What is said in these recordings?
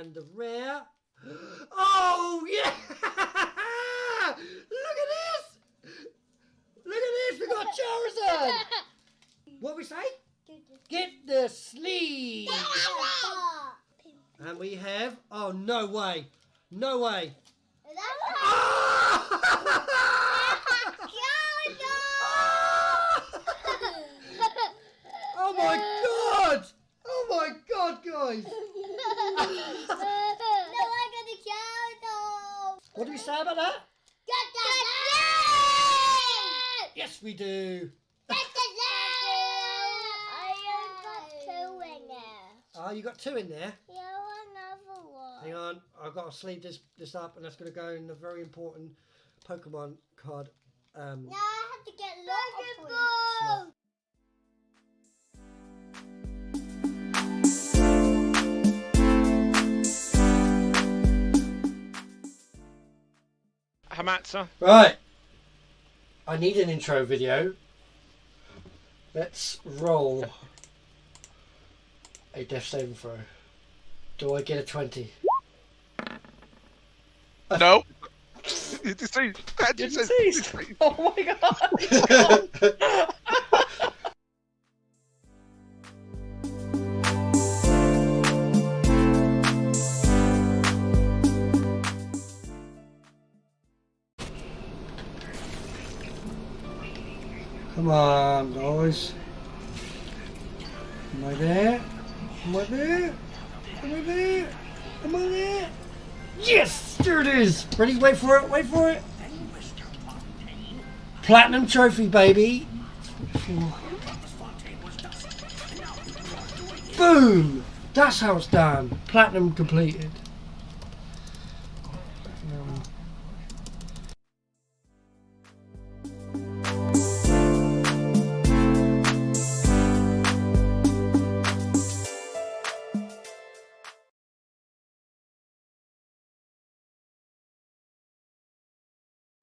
And the rare. Oh, yeah! Look at this! Look at this! We got Charizard! What we say? Get the sleeve! And we have. Oh, no way! No way! Oh! Oh my god! Oh my god, guys! What do we say about that? Yes, we do. Oh, you got two in there? Hang on, I've got to sleeve this up, and that's going to go in a very important Pokemon card. Now I have to get lots of points. Hamatsa. Right. I need an intro video. Let's roll a death saving throw. Do I get a 20? No. You deceived. Deceased. Oh my god! Come on, guys. Am I there? Am I there? Am I there? Am I there? Yes! There it is! Ready? Wait for it, wait for it! Platinum trophy, baby! Boom! That's how it's done. Platinum completed.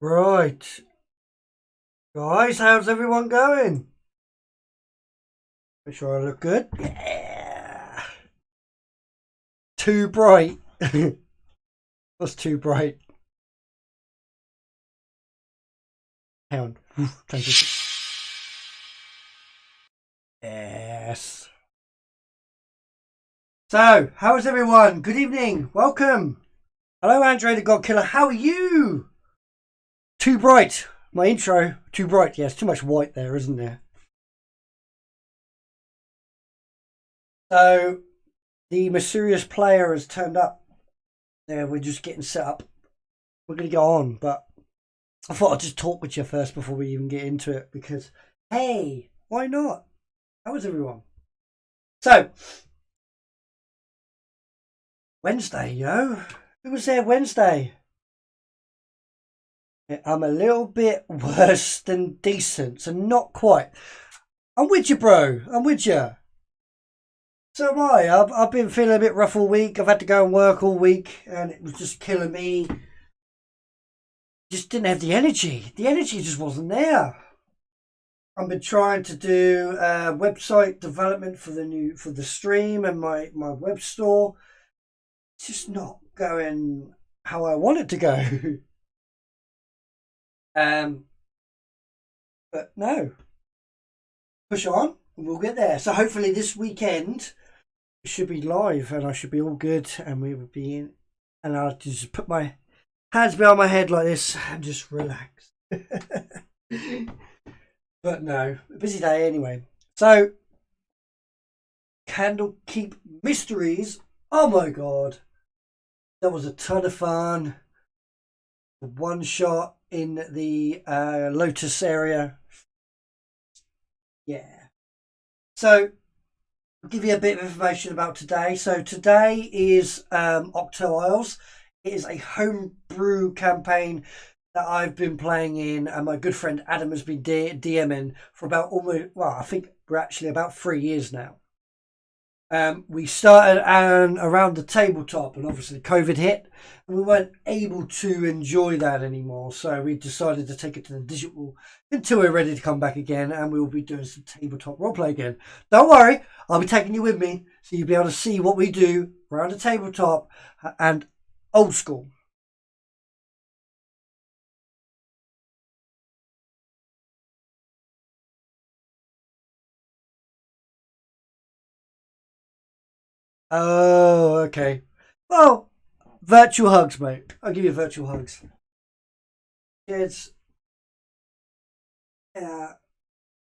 Right. Guys, how's everyone going? Make sure I look good. Yeah. Too bright. What's too bright? Hang on. Transition. Yes. So, how is everyone? Good evening. Welcome. Hello, Andre the God Killer. How are you? Too bright. My intro. Too bright. Yes, too much white there, isn't there? So, the mysterious player has turned up. There, we're just getting set up. We're going to go on, but I thought I'd just talk with you first before we even get into it because, hey, why not? How is everyone? So, Wednesday, who was there Wednesday? I'm a little bit worse than decent, so not quite. I'm with you, bro. I'm with you. So am I. I've been feeling a bit rough all week. I've had to go and work all week, and it was just killing me. Just didn't have the energy. The energy just wasn't there. I've been trying to do website development for the stream and my web store. It's just not going how I want it to go. But no, push on and we'll get there. So hopefully this weekend it should be live and I should be all good and we will be in, and I'll just put my hands behind my head like this and just relax. But no, a busy day anyway. So Candlekeep Mysteries. Oh my god, that was a ton of fun. One shot in the Lotus area. Yeah. So I'll give you a bit of information about today. So today is Octo Isles. It is a homebrew campaign that I've been playing in, and my good friend Adam has been DMing for about almost, well, I think we're actually about 3 years now. We started around the tabletop, and obviously COVID hit, and we weren't able to enjoy that anymore. So we decided to take it to the digital until we're ready to come back again, and we'll be doing some tabletop roleplay again. Don't worry, I'll be taking you with me, so you'll be able to see what we do around the tabletop and old school. Oh, okay. Well, virtual hugs, mate. I'll give you virtual hugs. It's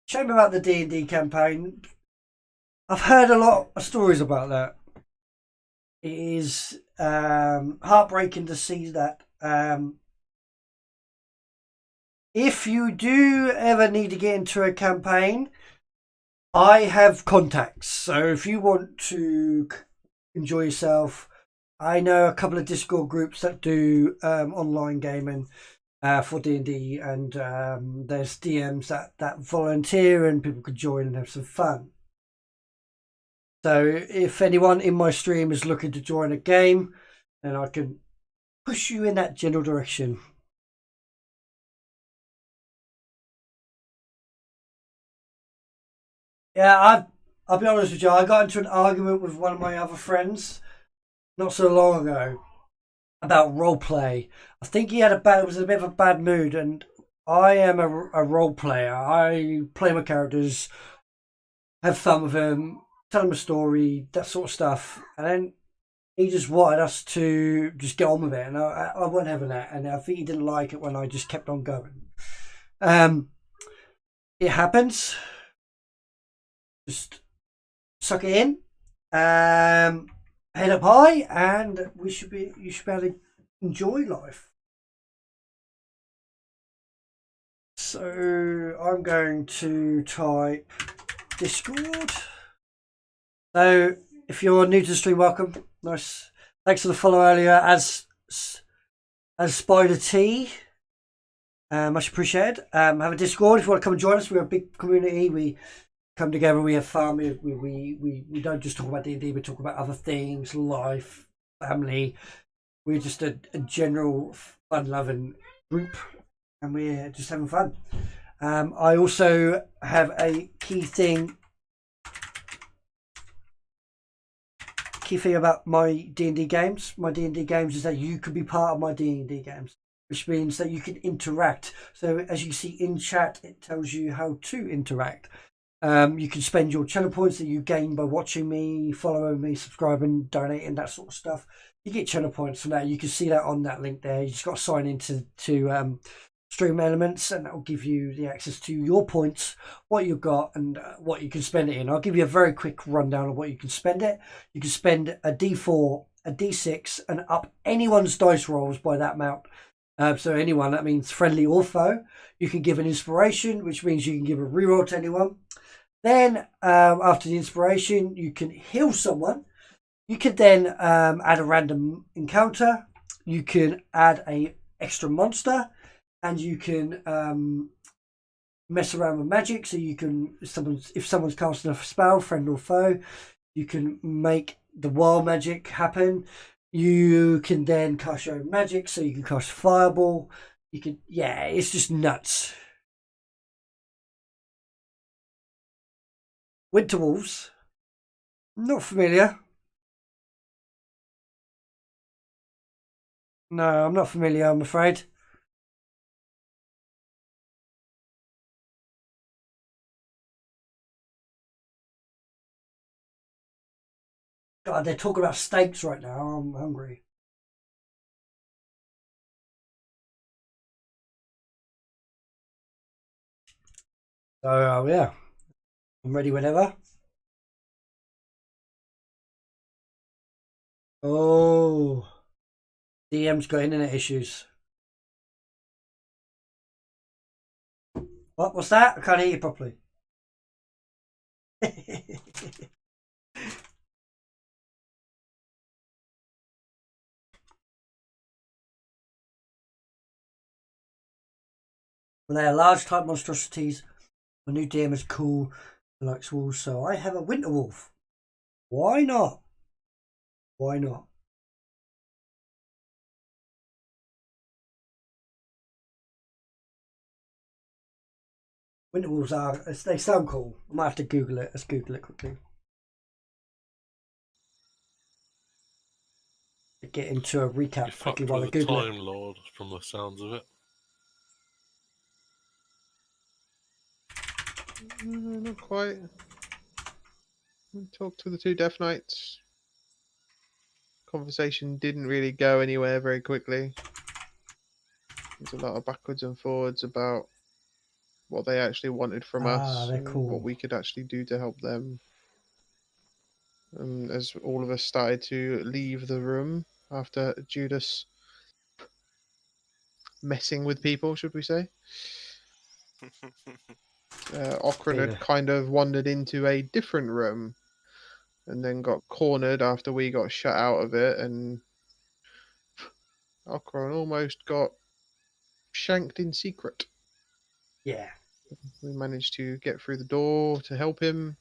shame about the D&D campaign. I've heard a lot of stories about that. It is heartbreaking to see that. If you do ever need to get into a campaign, I have contacts. So if you want to enjoy yourself, I know a couple of Discord groups that do online gaming for D&D, and there's DMs that volunteer and people could join and have some fun. So if anyone in my stream is looking to join a game, then I can push you in that general direction. Yeah, I'll be honest with you. I got into an argument with one of my other friends not so long ago about role play. I think he had was in a bit of a bad mood, and I am a role player. I play my characters, have fun with them, tell him a story, that sort of stuff, and then he just wanted us to just get on with it, and I wasn't having that, and I think he didn't like it when I just kept on going. It happens. Just suck it in, head up high, and you should be able to enjoy life. So I'm going to type Discord. So if you're new to the stream, welcome. Nice. Thanks for the follow earlier, as Spider T. Much appreciated. Have a Discord if you want to come and join us. We're a big community. We come together, we have fun. We don't just talk about D&D, we talk about other things, life, family. We're just a general fun-loving group, and we're just having fun. I also have a key thing about my D&D games. My D&D games is that you can be part of my D&D games, which means that you can interact. So as you see in chat, it tells you how to interact. You can spend your channel points that you gain by watching me, following me, subscribing, donating, that sort of stuff. You get channel points from that. You can see that on that link there. You just got to sign into Stream Elements, and that will give you the access to your points, what you've got, and what you can spend it in. I'll give you a very quick rundown of what you can spend it. You can spend a D4, a D6, and up anyone's dice rolls by that amount. So anyone, that means friendly or foe. You can give an inspiration, which means you can give a reroll to anyone. Then after the inspiration, you can heal someone. You could then add a random encounter. You can add a extra monster, and you can mess around with magic. So you can, if someone's casting a spell, friend or foe, you can make the wild magic happen. You can then cast your own magic, so you can cast fireball. You can, yeah, it's just nuts. Winter Wolves. Not familiar. No, I'm not familiar, I'm afraid. God, they're talking about steaks right now. I'm hungry. So, yeah. I'm ready whenever. Oh. DM's got internet issues. What's that? I can't hear you properly. Well, they are large type monstrosities. My new DM is cool and likes wolves, so I have a winter wolf. Why not? Why not? Winter Wolves are, they sound cool. I might have to Google it. Let's Google it quickly. Get into a recap You quickly fucked while I with the Google Time it. Lord from the sounds of it. Not quite. We talked to the two Death Knights. Conversation didn't really go anywhere very quickly. There's a lot of backwards and forwards about what they actually wanted from us They're and cool. what we could actually do to help them. As all of us started to leave the room after Judas messing with people, should we say? Okran had kind of wandered into a different room and then got cornered after we got shut out of it, and Okran almost got shanked in secret. Yeah. We managed to get through the door to help him.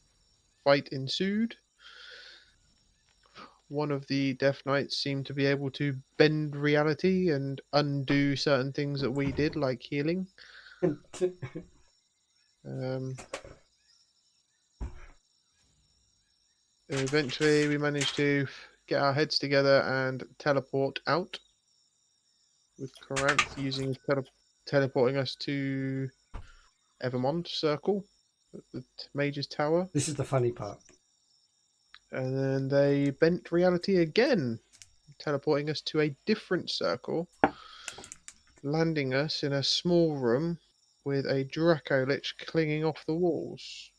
Fight ensued. One of the Death Knights seemed to be able to bend reality and undo certain things that we did, like healing. Eventually, we managed to get our heads together and teleport out, with Coranth using teleporting us to Evermond Circle, the Mage's Tower. This is the funny part. And then they bent reality again, teleporting us to a different circle, landing us in a small room with a Draco Lich clinging off the walls.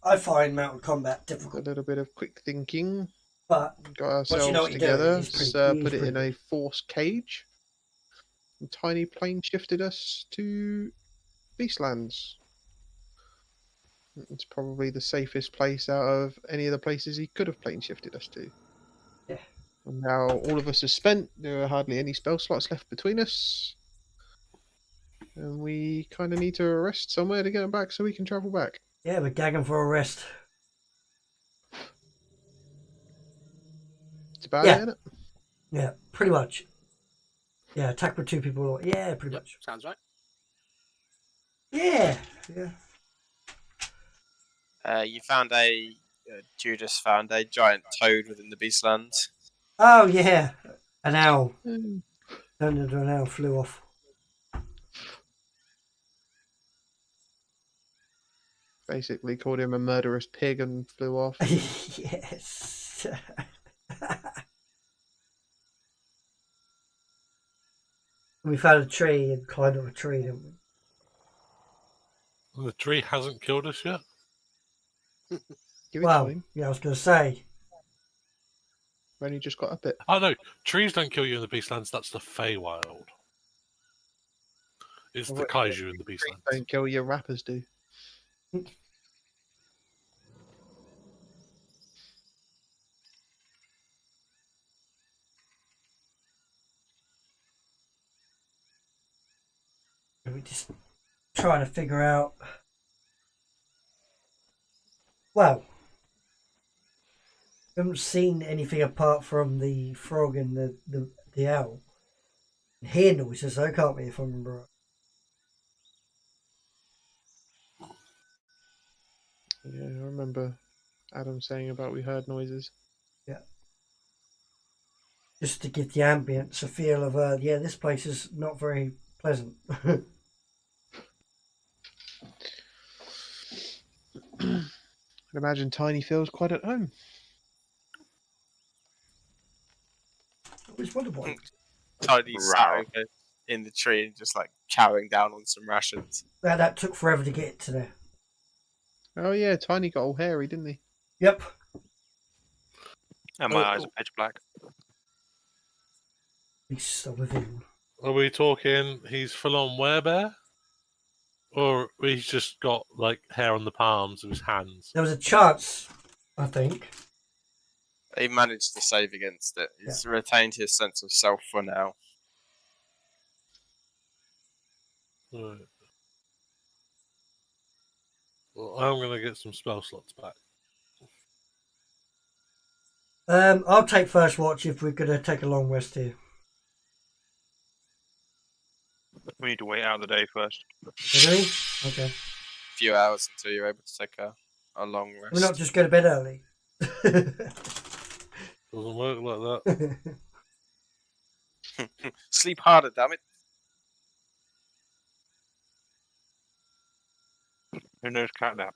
I find mountain combat With difficult, a little bit of quick thinking, but got once you know ourselves what you're doing, together, it's put it in a force cage, and Tiny plane shifted us to Beastlands. It's probably the safest place out of any of the places he could have plane shifted us to. Yeah. And now all of us are spent. There are hardly any spell slots left between us. And we kind of need to rest somewhere to get back so we can travel back. Yeah, we're gagging for a rest. It's about it, isn't it? Yeah, pretty much. Yeah, attack with two people. Yeah, pretty much. Sounds right. Yeah. You found Judas found a giant toad within the Beastlands. Oh, yeah. An owl. Mm. Turned into an owl, flew off. Basically called him a murderous pig and flew off. Yes. We found a tree and climbed up a tree, didn't we? The tree hasn't killed us yet. Give it Well, time. yeah, I was going to say. We only just got up it. Oh no, trees don't kill you in the Beastlands. That's the Feywild. It's the kaiju in the Beastlands. Don't kill your rappers, do. We're just trying to figure out. Well, we haven't seen anything apart from the frog and the owl. Hear noises, though, can't we, if I remember right? Yeah, I remember Adam saying about we heard noises. Yeah. Just to give the ambience a feel of, yeah, this place is not very pleasant. I'd imagine Tiny feels quite at home. I always wondered why. Tiny sat in the tree and just like chowing down on some rations. That took forever to get to there. Oh yeah, Tiny got all hairy, didn't he? Yep. And my eyes are pitch black. Beast of within. Are we talking he's full on werebear? Or he's just got like hair on the palms of his hands? There was a chance, I think. He managed to save against it. He's retained his sense of self for now. Right. Well, I'm going to get some spell slots back. I'll take first watch if we're going to take a long rest here. We need to wait out the day first. Really? Okay. A few hours until you're able to take a long rest. We're not just go to bed early. Doesn't work like that. Sleep harder, damn it. Who knows catnap?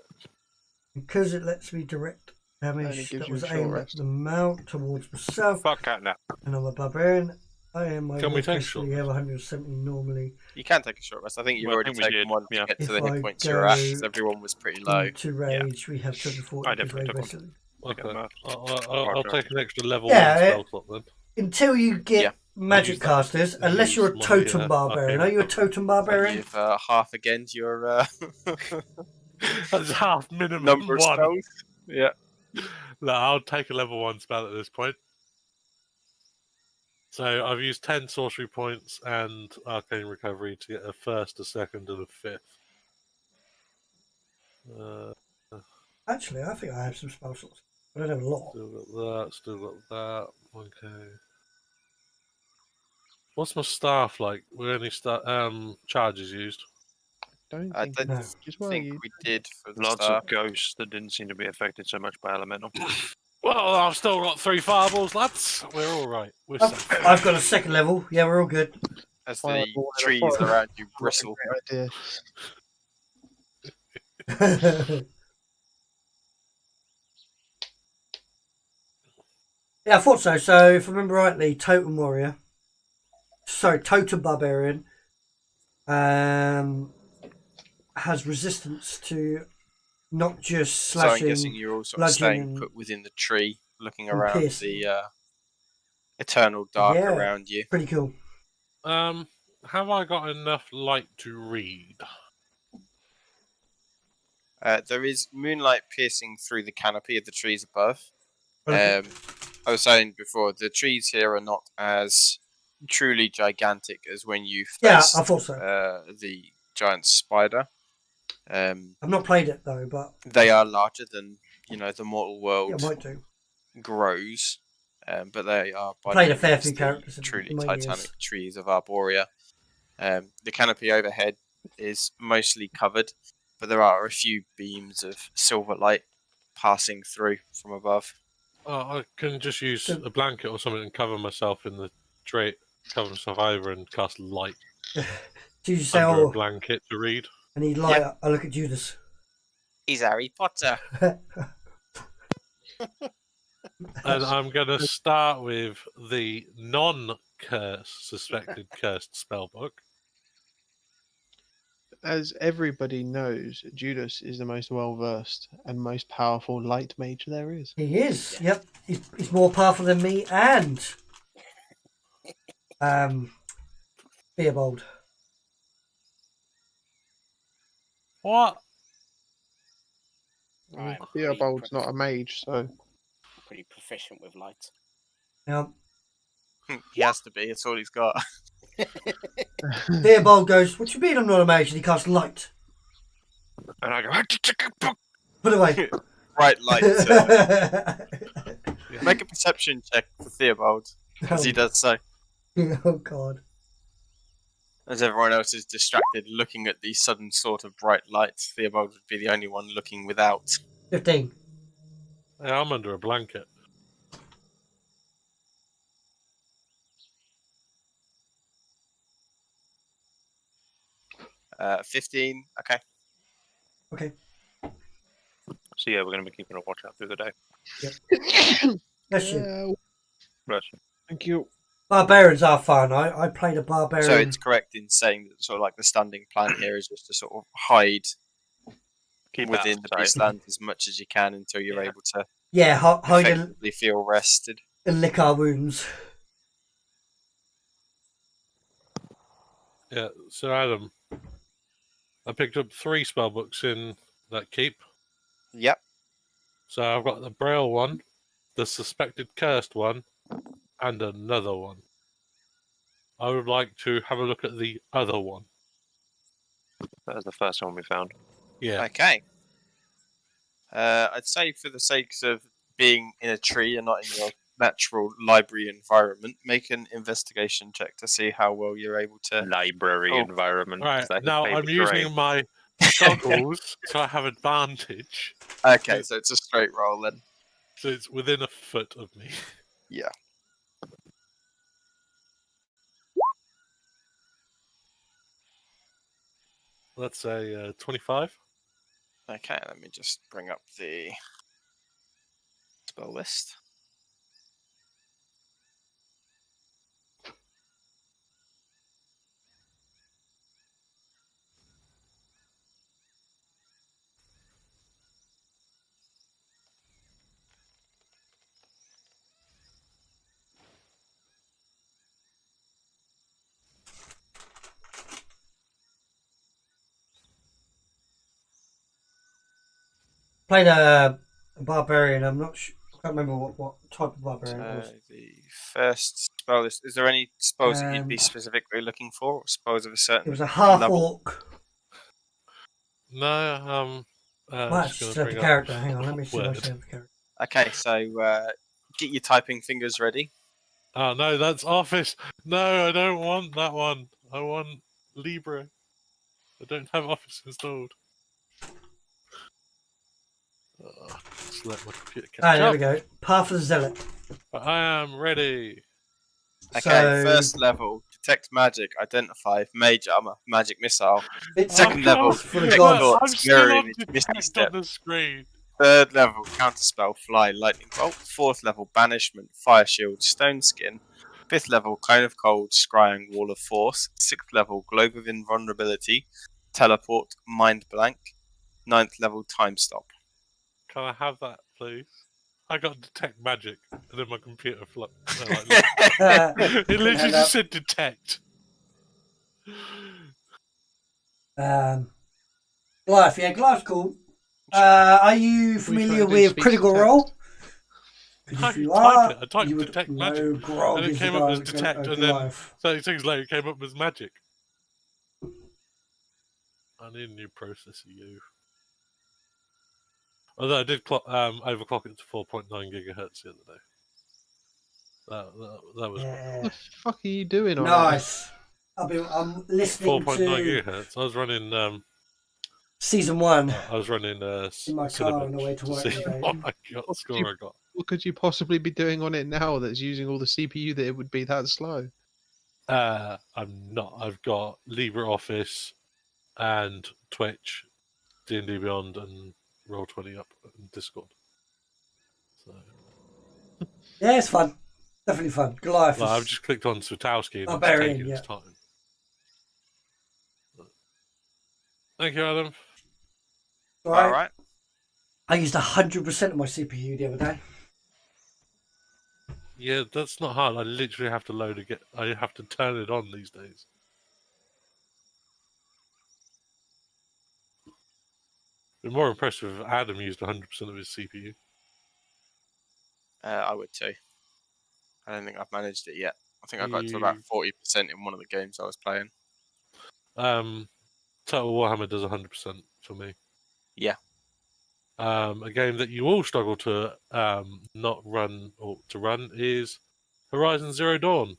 Because it lets me direct Only damage gives that you was a short aimed at rest. the mount towards myself. Fuck catnap. And I'm a barbarian. I am my Can we take basically short have 170 normally. You can take a short rest. I think you've Well, I already think we taken did, one yeah. to get to If the I hit points you're at, go 'cause everyone was pretty low. Into rage, we have 240 I definitely rage took one. basically. Okay. Math. I'll take an extra level Yeah, 1 spell slot then. Until you get Yeah. magic Use that- casters, unless you're a use my, totem barbarian. Are arcane you a recovery. totem So barbarian? you've half again your That's half minimum number of 1. spells. Yeah. No, I'll take a level 1 spell at this point. So I've used 10 sorcery points and arcane recovery to get a first, a second, and a fifth. Actually, I think I have some spell slots. I don't have a lot. Still got that, still got that. Okay. What's my staff like? Were any charges used? Don't I think don't it's just why think you. we did for the Lots start. of ghosts that didn't seem to be affected so much by elemental. Well, I've still got 3 fireballs, lads. We're all right. We're safe. I've got a second level. Yeah, we're all good. As Fireball the in a trees forest. around you Not a bristle. great idea. Yeah, I thought so. So, if I remember rightly, Totem Warrior. Sorry, Totem Barbarian. Has resistance to not just So I'm slashing. guessing you're all sort of bludgeoning, staying put within the tree, looking and around piercing. the eternal dark Yeah. around you. Pretty cool. Have I got enough light to read? There is moonlight piercing through the canopy of the trees above. Okay. I was saying before, the trees here are not as truly gigantic as when you Yeah, faced I thought so. the giant spider. I've not played it though, but They are larger than the mortal yeah, world I might do. grows, but they are by Played no a fair means few the characters in truly my titanic years. trees of Arborea. The canopy overhead is mostly covered, but there are a few beams of silver light passing through from above. I can just use a blanket or something and cover myself in the tray, cover myself over and cast light Do you say, under a oh, blanket to read. I need light? I look at Judas. He's Harry Potter. And I'm going to start with the suspected cursed spellbook. As everybody knows, Judas is the most well versed and most powerful light mage there is. He is. Yep. He's more powerful than me and Theobald. What? I'm Theobald's not a mage, so pretty proficient with light. Now, He has to be. It's all he's got. Theobald goes, "What you mean I'm not a mage?" And he casts light. And I go, Put away. Bright light. Make a perception check for Theobald as he does so. Oh God. As everyone else is distracted looking at the sudden sort of bright lights, Theobald would be the only one looking without. 15. Yeah, I'm under a blanket. Uh, 15. Okay. Okay. so yeah, we're going to be keeping a watch out through the day. Bless you. Yeah, Bless you. thank you. Barbarians are fun. I played a barbarian. So it's correct in saying that sort of like the standing plan here is just to sort of hide Keep within out the of sight. beastland as much as you can until you're able to yeah, hide and effectively feel rested. lick our wounds. Yeah, so Adam, I picked up 3 spellbooks in that keep. Yep. So I've got the Braille one, the suspected cursed one, and another one. I would like to have a look at the other one. That was the first one we found. Yeah. Okay. I'd say for the sakes of being in a tree and not in your natural library environment, make an investigation check to see how well you're able to. Library Oh. environment. Right, Is that his now favourite I'm using terrain? my goggles, so I have advantage. Okay, so it's a straight roll then. So it's within a foot of me. Yeah. Let's say 25. Okay, let me just bring up the spell list. Played a barbarian. I'm not sure. I can't remember what type of barbarian it was. So the first spell list. Is there any spells that you'd be Um, specifically looking for? Or spells of a It certain was a half level? orc. No, Might just just gonna have the bring character. up Hang on, let me see if I Word. still have the character. Okay, so get your typing fingers ready. Oh no, that's Office. No, I don't want that one. I want Libra. I don't have Office installed. Just let my computer catch Ah, there up. we go. Path of the Zealot. I am ready. Okay, So- first level, detect magic, identify, mage armor, magic missile. It's Second Oh, level, God. for the detect gods. Look, I'm thoughts, still mirror on image, misty detect step. on the screen. Third level, counterspell, fly, lightning bolt. Fourth level, banishment, fire shield, stone skin. Fifth level, cone of cold, scrying, wall of force. Sixth level, globe of invulnerability, teleport, mind blank. Ninth level, time stop. Can I have that, please? I got detect magic, and then my computer flopped. It literally Hand up. just said detect. Goliath, yeah, Goliath's cool. Are you familiar trying to do with speech Critical to text? Role? No, If you you are, type it. I typed you would detect know magic, Grog and it is the came guy up as with detect, and then Goliath. 30 seconds later it came up as magic. I need a new processor, you. Although I did overclock it to 4.9 gigahertz the other day. That was Yeah. What the fuck are you doing on it? Nice. I'm listening 4.9 to gigahertz. I was running season 1 I was running in my car on the way to work see today. what I got, What score do I got. What could you possibly be doing on it now that's using all the CPU that it would be that slow? I'm not. I've got LibreOffice and Twitch, D&D Beyond, and Roll20 up in Discord. So, Yeah, it's fun. Definitely fun. Goliath well, I've is... just clicked on Switalski and it's Barbarian, taking its yeah. time. Thank you, Adam. Right. Alright. I used 100% of my CPU the other day. Yeah, that's not hard. I literally have to I have to turn it on these days. Been more impressive if Adam used 100% of his CPU. I would too. I don't think I've managed it yet. I think I got to about 40% in one of the games I was playing. Total Warhammer does 100% for me. Yeah. A game that you all struggle to not run or to run is Horizon Zero Dawn.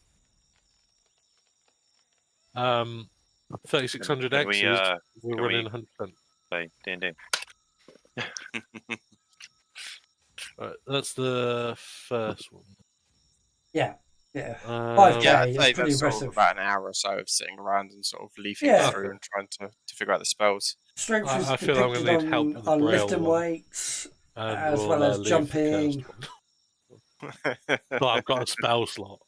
3600 Can we, X's. We're can we- running 100%. Play D&D. Right, that's the first one. Yeah. Yeah. Um, 5K. Yeah, I'd it's say pretty that's sort of impressive. about an hour or so of sitting around and sort of leafing Yeah. through and trying to figure out the spells. Strength is I feel I'm depicted gonna need help with the on Braille lifting one. weights, and as we'll, well as leave jumping. Cursed one. But I've got a spell slot.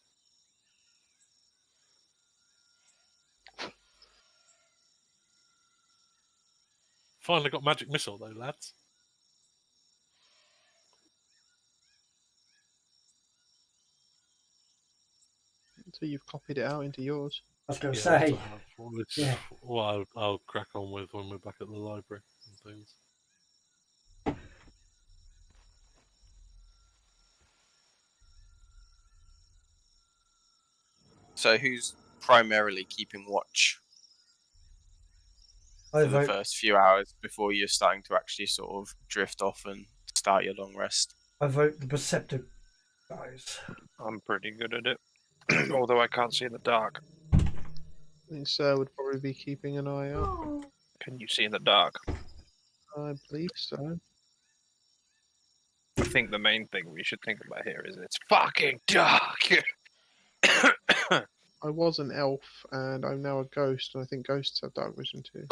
Finally got magic missile though, lads. So you've copied it out into yours. I was going to Yeah, say. that's what I have. Which yeah. what I'll crack on with when we're back at the library and things. So who's primarily keeping watch I for the vote, first few hours before you're starting to actually sort of drift off and start your long rest? I vote the Perceptive guys. I'm pretty good at it. Although I can't see in the dark. I think Sir would probably be keeping an eye out. Can you see in the dark? I believe so. I think the main thing we should think about here is it's fucking dark. I was an elf, and I'm now a ghost, and I think ghosts have dark vision too.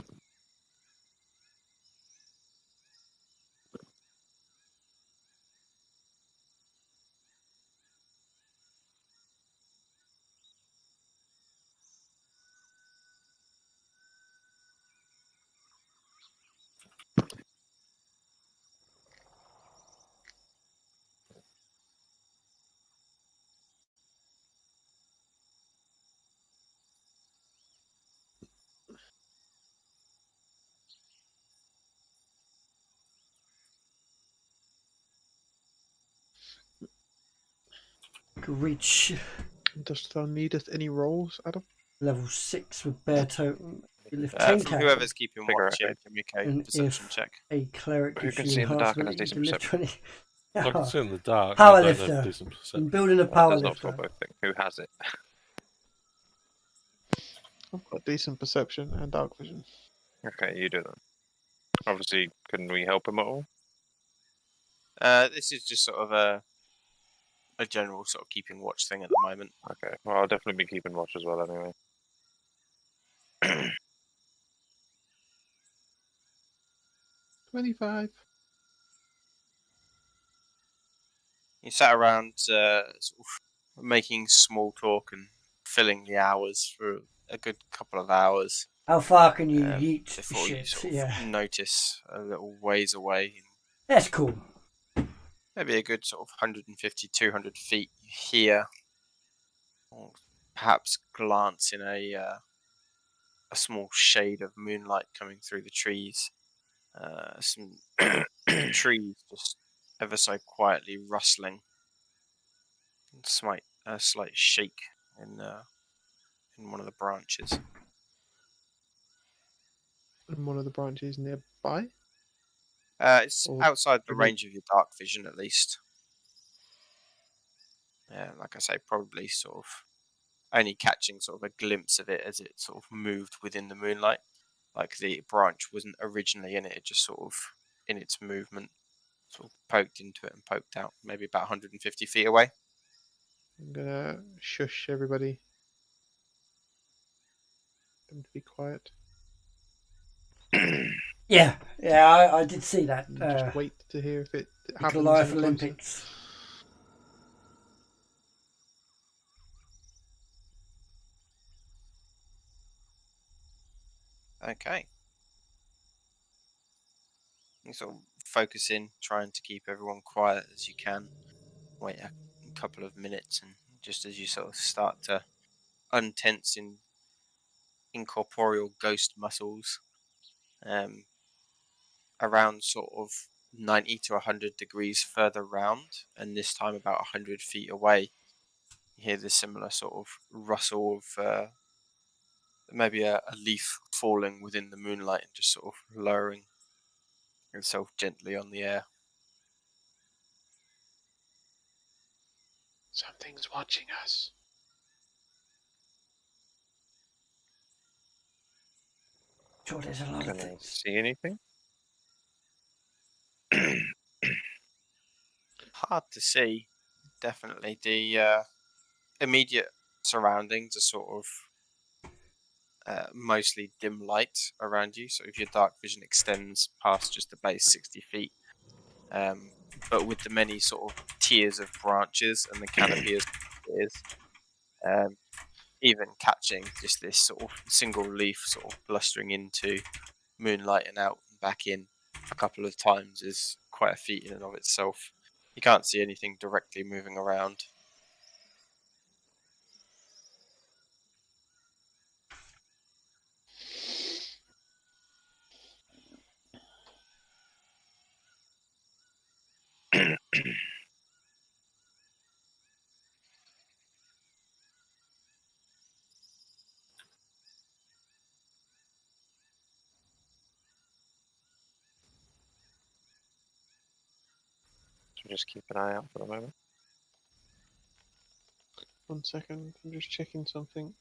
Could reach Dost thou needeth any rolls, Adam? level 6 with bear totem. You lift From 10k. whoever's keeping Figure watch, it yeah, out. can make a And perception if check. a cleric Who gives can you see in the dark and has enhancement, you decent can lift 20. I can see in the dark. Power I don't have lifter. decent I'm perception. building a Well, power it does not for lifter. both things. Who has it? I've got decent perception and dark vision. Okay, you do then. Obviously, couldn't we help him at all? This is just sort of a general sort of keeping watch thing at the moment. Okay, well, I'll definitely be keeping watch as well anyway. 25. You sat around sort of making small talk and filling the hours for a good couple of hours How far can you Um, yeet before you shit? sort of Yeah, notice a little ways away, that's cool. maybe a good sort of 150, 200 feet, you hear or perhaps glance in a small shade of moonlight coming through the trees. Some trees just ever so quietly rustling. And a slight shake in one of the branches. And one of the branches nearby. It's Or outside the within- range of your dark vision, at least. Yeah, like I say, probably sort of only catching sort of a glimpse of it as it sort of moved within the moonlight. Like the branch wasn't originally in it, it just sort of, in its movement, sort of poked into it and poked out, maybe about 150 feet away. I'm gonna shush everybody. Them to be quiet. Yeah, I did see that. And just wait to hear if it happens. Goliath any closer. Olympics. Okay. You sort of focus in, trying to keep everyone quiet as you can. Wait a couple of minutes, and just as you sort of start to untense in incorporeal ghost muscles, around sort of 90 to 100 degrees further round, and this time about 100 feet away, you hear this similar sort of rustle of maybe a leaf falling within the moonlight and just sort of lowering itself gently on the air. Something's watching us. Sure, there's a lot Can of I things. see anything? Hard to see. Definitely the immediate surroundings are sort of mostly dim light around you. So if your dark vision extends past just the base 60 feet, but with the many sort of tiers of branches and the canopy as it is, even catching just this sort of single leaf sort of blustering into moonlight and out and back in a couple of times is quite a feat in and of itself. You can't see anything directly moving around. So just keep an eye out for the moment. 1 second. I'm just checking something.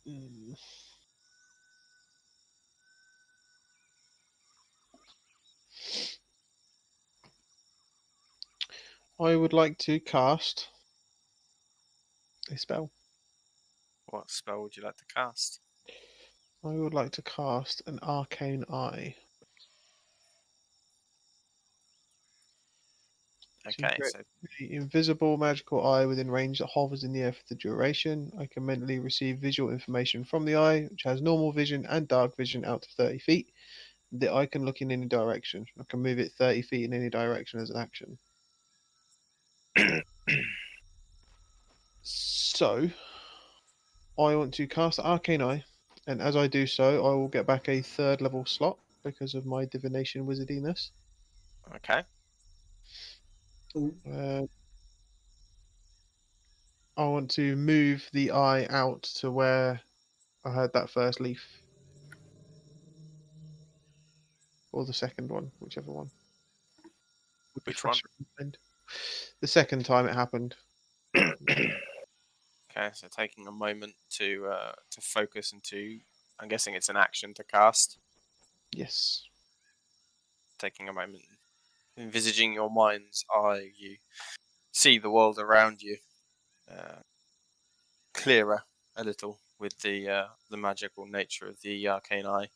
Mm. I would like to cast a spell. What spell would you like to cast? I would like to cast an arcane eye. Okay, so The invisible magical eye within range that hovers in the air for the duration. I can mentally receive visual information from the eye, which has normal vision and dark vision out to 30 feet. The eye can look in any direction. I can move it 30 feet in any direction as an action. So, I want to cast Arcane Eye, and as I do so, I will get back a 3rd level slot because of my divination wizardiness. okay. I want to move the eye out to where I had that first leaf. Or the second one, whichever one. Would be Which one? fresher in mind. The second time it happened. Okay, so taking a moment to focus and to, I'm guessing it's an action to cast. Yes. Taking a moment, envisaging your mind's eye, you see the world around you clearer a little with the magical nature of the arcane eye.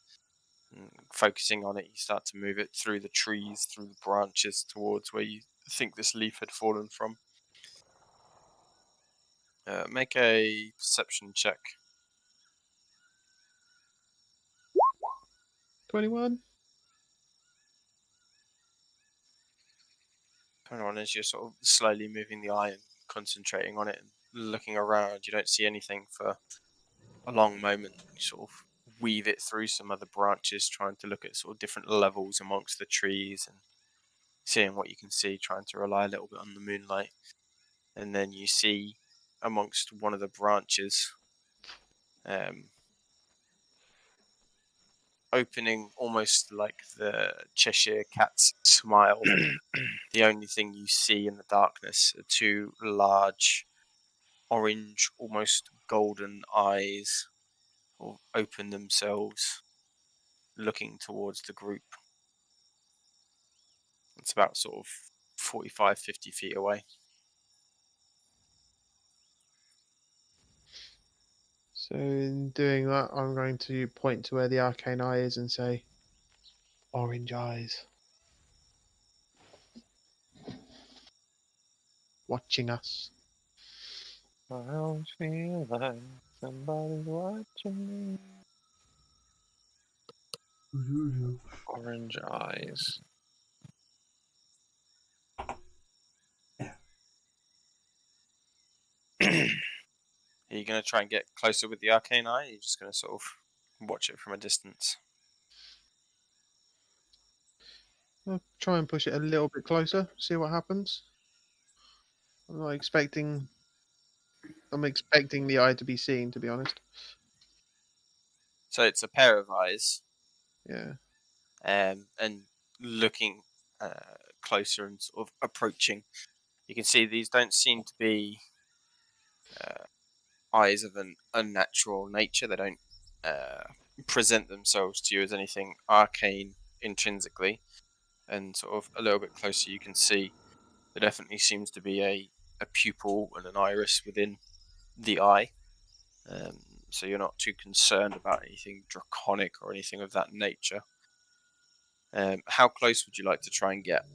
And focusing on it, you start to move it through the trees, through the branches, towards where you think this leaf had fallen from. Make a perception check. 21. 21 as you're sort of slowly moving the eye and concentrating on it and looking around. You don't see anything for a long moment. You sort of weave it through some other branches, trying to look at sort of different levels amongst the trees and seeing what you can see, trying to rely a little bit on the moonlight. And then you see amongst one of the branches opening almost like the Cheshire Cat's smile. The only thing you see in the darkness are 2 large orange, almost golden eyes open themselves, looking towards the group. It's about sort of 45, 50 feet away. So in doing that, I'm going to point to where the arcane eye is and say, orange eyes. Watching us. I always feel like somebody's watching me. Orange eyes. Are you going to try and get closer with the arcane eye? Or are you just going to sort of watch it from a distance? I'll try and push it a little bit closer, see what happens. I'm expecting the eye to be seen, to be honest. So it's a pair of eyes. Yeah. And looking closer and sort of approaching, you can see these don't seem to be eyes of an unnatural nature. They don't present themselves to you as anything arcane intrinsically. And sort of a little bit closer, you can see there definitely seems to be a pupil and an iris within the eye. So you're not too concerned about anything draconic or anything of that nature. How close would you like to try and get?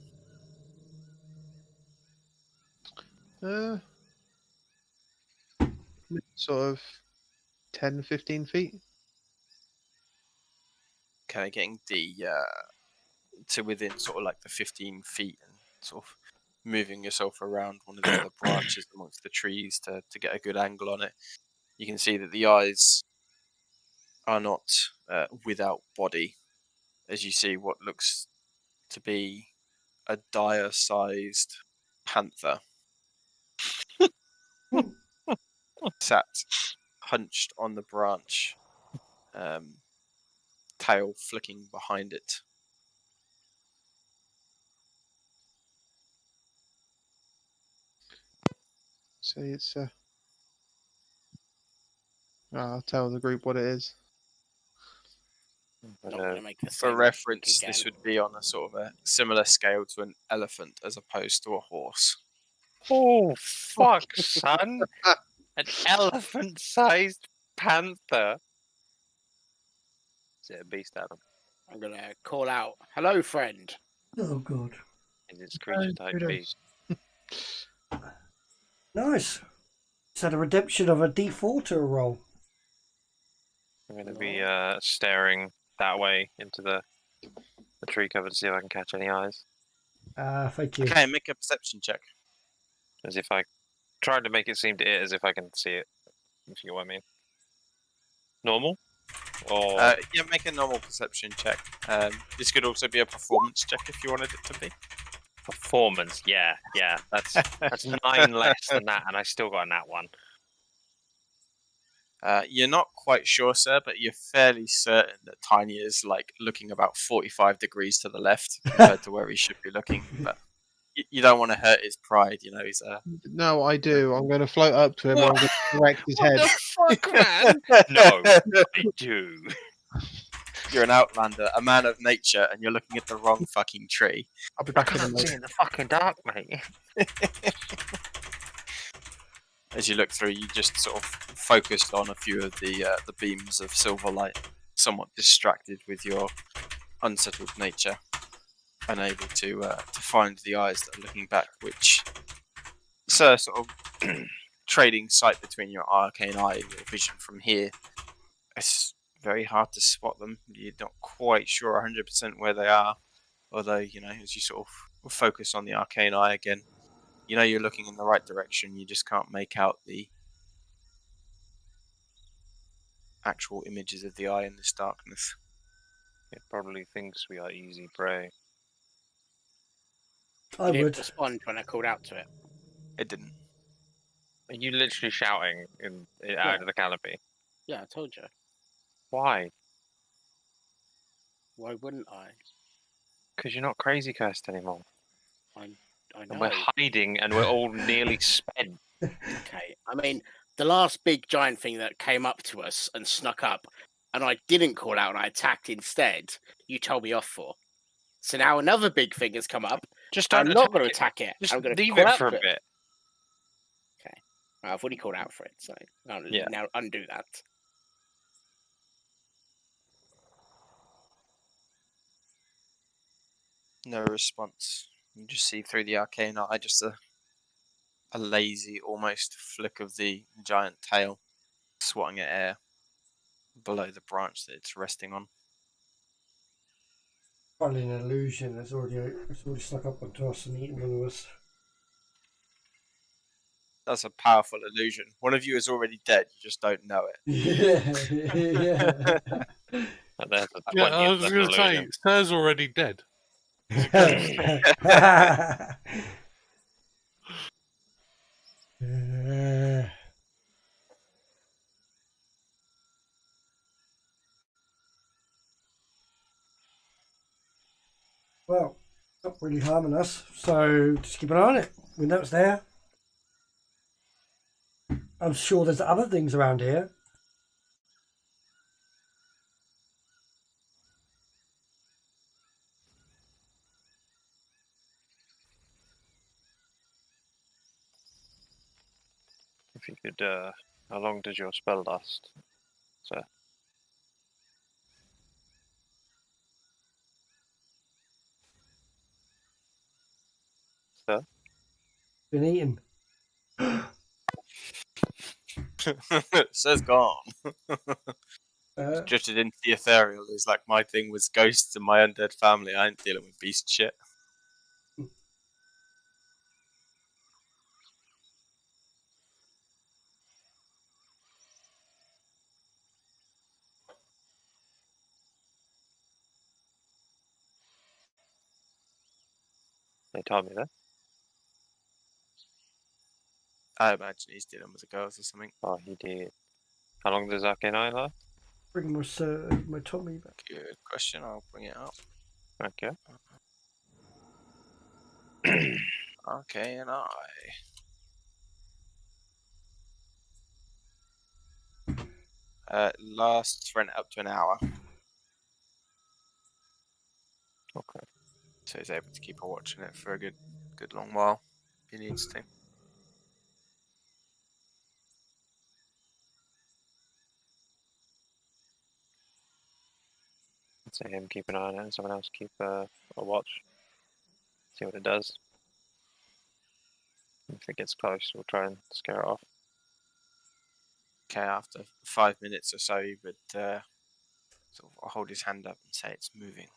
Sort of 10, 15 feet. Kind of getting the to within sort of like the 15 feet and sort of moving yourself around one of the other branches amongst the trees to get a good angle on it. You can see that the eyes are not without body, as you see what looks to be a dire-sized panther sat hunched on the branch, tail flicking behind it. So it's I'll tell the group what it is. Not gonna make the For same reference, mistake this again. would be on a sort of a similar scale to an elephant as opposed to a horse. Oh, fuck, son. An elephant-sized panther. Is it a beast, Adam? I'm gonna call out, "Hello, friend." Oh god. Is it creature-type beast? Nice. It's had a redemption of a D4 to a roll. I'm going to be staring that way into the tree cover to see if I can catch any eyes. Thank you. Okay, make a perception check. As if I tried to make it seem to it as if I can see it, if you know what I mean. Normal? Or Yeah, make a normal perception check. This could also be a performance check if you wanted it to be. performance? Yeah. That's 9 less than that, and I still got a nat 1. You're not quite sure, sir, but you're fairly certain that Tiny is like looking about 45 degrees to the left compared to where he should be looking. But you don't want to hurt his pride, you know. He's No, I do. I'm going to float up to him and I'm going to correct his head. What the fuck, man? No, I do. You're an outlander, a man of nature, and you're looking at the wrong fucking tree. I'll be I back in a can't see minute. in the fucking dark, mate. As you look through, you just sort of focused on a few of the beams of silver light, somewhat distracted with your unsettled nature, unable to find the eyes that are looking back, which sort of trading sight between your arcane eye and your vision from here. It's very hard to spot them. You're not quite sure 100% where they are, although, you know, as you sort of focus on the arcane eye again, you know you're looking in the right direction, you just can't make out the actual images of the eye in this darkness. It probably thinks we are easy prey. I Did would. it respond when I called out to it? It didn't. Are you literally shouting out of the canopy? Yeah, I told you. Why? Why wouldn't I? Because you're not crazy cursed anymore. I And know. we're hiding and we're all nearly spent. Okay. I mean, the last big giant thing that came up to us and snuck up, and I didn't call out and I attacked instead, you told me off for. So now another big thing has come up. Just don't I'm not attack going to it. attack it. Just I'm going to leave call it out for a it. bit. I've already called out for it, so now undo that. No response. You just see through the arcane eye just a lazy, almost flick of the giant tail swatting at air below the branch that it's resting on. Probably an illusion. It's already stuck up onto us and eaten one of us. That's a powerful illusion. One of you is already dead, you just don't know it. Yeah. And there's a Yeah, 20th I was level going to say, illusion. Sarah's already dead. Well, not really harming us, so just keep an eye on it. We know it's there. I'm sure there's other things around here. If you could, how long does your spell last, sir? Sir? Been eaten. Says gone. Uh, Drifted into the ethereal. It's like my thing was ghosts and my undead family. I ain't dealing with beast shit. They told me that. I imagine he's dealing with the girls or something. Oh, he did. How long does Arcane Eye last? bring my Tommy back. Good question. I'll bring it up. Okay. Okay, and I. Lasts for up to an hour, Okay. so he's able to keep watching it for a good long while if he needs to. So him keep an eye on it and someone else keep a watch. See what it does. If it gets close, we'll try and scare it off. Okay, after 5 minutes or so, he would sort of hold his hand up and say it's moving.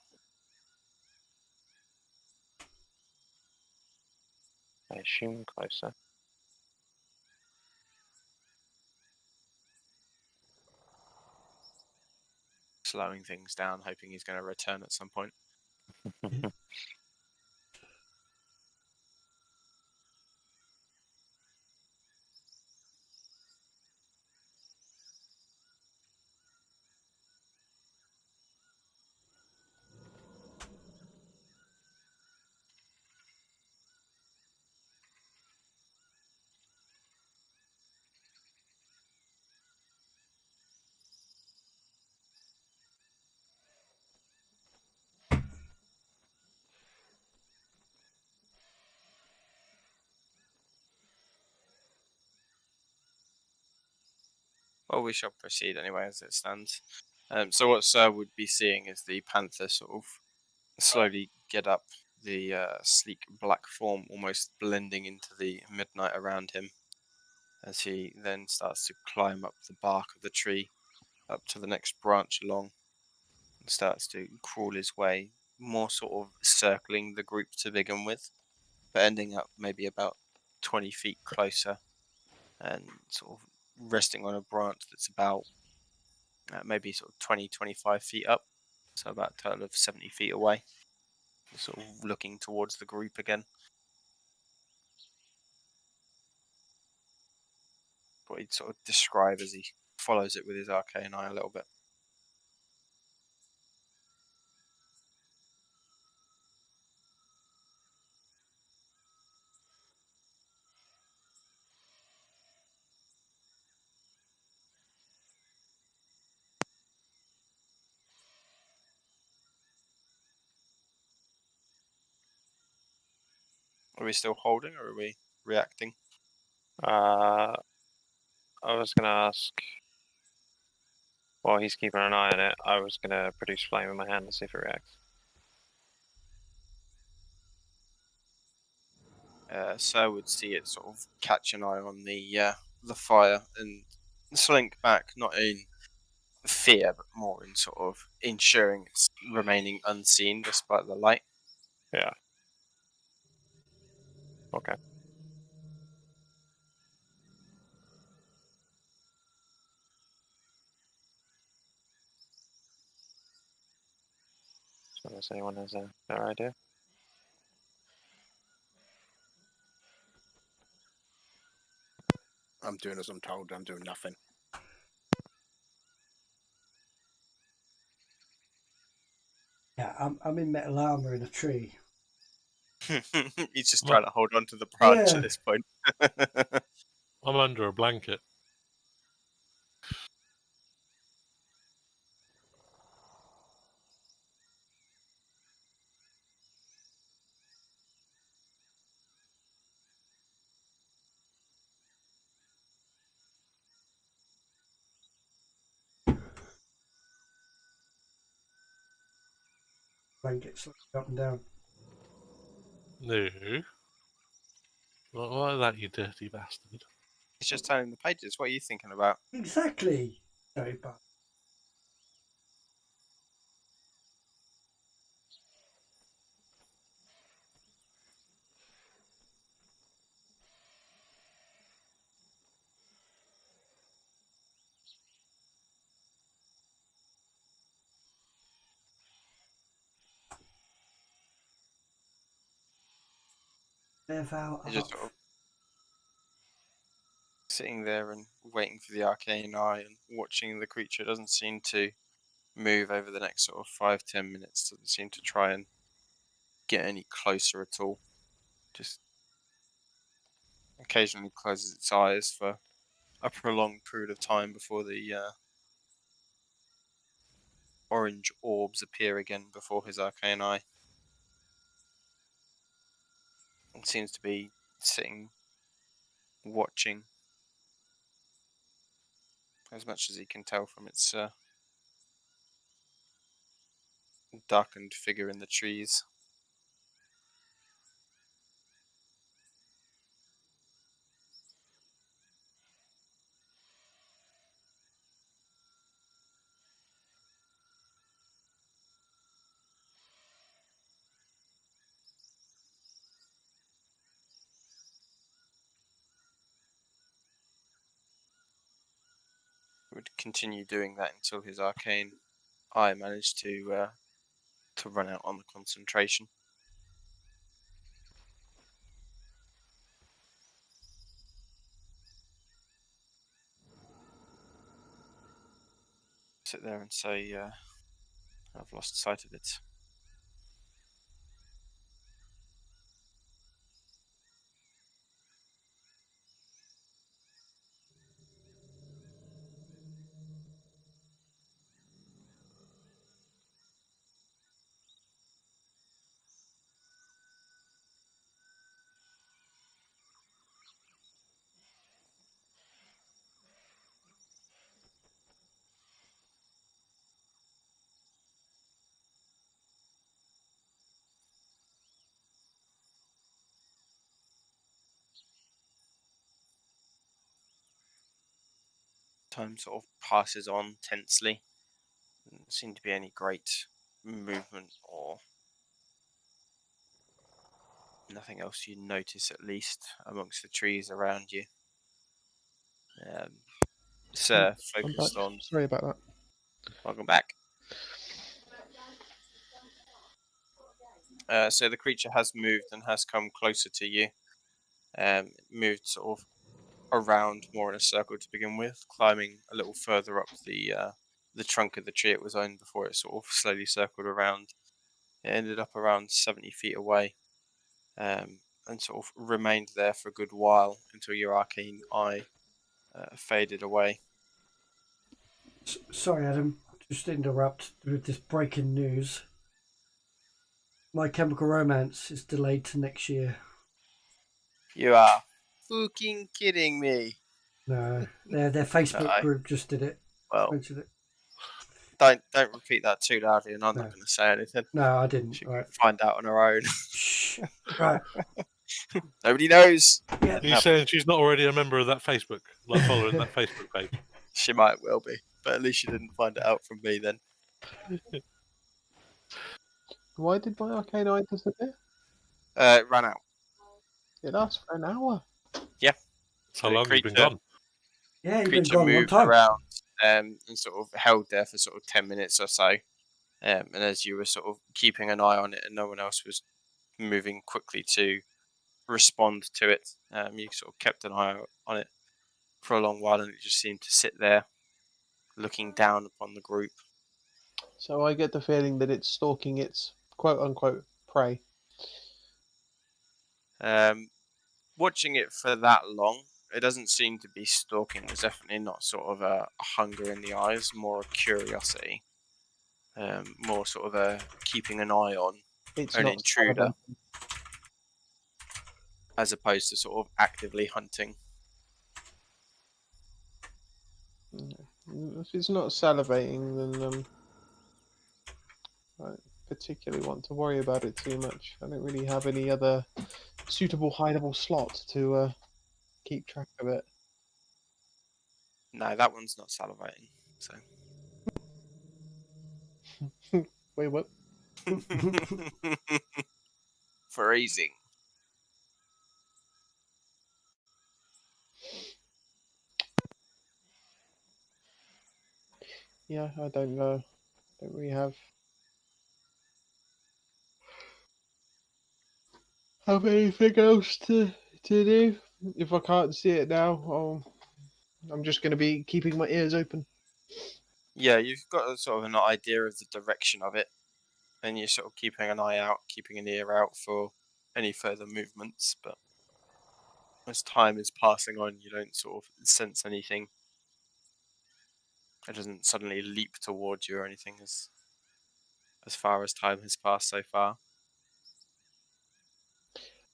I assume closer. Slowing things down, hoping he's going to return at some point. Well, we shall proceed anyway as it stands. So what Sir would be seeing is the panther sort of slowly get up, the sleek black form almost blending into the midnight around him, as he then starts to climb up the bark of the tree, up to the next branch along, and starts to crawl his way, more sort of circling the group to begin with, but ending up maybe about 20 feet closer, and sort of resting on a branch that's about maybe sort of 20-25 feet up, so about a total of 70 feet away, sort of looking towards the group again. What he'd sort of describe as he follows it with his arcane eye a little bit. Are we still holding or are we reacting? I was going to ask, while he's keeping an eye on it, I was going to produce flame in my hand and see if it reacts. Sir would see it sort of catch an eye on the fire and slink back, not in fear, but more in sort of ensuring it's remaining unseen despite the light. Yeah. Okay. So unless anyone has a better idea. I'm doing as I'm told. I'm doing nothing. Yeah, I'm in metal armor in a tree. He's just trying to hold on to the branch at this point. I'm under a blanket. Blankets up and down. No. Not like that, you dirty bastard. He's just turning the pages. What are you thinking about? Exactly. Sorry, but He's just sort of sitting there and waiting for the arcane eye and watching the creature. Doesn't seem to move over the next sort of 5-10 minutes. Doesn't seem to try and get any closer at all. Just occasionally closes its eyes for a prolonged period of time before the orange orbs appear again before his arcane eye. It seems to be sitting, watching, as much as he can tell from its darkened figure in the trees. Would continue doing that until his arcane eye managed to run out on the concentration. Sit there and say, I've lost sight of it. Time sort of passes on tensely. Doesn't seem to be any great movement or nothing else you notice, at least amongst the trees around you. Sir, focused on. Sorry about that. Welcome back. So the creature has moved and has come closer to you. Moved sort of around more in a circle to begin with, climbing a little further up the trunk of the tree it was on before it sort of slowly circled around. It ended up around 70 feet away, and sort of remained there for a good while until your arcane eye faded away. Sorry, Adam. Just to interrupt with this breaking news. My Chemical Romance is delayed to next year. You are fucking kidding me. No, their Facebook group just did it. Well, Mentioned it. don't repeat that too loudly, and I'm No. not going to say anything. No, I didn't. She Right. can find out on her own. Shh. Right. Nobody knows. Yeah. You're saying she's not already a member of that Facebook, like following that Facebook page? She might well be, but at least she didn't find it out from me then. Why did my arcane eye disappear? It ran out. It lasts for an hour. Yeah. How long have you been gone? Yeah, you've been Creature gone a long moved time. around and sort of held there for sort of 10 minutes or so. And as you were sort of keeping an eye on it and no one else was moving quickly to respond to it, you sort of kept an eye on it for a long while, and it just seemed to sit there looking down upon the group. So I get the feeling that it's stalking its quote-unquote prey. Watching it for that long, it doesn't seem to be stalking. There's definitely not sort of a hunger in the eyes, more a curiosity. More sort of a keeping an eye on It's an not intruder, salivating. as opposed to sort of actively hunting. If it's not salivating, then I don't particularly want to worry about it too much. I don't really have any other suitable hideable slot to keep track of it. No, that one's not salivating. So. Wait, what? Freezing. Yeah, I don't know. Don't really have anything else to do. If I can't see it now, I'll I'm just going to be keeping my ears open. Yeah, you've got a sort of an idea of the direction of it, and you're sort of keeping an eye out, keeping an ear out for any further movements. But as time is passing on, you don't sort of sense anything. It doesn't suddenly leap towards you or anything as far as time has passed so far.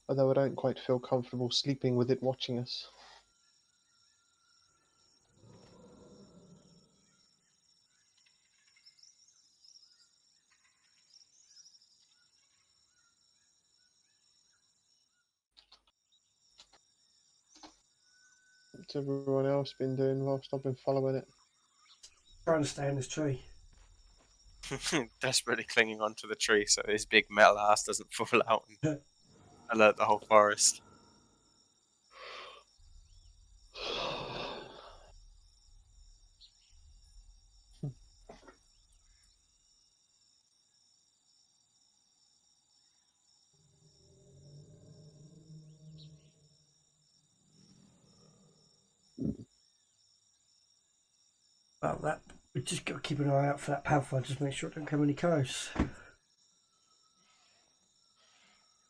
Although I don't quite feel comfortable sleeping with it watching us. What's everyone else been doing whilst I've been following it? Trying to stay in this tree. Desperately clinging onto the tree so his big metal ass doesn't fall out and alert the whole forest. Well, that we just got to keep an eye out for that pathfinder. Just make sure it don't come any close.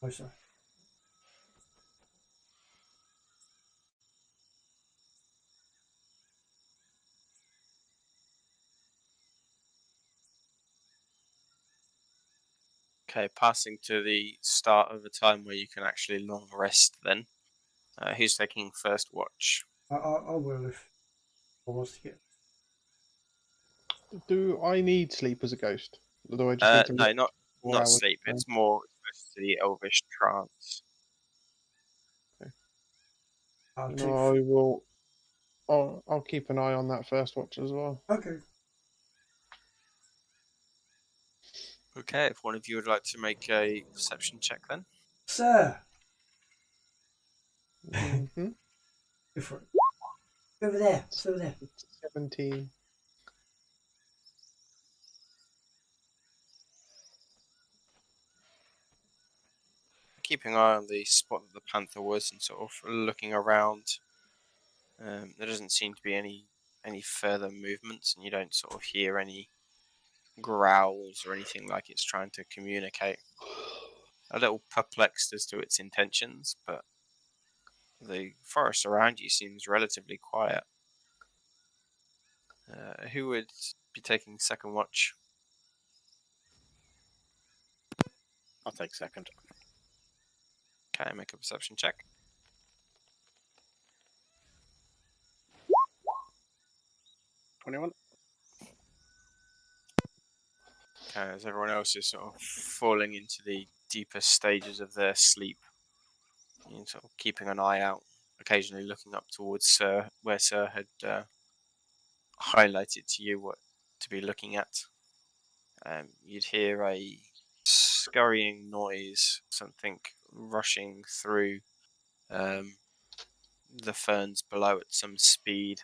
Oh, sorry. Okay, passing to the start of a time where you can actually long rest then. Who's taking first watch? I will if I wants to get. Do I need sleep as a ghost? Or do I just need to No, rest not 4 hours? sleep. It's more supposed to the elvish trance. I'll take. No, I will. I'll keep an eye on that first watch as well. Okay. Okay, if one of you would like to make a perception check then. Sir. Mm-hmm. Go for it. Over there. It's over there. 17. Keeping an eye on the spot that the panther was and sort of looking around. There doesn't seem to be any further movements, and you don't sort of hear any growls or anything like it's trying to communicate. A little perplexed as to its intentions, but the forest around you seems relatively quiet. Who would be taking second watch? I'll take second. Okay, make a perception check. 21. Okay, as everyone else is sort of falling into the deeper stages of their sleep, you're sort of keeping an eye out, occasionally looking up towards Sir, where Sir had highlighted to you what to be looking at. You'd hear a scurrying noise, something rushing through the ferns below at some speed.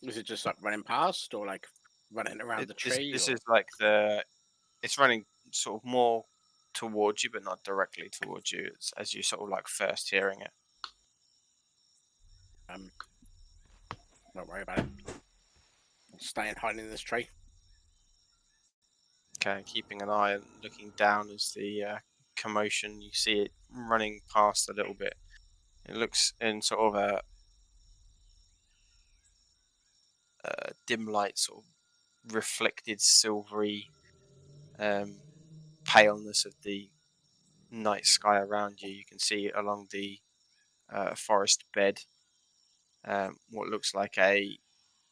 Is it just like running past or like running around the tree? This or... is like it's running sort of more towards you, but not directly towards you, as you sort of like first hearing it. Don't worry about it. I'll stay and hide in this tree. Okay, keeping an eye and looking down as the commotion, you see it running past a little bit. It looks in sort of a dim light, sort of reflected silvery paleness of the night sky around you. You can see along the forest bed what looks like a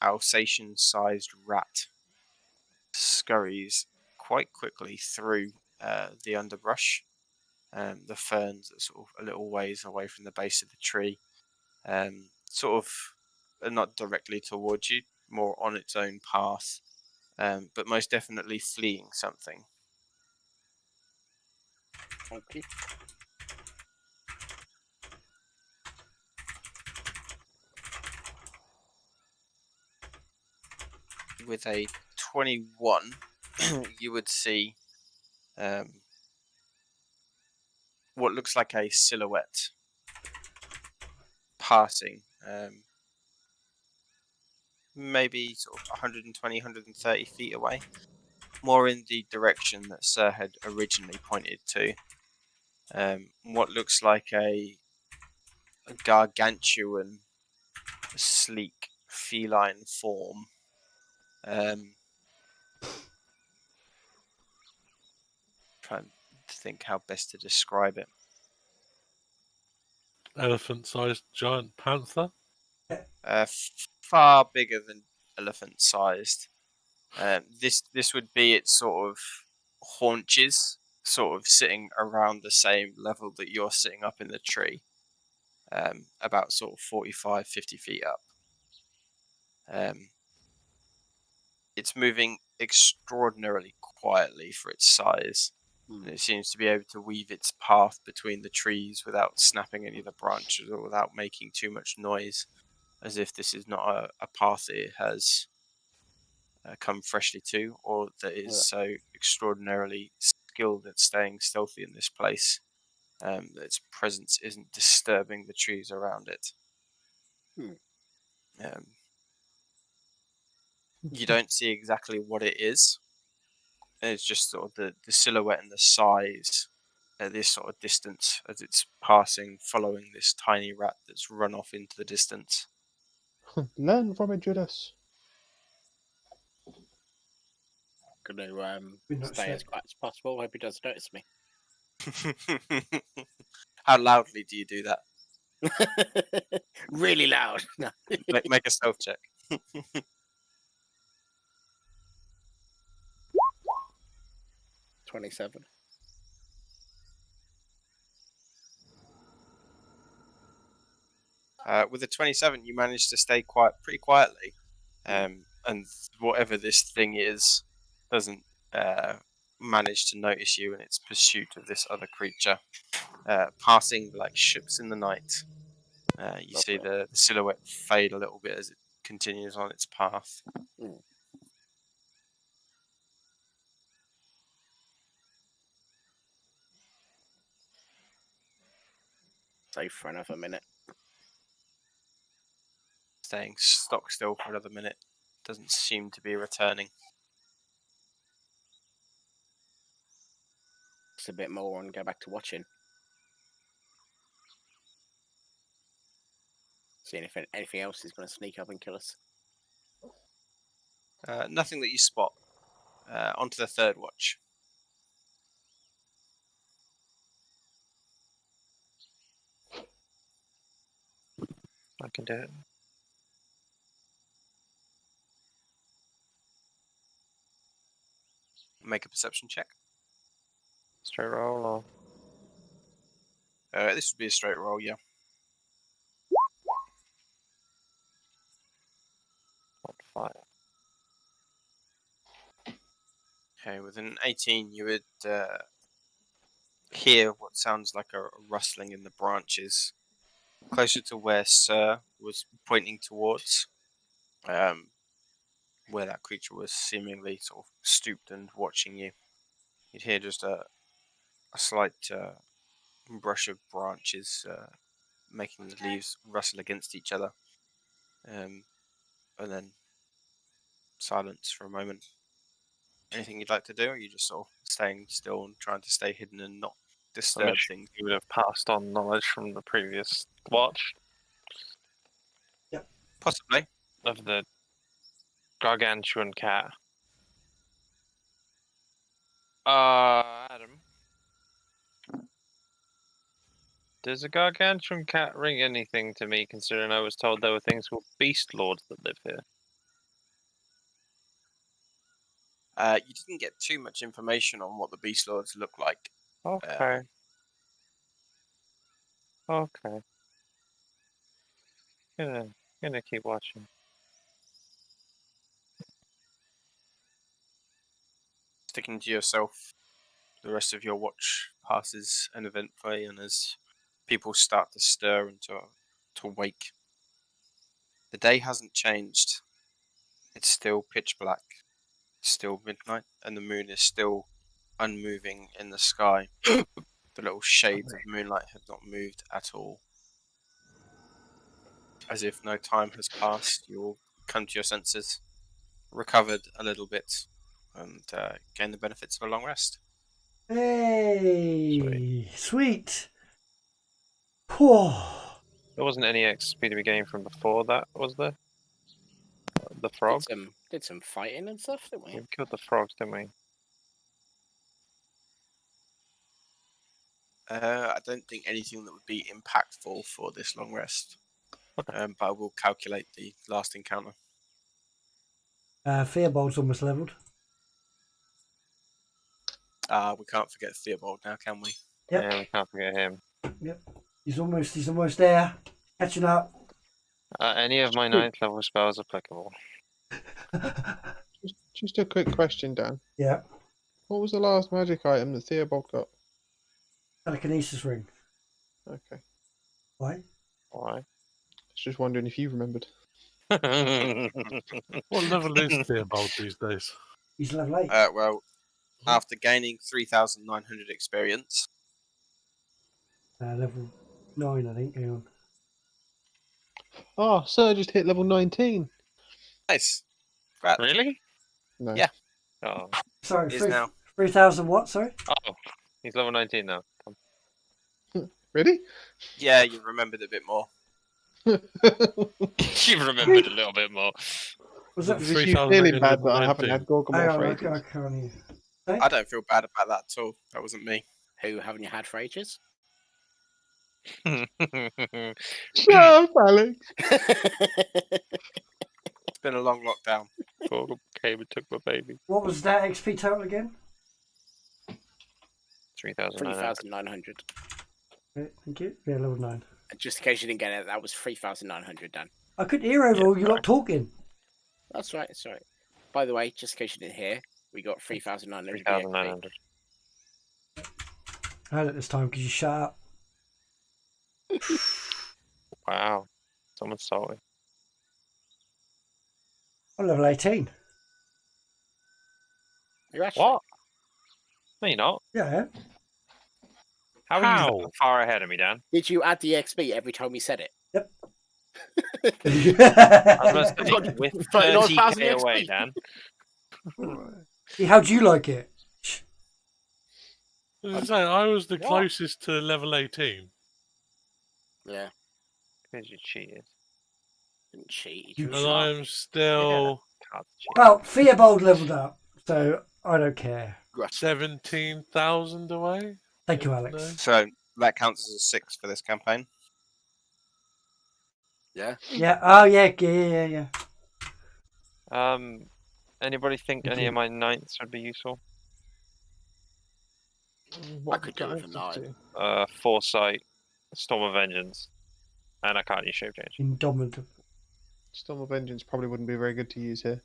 Alsatian-sized rat scurries quite quickly through the underbrush. The ferns are sort of a little ways away from the base of the tree, sort of not directly towards you, more on its own path, but most definitely fleeing something. Okay. With a 21, you would see what looks like a silhouette passing, maybe sort of 120, 130 feet away, more in the direction that Sir had originally pointed to. What looks like a gargantuan, sleek, feline form. Trying to think how best to describe it. Elephant-sized giant panther. Far bigger than elephant-sized. This would be its sort of haunches, sort of sitting around the same level that you're sitting up in the tree, about sort of 45, 50 feet up. It's moving extraordinarily quietly for its size, and it seems to be able to weave its path between the trees without snapping any of the branches or without making too much noise, as if this is not a path that it has come freshly to, or that is so extraordinarily skilled at staying stealthy in this place that its presence isn't disturbing the trees around it. You don't see exactly what it is. It's just sort of the silhouette and the size at this sort of distance as it's passing, following this tiny rat that's run off into the distance. Learn from it, Judas. Gonna stay as quiet as possible. Hope he doesn't notice me. How loudly do you do that? Really loud. No. Make a stealth check. 27. With a 27, you manage to stay pretty quietly, and whatever this thing is doesn't manage to notice you in its pursuit of this other creature, passing like ships in the night. You see the silhouette fade a little bit as it continues on its path. Safe for another minute. Staying stock still for another minute. Doesn't seem to be returning. Just a bit more and go back to watching. Seeing if anything else is going to sneak up and kill us. Nothing that you spot. Onto the third watch. I can do it. Make a perception check. Straight roll or This would be a straight roll, yeah. fire. Okay, with an 18, you would hear what sounds like a rustling in the branches, closer to where Sir was pointing towards, where that creature was seemingly sort of stooped and watching you. You'd hear just a slight brush of branches making the leaves rustle against each other, and then silence for a moment. Anything you'd like to do, or are you just sort of staying still and trying to stay hidden and not disturb things? You would have passed on knowledge from the previous watch. Possibly. Of the gargantuan cat. Adam. Does a gargantuan cat ring anything to me, considering I was told there were things called beast lords that live here? You didn't get too much information on what the beast lords look like. Okay. Okay. Gonna keep watching. Sticking to yourself, the rest of your watch passes uneventfully, and as people start to stir and to wake, the day hasn't changed. It's still pitch black, still midnight, and the moon is still unmoving in the sky. The little shades of moonlight have not moved at all. As if no time has passed, you'll come to your senses, recovered a little bit, and gain the benefits of a long rest. Hey, sweet. Poor. There wasn't any XP to be gained from before that, was there? The frog? Did some fighting and stuff, didn't we? We killed the frogs, didn't we? I don't think anything that would be impactful for this long rest. But I will calculate the last encounter. Fearbold's almost leveled. We can't forget Theobald now, can we? Yep. Yeah, we can't forget him. Yep. He's almost there. Catching up. Any of my 9th level spells applicable? Just a quick question, Dan. Yeah. What was the last magic item that Theobald got? Telekinesis ring. Okay. Why? Why? I was just wondering if you remembered. What level is Theobald these days? He's level 8. Well, after gaining 3,900 experience. Level 9, I think. Hang on. Oh, Sir just hit level 19. Nice. Congrats. Really? No. Yeah. Oh. Sorry, Is now. 3,000 what? Sorry? Oh, he's level 19 now. Really? Yeah, you remembered a bit more. She remembered a little bit more. Was that Is it you feeling bad that I haven't had Hang Gorgamores on, for I ages? can't hear. I don't feel bad about that at all. That wasn't me. Who haven't you had for ages? Shut up, Alex. It's been a long lockdown. Gorgam came and took my baby. What was that XP total again? 3,900. 3,900. Okay, thank you. Yeah, level 9. And just in case you didn't get it, that was 3,900, Dan. I couldn't hear over all you lot talking. That's right, it's right. By the way, just in case you didn't hear, we got 3,900. 3,900. I had it this time because you shut up. Wow. Someone's salty. I'm level 18. You're actually... What? No, you're not. Yeah, I am. How are you that far ahead of me, Dan? Did you add the XP every time we said it? Yep. I must be with But not 30k 1,000 away, XP. Dan. See, how do you like it? As I say, I was the What? closest to level 18. Yeah, Because you cheated. didn't cheat. You And cheat. I'm still Can't cheat. Well, Theobald leveled up, so I don't care. 17,000 away. Thank you, Alex. So that counts as a 6 for this campaign. Yeah. Yeah. Oh, yeah. Anybody think any of my 9ths would be useful? What I could do with a characters 9. do? Foresight, Storm of Vengeance, and I can't use Shape Change. Indomitable. Storm of Vengeance probably wouldn't be very good to use here.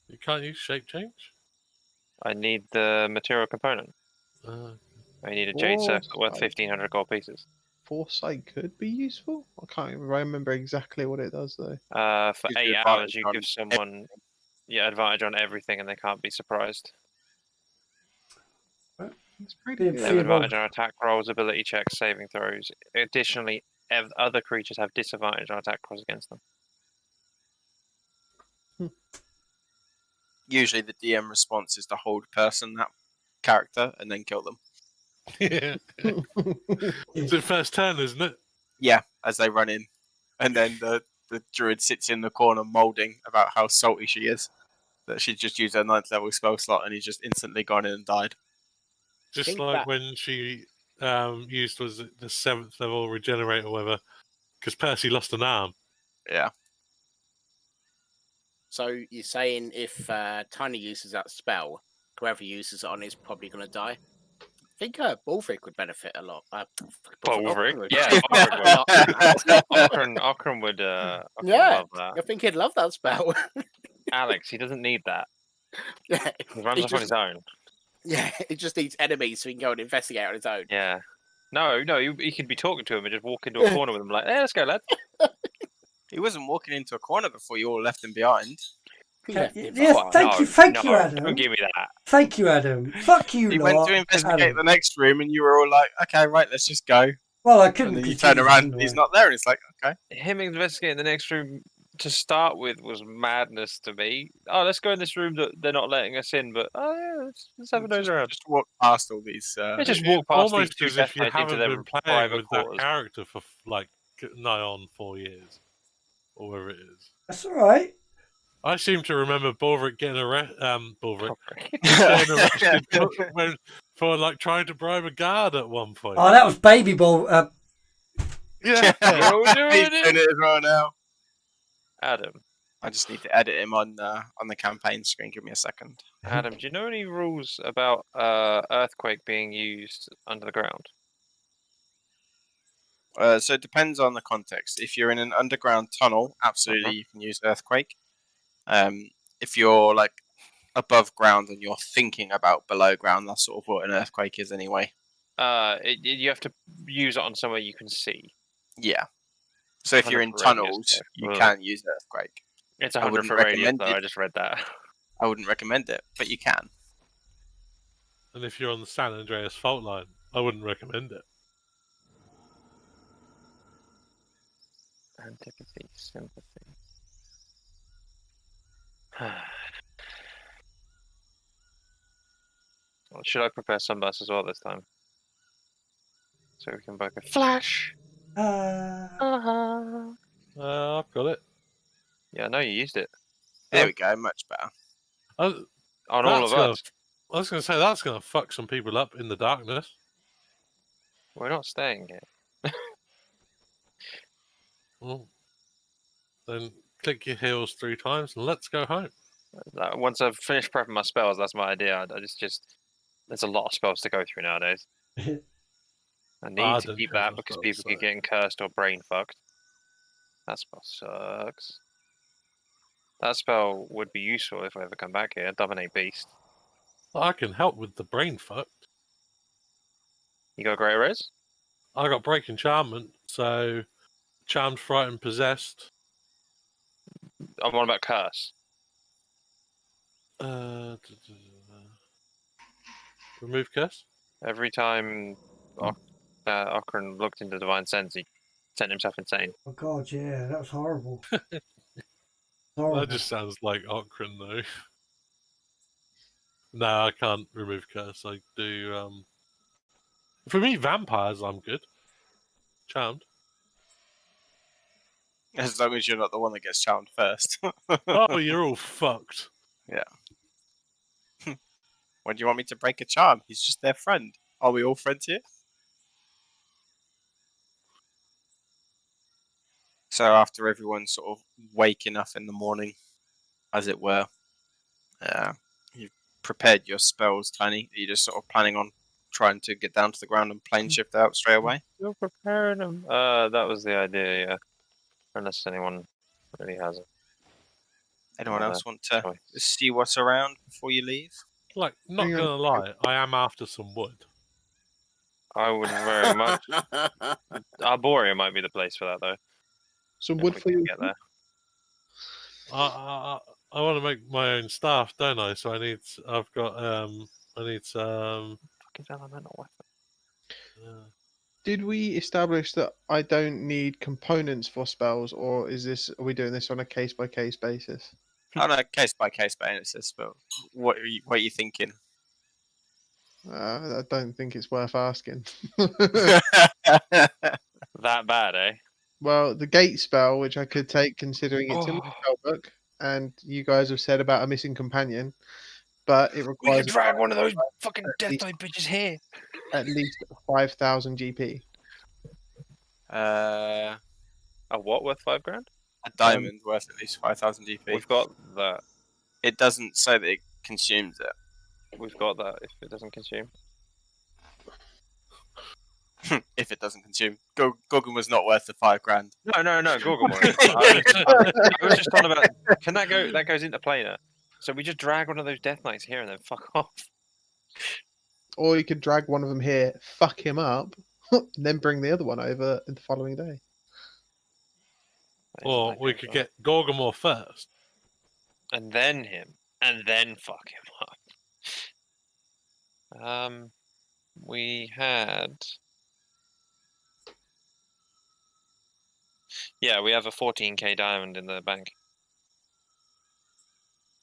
You can't use shape change. I need the material component. I need a Jade Circle worth Foresight. 1,500 gold pieces. Foresight could be useful. I can't even remember exactly what it does though. For Gives you 8 advantage hours, you on give someone advantage on everything, and they can't be surprised. It's pretty Yeah, good. They have Theobald. advantage on attack rolls, ability checks, saving throws. Additionally, other creatures have disadvantage on attack rolls against them. Usually the DM response is to hold person that character and then kill them. Yeah. It's the first turn, isn't it? Yeah, as they run in. And then the druid sits in the corner molding about how salty she is. That she just used her 9th level spell slot and he's just instantly gone in and died. Just think like that- when she used was it the 7th level regenerate or whatever, because Percy lost an arm. Yeah. So you're saying if Tiny uses that spell, whoever uses it on is probably going to die? I think Bulverik would benefit a lot. Bulverik? would. Yeah, Okran would Yeah. love that. I think he'd love that spell. Alex, he doesn't need that. Yeah, He runs He off on just- his own. yeah, he just needs enemies so he can go and investigate on his own. Yeah. No, he could be talking to him and just walk into a corner with him like, hey, let's go, lads. He wasn't walking into a corner before you all left him behind. Left it Yes, Oh, thank you, Adam. Don't give me that. Thank you, Adam. Fuck you, You lot. went to investigate Adam. the next room, and you were all like, "Okay, right, let's just go." Well, I couldn't. And then you 'cause turn Jesus around, was and he's in the way. not there, and it's like, "Okay." Him investigating the next room to start with was madness to me. Oh, let's go in this room that they're not letting us in, but oh yeah, let's have a nose around. Just walk past all these. Let's just walk past these Almost two as Death if you Knights into haven't their been playing private with quarters. that character for like nigh on 4 years, or whatever it is. That's all right. I seem to remember Bulverik getting getting arrested for like trying to bribe a guard at one point. Oh, that was Baby Ball. Yeah. He's doing it as well now. Adam, I just need to edit him on the campaign screen. Give me a second. Adam, do you know any rules about earthquake being used under the ground? So it depends on the context. If you're in an underground tunnel, absolutely you can use earthquake. If you're like above ground and you're thinking about below ground, that's sort of what an earthquake is anyway. You have to use it on somewhere you can see. Yeah. So if you're in 100 radius, tunnels, you though. can use earthquake. It's I 100 wouldn't for radius, recommend though. it. I just read that. I wouldn't recommend it, but you can. And if you're on the San Andreas fault line, I wouldn't recommend it. Antipathy, sympathy. Well, should I prepare sunburst as well this time? So we can both go flash. I've got it. Yeah, I know you used it There we go, much better. on all of us. I was going to say that's going to fuck some people up in the darkness. We're not staying here. Well, then click your heels 3 times and let's go home. Once I've finished prepping my spells, that's my idea. I just there's a lot of spells to go through nowadays. I need to keep that because people keep getting cursed or brain fucked. That spell sucks. That spell would be useful if I ever come back here. Dominate Beast. I can help with the brain fucked. You got Great Res? I got Break Enchantment, so Charmed, Frightened, Possessed. I'm on about Curse. Remove Curse? Every time Okran looked into Divine Sense, he sent himself insane. Oh God, yeah, that was horrible. Horrible. That just sounds like Okran, though. No, I can't remove Curse. I do. For me, vampires, I'm good. Charmed. As long as you're not the one that gets charmed first. Oh, you're all fucked. Yeah. When do you want me to break a charm? He's just their friend. Are we all friends here? So after everyone's sort of waking up in the morning, as it were, you've prepared your spells, Tiny. Are you just sort of planning on trying to get down to the ground and plane shift out straight away? You're preparing them. That was the idea, yeah. Unless anyone really has it. Anyone else want to see what's around before you leave? Like, not gonna lie, I am after some wood. I wouldn't very much. Arborea might be the place for that, though. Some if wood we for can you. get there. I want to make my own staff, don't I? So I need some. Fucking elemental weapon. Did we establish that I don't need components for spells, or are we doing this on a case by case basis? On a case by case basis, but what are you thinking? I don't think it's worth asking. That bad, eh? Well, the gate spell, which I could take considering it's in the spell book, and you guys have said about a missing companion, but it We requires could drag one of those fucking Death Knight bitches here. at least 5,000 GP. A A what worth $5,000? diamond worth at least 5,000 GP. We've got that. It doesn't say that it consumes it. We've got that if it doesn't consume. If it doesn't consume, Gorgon was not worth the $5,000. No, Gorgamores. I was just talking about. Can that go? That goes into planar. So we just drag one of those Death Knights here and then fuck off. Or you could drag one of them here, fuck him up, and then bring the other one over the following day. Or we could get Gorgamore first. and then him, and then fuck him up. We had. Yeah, we have a 14k diamond in the bank.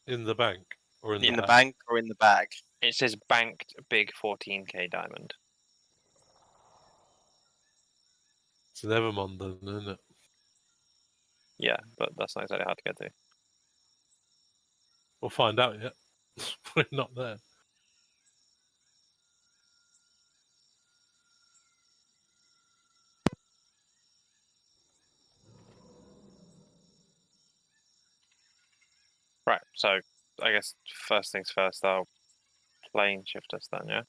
In the bank or in In the the bag? bank or in the bag? It says banked big 14k diamond. It's an Evermond, then, isn't it? Yeah, but that's not exactly hard to get to. We'll find out yet. We're not there. Right, so I guess first things first, I'll plane shift us then, yeah?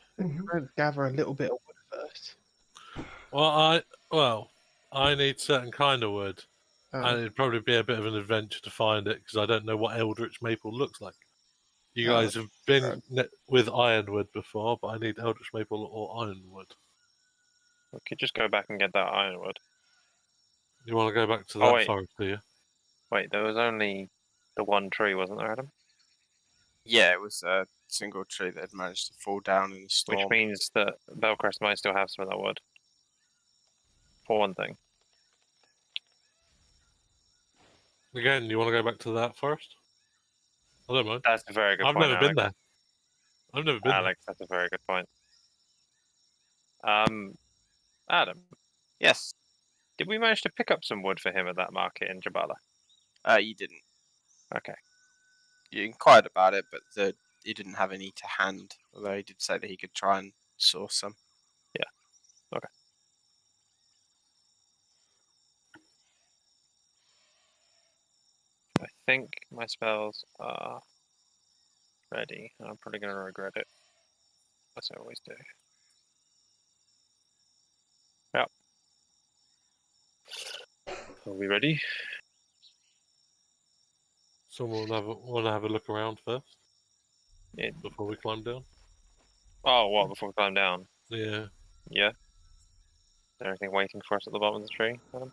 Let's gather a little bit of wood first. Well, I need certain kind of wood, Oh. and it'd probably be a bit of an adventure to find it because I don't know what Eldritch maple looks like. You guys have been with ironwood before, but I need Eldritch maple or ironwood. We could just go back and get that ironwood. You want to go back to that forest, do you? Wait, there was only the one tree, wasn't there, Adam? Yeah, it was a single tree that had managed to fall down in the storm. Which means that Belcrest might still have some of that wood. For one thing. Again, you want to go back to that forest? I don't mind. That's a very good I've point. never been there. I've never been Alex, that's a very good point. Adam. Yes. Did we manage to pick up some wood for him at that market in Jabala? You didn't. Okay. You inquired about it, but he didn't have any to hand. Although he did say that he could try and source some. Yeah. Okay. I think my spells are ready. I'm probably going to regret it. As I always do. Yep. Are we ready? Someone want to have a look around first? Yeah. Before we climb down? Oh, what? Before we climb down? Yeah. Yeah. Is there anything waiting for us at the bottom of the tree, Adam?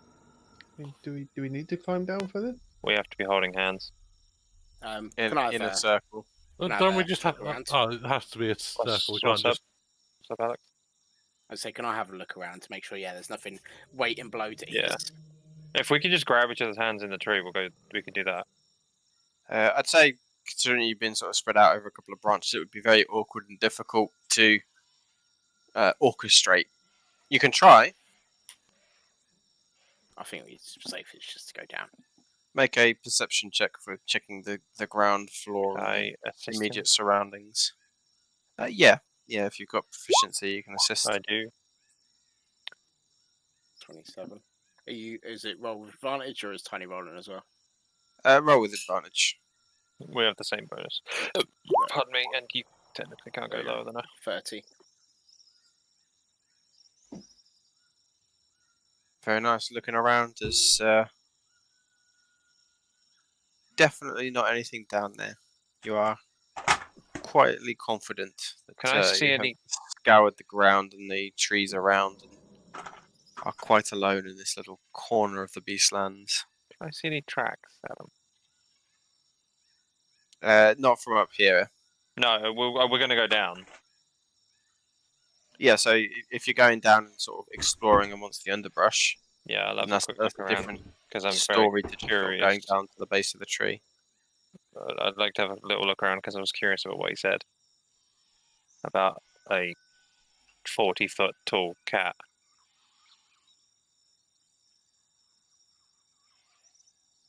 Do we need to climb down for this? We have to be holding hands. In a circle. Don't we just have... Oh, it has to be a circle. We can't just... What's up, Alex? I'd say, can I have a look around to make sure, there's nothing waiting below to eat Yeah. us? If we could just grab each other's hands in the tree, we could do that. I'd say, considering you've been sort of spread out over a couple of branches, it would be very awkward and difficult to orchestrate. You can try. I think it's safest just to go down. Make a perception check for checking the ground floor and the immediate surroundings. Yeah, if you've got proficiency, you can assist. I do. 27. Is it roll with advantage or is Tiny rolling as well? Roll with advantage. We have the same bonus. Pardon me, and you technically can't go lower than a 30. Very nice. Looking around, there's definitely not anything down there. You are quietly confident that Can I see you any... have scoured the ground and the trees around and are quite alone in this little corner of the Beastlands. Can I see any tracks, Adam? Not from up here. No, we're going to go down. Yeah, so if you're going down and sort of exploring amongst the underbrush, yeah, I'll have that's a quick a look different because I'm story very to just curious. going down to the base of the tree. I'd like to have a little look around because I was curious about what he said about a 40-foot tall cat.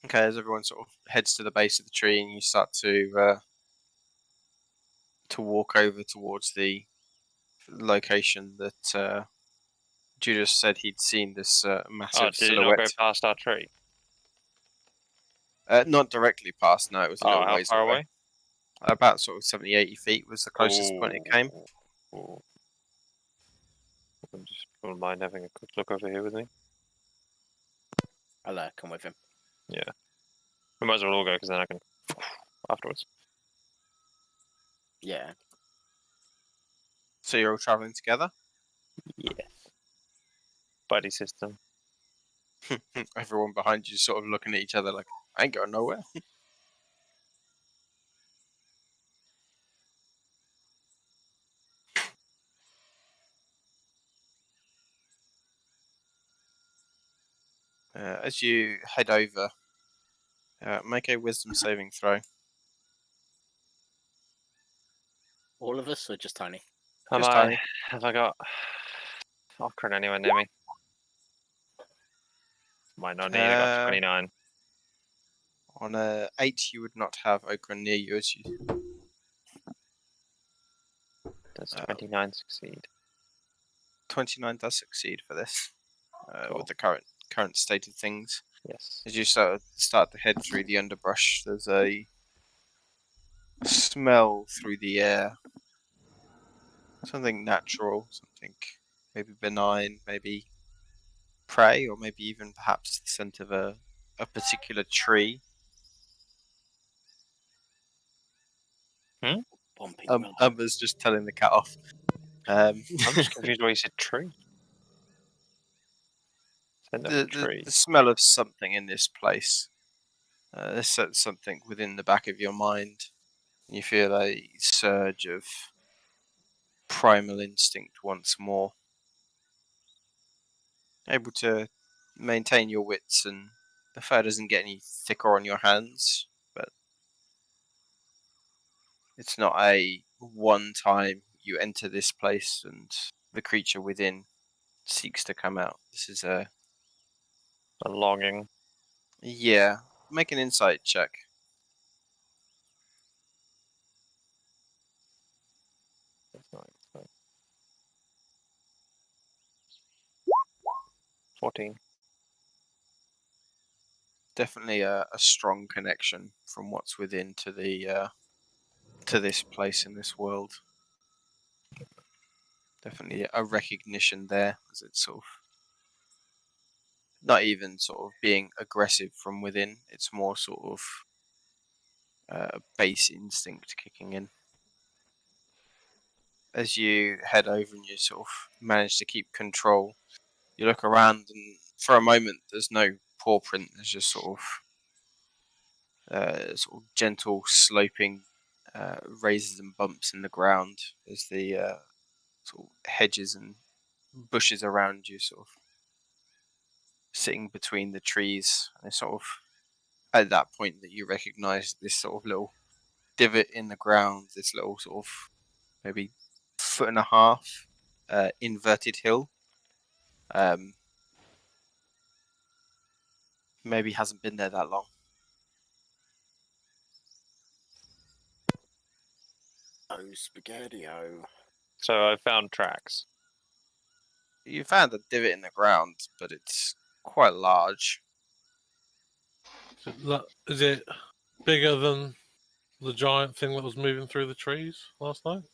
Okay, as everyone sort of heads to the base of the tree and you start to walk over towards the location that Judas said he'd seen this massive did silhouette. it not go past our tree? Not directly past, no, it was a little how ways far away? About sort of 70, 80 feet was the closest point it came. Ooh. Just wouldn't mind having a quick look over here with me. I'll come with him. Yeah. We might as well all go because then I can afterwards. Yeah. So you're all travelling together? Yes. buddy system. Everyone behind you sort of looking at each other like, I ain't going nowhere. As you head over, make a wisdom saving throw. All of us, or just Tiny? Just Tiny. Have I got Okran anywhere near me? Might not need. I got 29. On a 8, you would not have Okran near you as you. Does 29 succeed? 29 does succeed for this, Cool. with the current state of things. Yes. As you start to head through the underbrush, there's a smell through the air. Something natural, something maybe benign, maybe prey, or maybe even perhaps the scent of a particular tree. Umber's just telling the cat off. I'm just confused why you said tree. The smell of something in this place. There's something within the back of your mind. You feel a surge of primal instinct once more. Able to maintain your wits, and the fur doesn't get any thicker on your hands, but it's not a one time you enter this place and the creature within seeks to come out. This is a longing. Yeah. Make an insight check. That's not 14. Definitely a strong connection from what's within to the to this place in this world. Definitely a recognition there, as it's sort of not even sort of being aggressive from within. It's more sort of base instinct kicking in. As you head over and you sort of manage to keep control, you look around, and for a moment there's no paw print. There's just sort of gentle sloping raises and bumps in the ground as the sort of hedges and bushes around you sort of sitting between the trees. And it's sort of at that point that you recognise this sort of little divot in the ground, this little sort of maybe 1.5 foot inverted hill. Maybe hasn't been there that long. Oh, spaghetti-o. So I found tracks. You found a divot in the ground, but it's quite large. Is it bigger than the giant thing that was moving through the trees last night?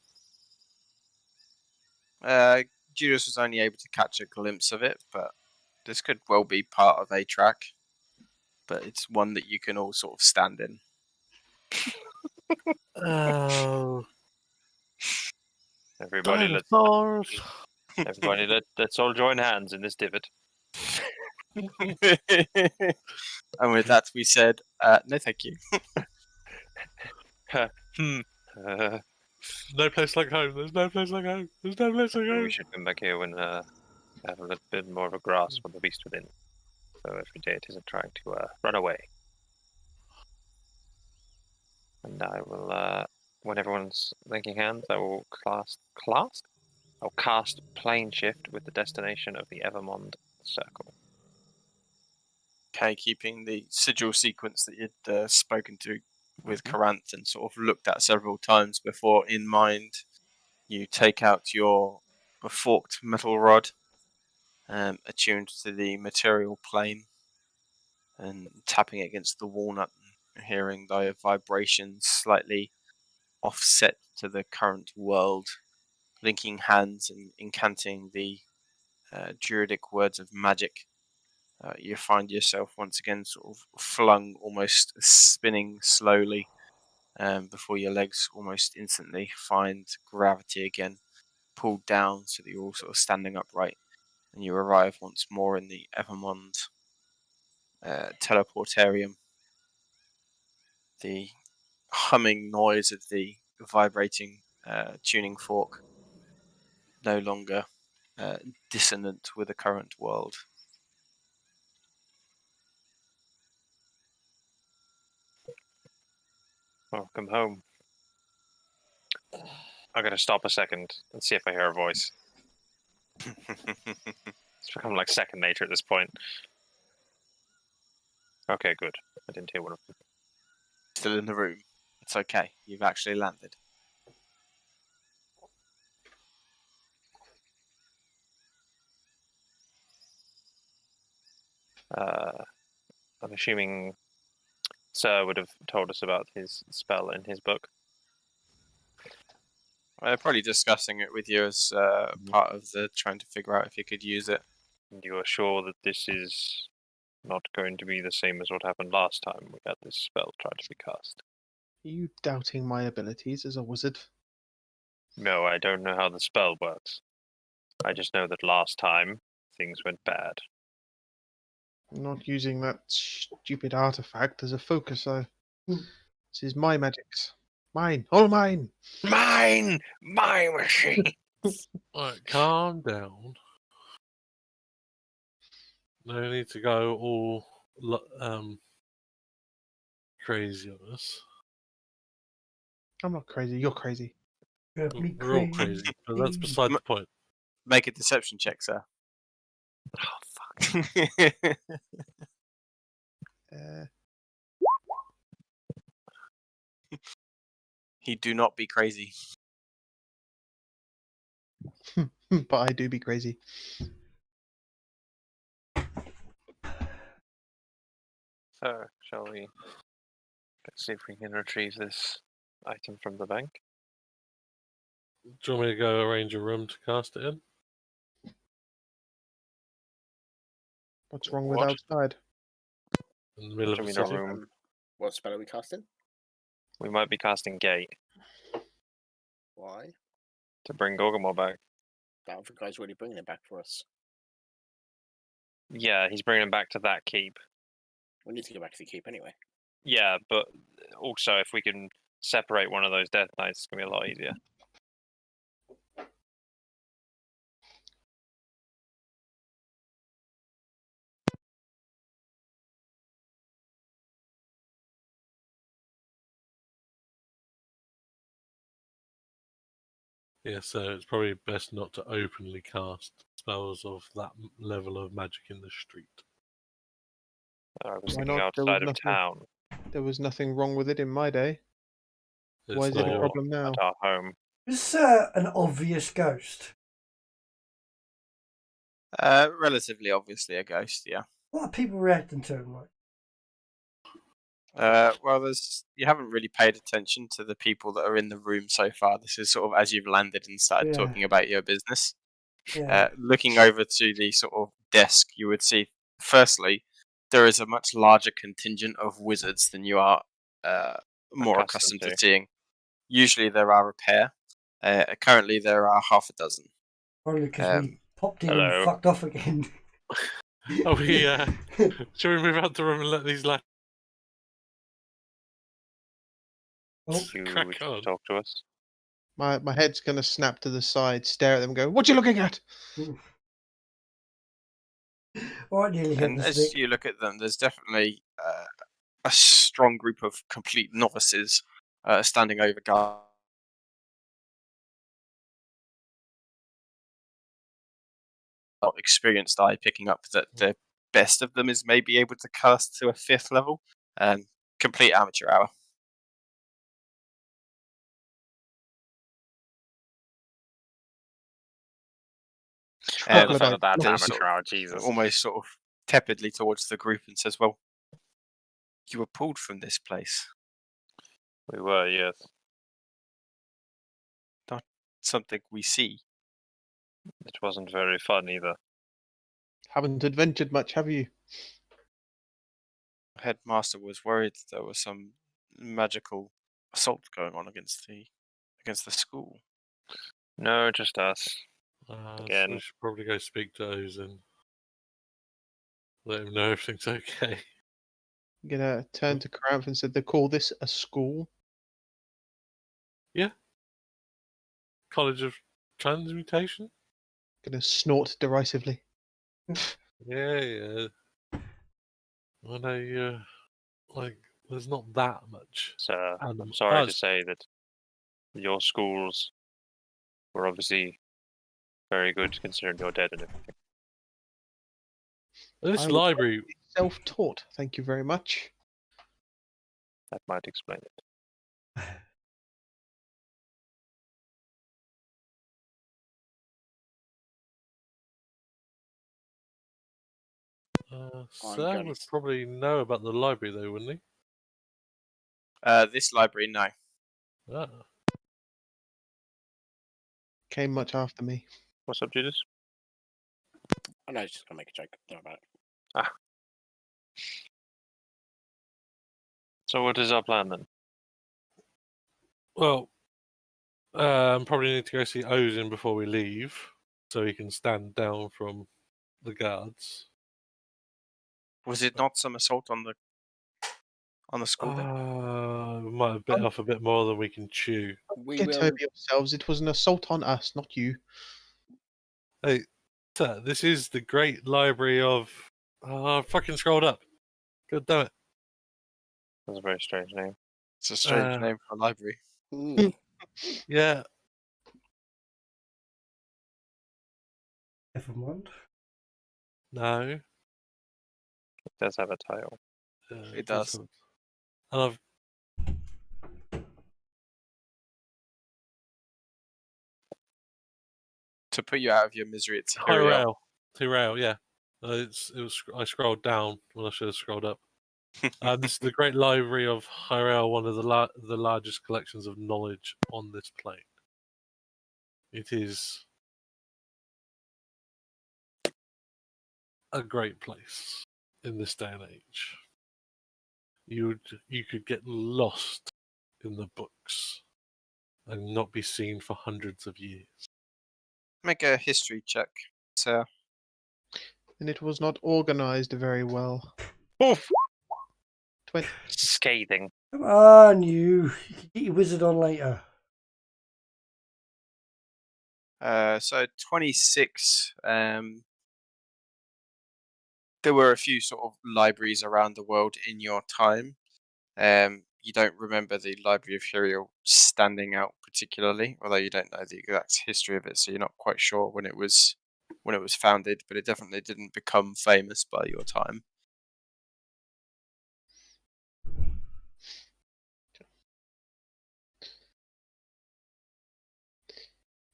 Judas was only able to catch a glimpse of it, but this could well be part of a track. But it's one that you can all sort of stand in. Oh. Everybody, let's all join hands in this divot. And with that, we said, no, thank you. No place like home. There's no place like home. There's no place like home. We should come back here when have a little bit more of a grasp on the beast within. So every day it isn't trying to run away. And I will, when everyone's linking hands, I will I'll cast plane shift with the destination of the Evermond circle. Okay, keeping the sigil sequence that you'd spoken to with Coranth and sort of looked at several times before in mind, you take out your forked metal rod, attuned to the material plane, and tapping it against the walnut and hearing the vibrations slightly offset to the current world, linking hands and incanting the druidic words of magic. You find yourself once again sort of flung, almost spinning slowly, before your legs almost instantly find gravity again, pulled down so that you're all sort of standing upright. and you arrive once more in the Evermond teleportarium. The humming noise of the vibrating tuning fork no longer dissonant with the current world. Welcome home. I'm gonna stop a second and see if I hear a voice. It's become like second nature at this point. Okay, good. I didn't hear one of them. Still in the room. It's okay. You've actually landed. I'm assuming Sir would have told us about his spell in his book. Probably discussing it with you as part of the trying to figure out if you could use it. And you are sure that this is not going to be the same as what happened last time we had this spell try to be cast? Are you doubting my abilities as a wizard? No, I don't know how the spell works. I just know that last time things went bad. I'm not using that stupid artifact as a focus, though. This is my magics. Mine. All mine. Mine! My machine! Right, calm down. No need to go all crazy on us. I'm not crazy. You're crazy. We're all crazy, but that's beside the point. Make a deception check, sir. Oh, fuck. He do not be crazy. But I do be crazy. So, shall we see if we can retrieve this item from the bank? Do you want me to go arrange a room to cast it in? What's wrong with What? outside? In the middle Do of we the not city? room? What spell are we casting? We might be casting Gate Why? to bring Gorgamore back. That other guy's already bringing it back for us. Yeah, he's bringing him back to that keep. We need to go back to the keep anyway. Yeah, but also if we can separate one of those Death Knights, it's going to be a lot easier. Yeah, so it's probably best not to openly cast spells of that level of magic in the street. I was Why thinking not? There was outside of nothing- town There was nothing wrong with it in my day. Why It's is it a not- problem now? at our home. Is an obvious ghost? Relatively obviously a ghost, yeah. What are people reacting to him like? Well, you haven't really paid attention to the people that are in the room so far. This is sort of as you've landed and started Yeah. talking about your business. Yeah. Looking over to the sort of desk, you would see, firstly, there is a much larger contingent of wizards than you are more accustomed to seeing. Usually there are a pair. Currently there are half a dozen. Probably because we popped in hello. and fucked off again. Oh, shall we move out the room and let these lads You crack on? talk to us. My head's gonna snap to the side, stare at them, and go, "What you looking at?" All right, nearly hit And the as stick. you look at them, there's definitely a strong group of complete novices standing over guard. Experienced eye picking up that the best of them is maybe able to cast to a 5th level, and complete amateur hour. Couple That's not a about- bad Goes amateur sort of- hour, Jesus. almost sort of tepidly towards the group and says, "Well, you were pulled from this place. We were, yes. Not something we see." It wasn't very fun either. Haven't adventured much, have you? Headmaster was worried there was some magical assault going on against the school. No, just us. So Again. we should probably go speak to Ozin. Let him know everything's okay. I'm gonna turn to Karanth and said they call this a school. Yeah. College of Transmutation? Gonna snort derisively. Yeah. I know you're like there's not that much. So And I'm sorry to us- say that your schools were obviously very good considering you're dead and everything. This I would library Self-taught, thank you very much. That might explain it. Sir going would to- probably know about the library though, wouldn't he? This library, no. Ah. Came much after me. What's up, Judas? I know, just gonna make a joke. Don't worry about it. So what is our plan then? Well, probably need to go see Ozin before we leave, so he can stand down from the guards. Was it not some assault on the school then? We might have bit off a bit more than we can chew. Get over yourselves. It was an assault on us, not you. Hey, sir, this is the great library of. Oh, I fucking scrolled up. God damn it. That's a very strange name. It's a strange name for a library. Yeah. Evermond? No. It does have a title. It does. And I've. To put you out of your misery, it's Hiriel. Tyrell, yeah. I scrolled down when I should have scrolled up. This is the great library of Hyrule, one of the largest collections of knowledge on this plane. It is a great place in this day and age. You could get lost in the books and not be seen for hundreds of years. Make a history check, sir. And it was not organized very well. 20. Scathing. Come on, you. You can get your wizard on later. So 26. There were a few sort of libraries around the world in your time. You don't remember the Library of Hiriel standing out particularly, although you don't know the exact history of it, so you're not quite sure when it was founded. But it definitely didn't become famous by your time.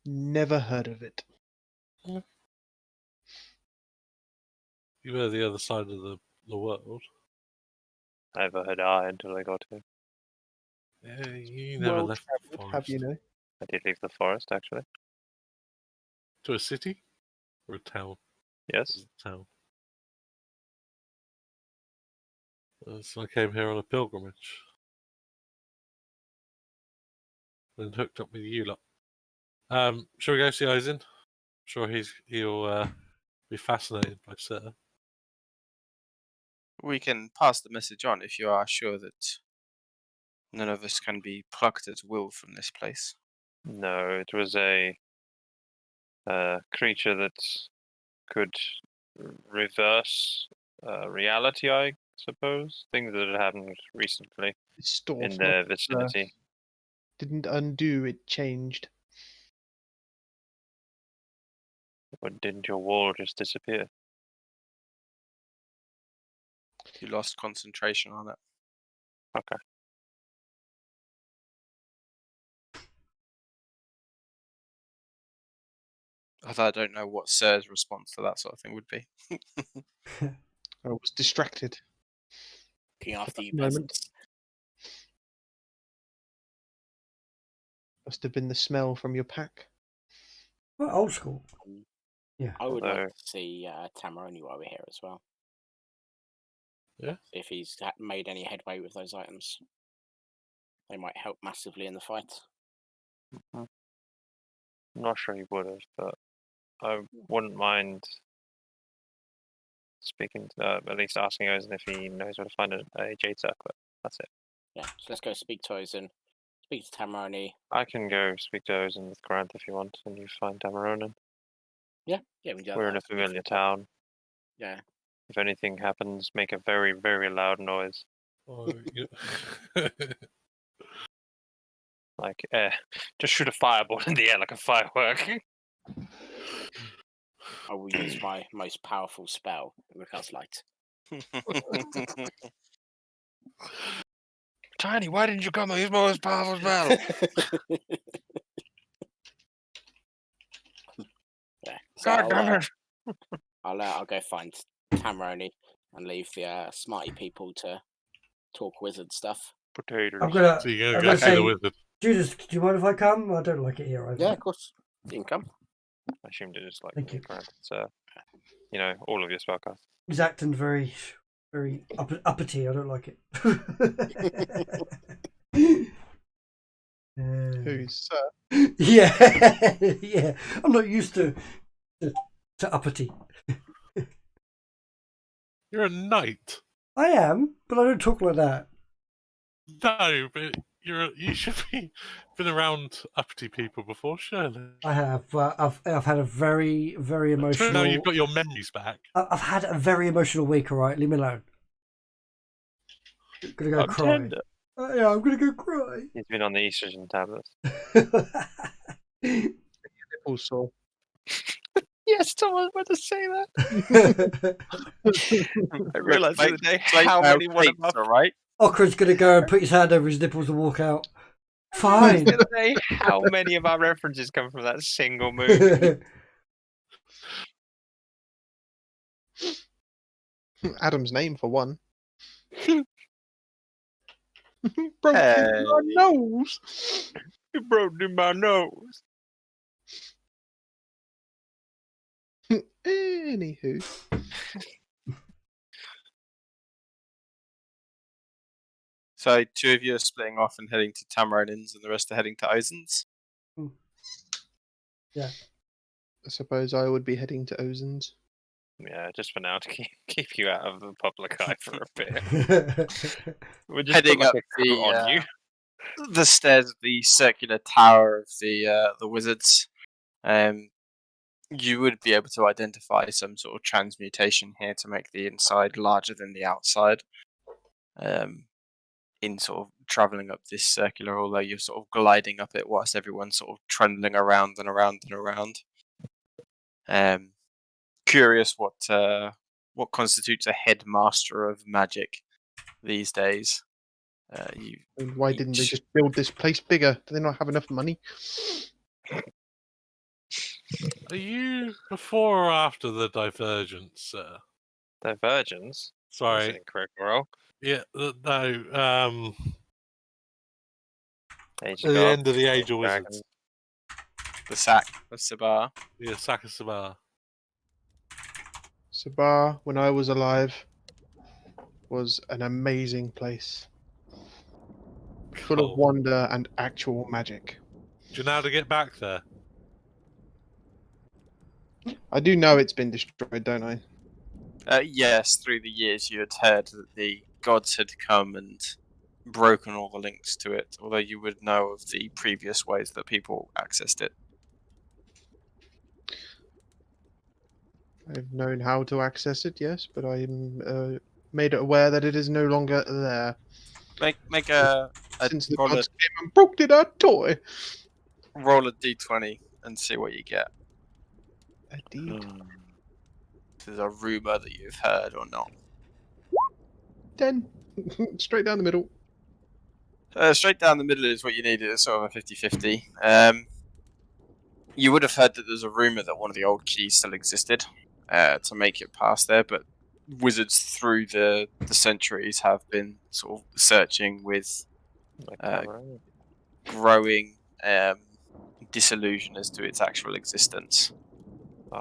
Never heard of it. You were the other side of the world. I never heard I until I got here. Yeah, you never Well left the traveled, forest. have you know? I did leave the forest, actually. To a city or a town? Yes. A town. So I came here on a pilgrimage. And hooked up with you lot. Shall we go see Ozin? Sure, he'll be fascinated by Sir. We can pass the message on if you are sure that none of us can be plucked at will from this place. No, it was a creature that could reverse reality, I suppose. Things that had happened recently Distort, in not the reverse. vicinity. Didn't undo, it changed. But didn't your wall just disappear? You lost concentration on it. Okay. Although I don't know what Sir's response to that sort of thing would be. I was distracted. Looking after you, Moment. peasants. Must have been the smell from your pack. Well, old school. Yeah. I would Although- like to see Tamaroni while we're here as well. Yeah. If he's made any headway with those items, they might help massively in the fight. I'm not sure he would have, but I wouldn't mind speaking to, at least asking Ozen if he knows where to find a jade circlet. That's it. Yeah, so let's go speak to Ozen. Speak to Tamaroni. I can go speak to Ozen with Grant if you want, and you find Tamaronin. Yeah, we do. We're in a familiar town. Yeah. If anything happens, make a very, very loud noise. Oh, Like, just shoot a fireball in the air like a firework. I will use my most powerful spell, Recast Light. Tiny, why didn't you come? Use my most powerful spell. Yeah. So God damn it. I'll go find Tamaroni and leave the smarty people to talk wizard stuff. Potatoes. I'm gonna. So you're I'm going gonna to go see the say, wizard. Judas, do you mind if I come? I don't like it here either. Yeah, of course. You can come. I assumed it just like Thank you. Grant. It's all of your spellcasts. He's acting very, very uppity. I don't like it. Who's Yeah, yeah. I'm not used to uppity. You're a knight. I am, but I don't talk like that. No, but you should be been around uppity people before, surely. I have. I've had a very, very emotional. No, you've got your memories back. I've had a very emotional week. All right, leave me alone. I'm gonna go cry. Tender. Yeah, I'm gonna go cry. He's been on the estrogen tablets. also? Yes, someone was to say that. I realised the other day how many one of us. Right? Okran's gonna go and put his hand over his nipples and walk out. Fine. The other day, how many of our references come from that single movie? Adam's name for one. Broke my nose. It broke in my nose. Anywho. So two of you are splitting off and heading to Tamaronin's, and the rest are heading to Ozen's. Yeah. I suppose I would be heading to Ozen's. Yeah, just for now to keep you out of the public eye for a bit. We're just Heading put, up like, a coat on you. the stairs of the circular tower of the wizards. You would be able to identify some sort of transmutation here to make the inside larger than the outside. In sort of travelling up this circular, although you're sort of gliding up it whilst everyone's sort of trundling around and around and around. Curious what constitutes a headmaster of magic these days. And why didn't they just build this place bigger? Do they not have enough money? Are you before or after the divergence, sir? Divergence? Sorry. That's incorrect, roll. Yeah, no. Age At the end of the Age of Wizards. The sack of Sabar. Yeah, sack of Sabar. Sabar, when I was alive, was an amazing place. Full of wonder and actual magic. Do you know how to get back there? I do know it's been destroyed, don't I? Yes, through the years you had heard that the gods had come and broken all the links to it, although you would know of the previous ways that people accessed it. I've known how to access it, yes, but I'm made aware that it is no longer there. Make a Since the roll gods came and broke it our toy. Roll a d20 and see what you get. A D. This is a rumor that you've heard or not. 10. Straight down the middle. Straight down the middle is what you needed. It's sort of a 50-50. You would have heard that there's a rumor that one of the old keys still existed to make it past there, but wizards through the centuries have been sort of searching with growing disillusion as to its actual existence.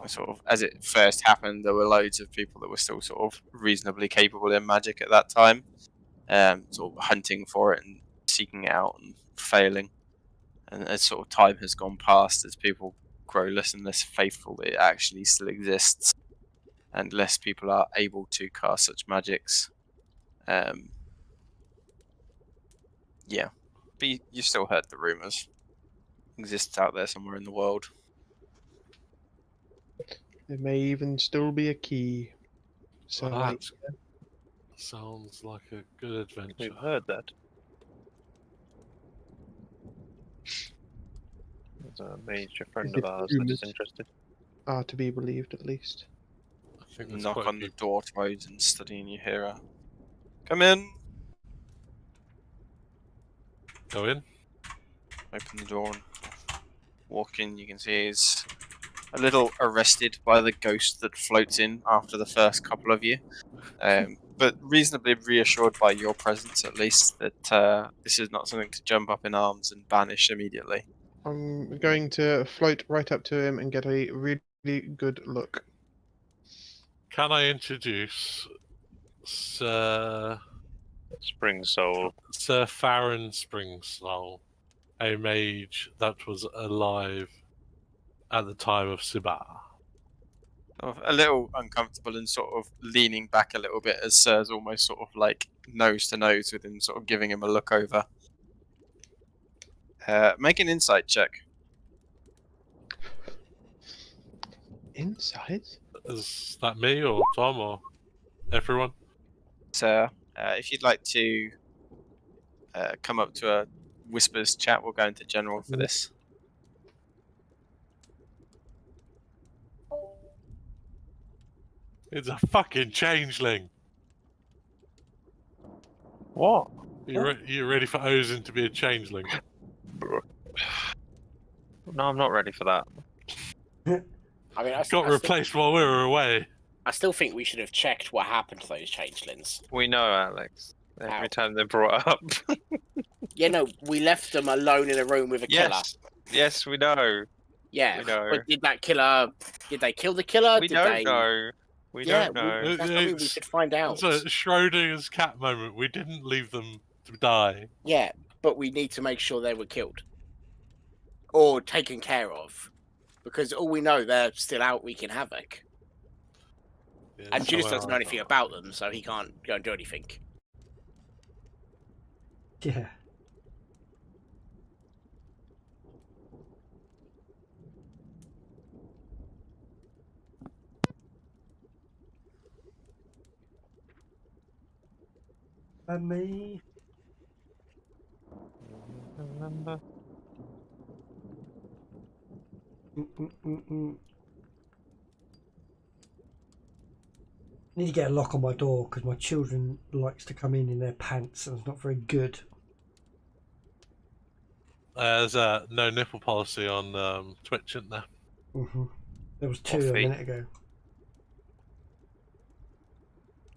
Sort of, as it first happened, there were loads of people that were still sort of reasonably capable in magic at that time, sort of hunting for it and seeking it out and failing. And as sort of time has gone past, as people grow less and less faithful that it actually still exists, and less people are able to cast such magics. Yeah, but you still heard the rumors. Exists out there somewhere in the world. There may even still be a key. So Well, that sounds like a good adventure. We've heard that. There's a major friend Is of it ours that is rumours? interested. are to be believed, at least. I think there's Knock quite a on the few- door to Odin study and you hear her. Come in. Go in. Open the door and walk in. You can see he's a little arrested by the ghost that floats in after the first couple of you. But reasonably reassured by your presence, at least, that this is not something to jump up in arms and banish immediately. I'm going to float right up to him and get a really good look. Can I introduce Sir Spring Soul. Farron Springsoul, a mage that was alive at the time of Sibar? A little uncomfortable and sort of leaning back a little bit as Sir's almost sort of like nose to nose with him, sort of giving him a look over. Make an insight check. Insight? Is that me or Tom or everyone? Sir, if you'd like to come up to a whispers chat, we'll go into general for this. It's a fucking changeling. What? You ready for Ozin to be a changeling? No, I'm not ready for that. I mean, Got replaced while we were away. I still think we should have checked what happened to those changelings. We know, Alex. Every How? time they're brought up. Yeah, no, we left them alone in a room with a killer. Yes, we know. Yeah, We know. but did they kill the killer? We did don't they... know. We Yeah, don't know. That's something we should find out. It's a Schrodinger's cat moment. We didn't leave them to die. Yeah, but we need to make sure they were killed. Or taken care of. Because all we know, they're still out wreaking havoc. Yeah, And Judas somewhere doesn't know I- anything about them, so he can't go and do anything. Yeah. And me. Remember? Need to get a lock on my door because my children likes to come in their pants and it's not very good. There's no nipple policy on Twitch, isn't there? There was 2 a feet. minute ago.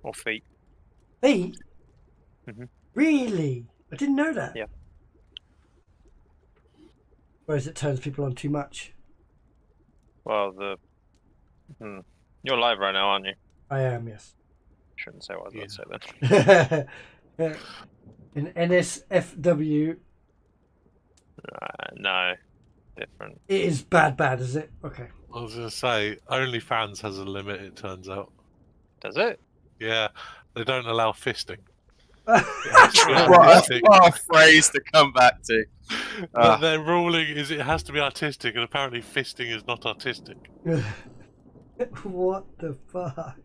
Or feet. Feet? Mhm. Really? I didn't know that. Yeah. Whereas it turns people on too much. Well, you're live right now, aren't you? I am, yes. Shouldn't say what I was about to say then. In NSFW, No. Different. it is bad, is it? Okay. I was going to say, OnlyFans has a limit, it turns out. Does it? Yeah, they don't allow fisting. What a phrase to come back to. But their ruling is it has to be artistic, and apparently fisting is not artistic. What the fuck?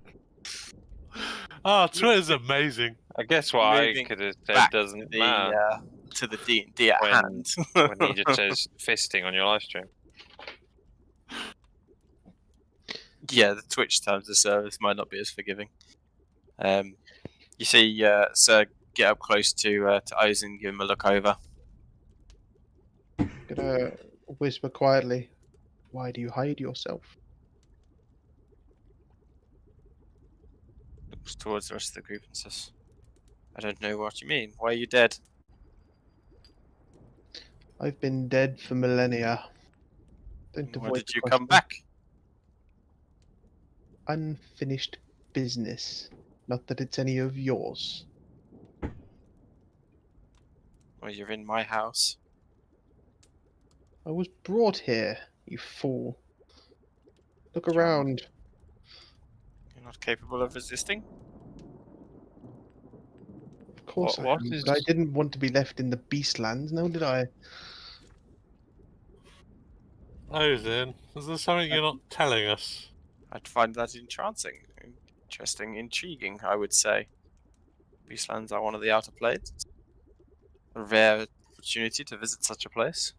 Oh, Twitter's amazing. I guess what I Moving could have said back doesn't to matter to the D&D at When- hand. when he just says fisting on your live stream. Yeah, the Twitch terms of service might not be as forgiving. You see Sir get up close to Ozen, give him a look over. Gonna whisper quietly. Why do you hide yourself? Looks towards the rest of the group and says, I don't know what you mean. Why are you dead? I've been dead for millennia. Don't Why avoid did the you question. come back? Unfinished business. Not that it's any of yours. Well, you're in my house. I was brought here You fool. Look around. You're not capable of resisting? Of course What I am, is- but I didn't want to be left in the Beastlands, no did I? Ozen, is there something you're not telling us? I'd find that entrancing, interesting, intriguing, I would say. Beastlands are one of the outer planes. A rare opportunity to visit such a place.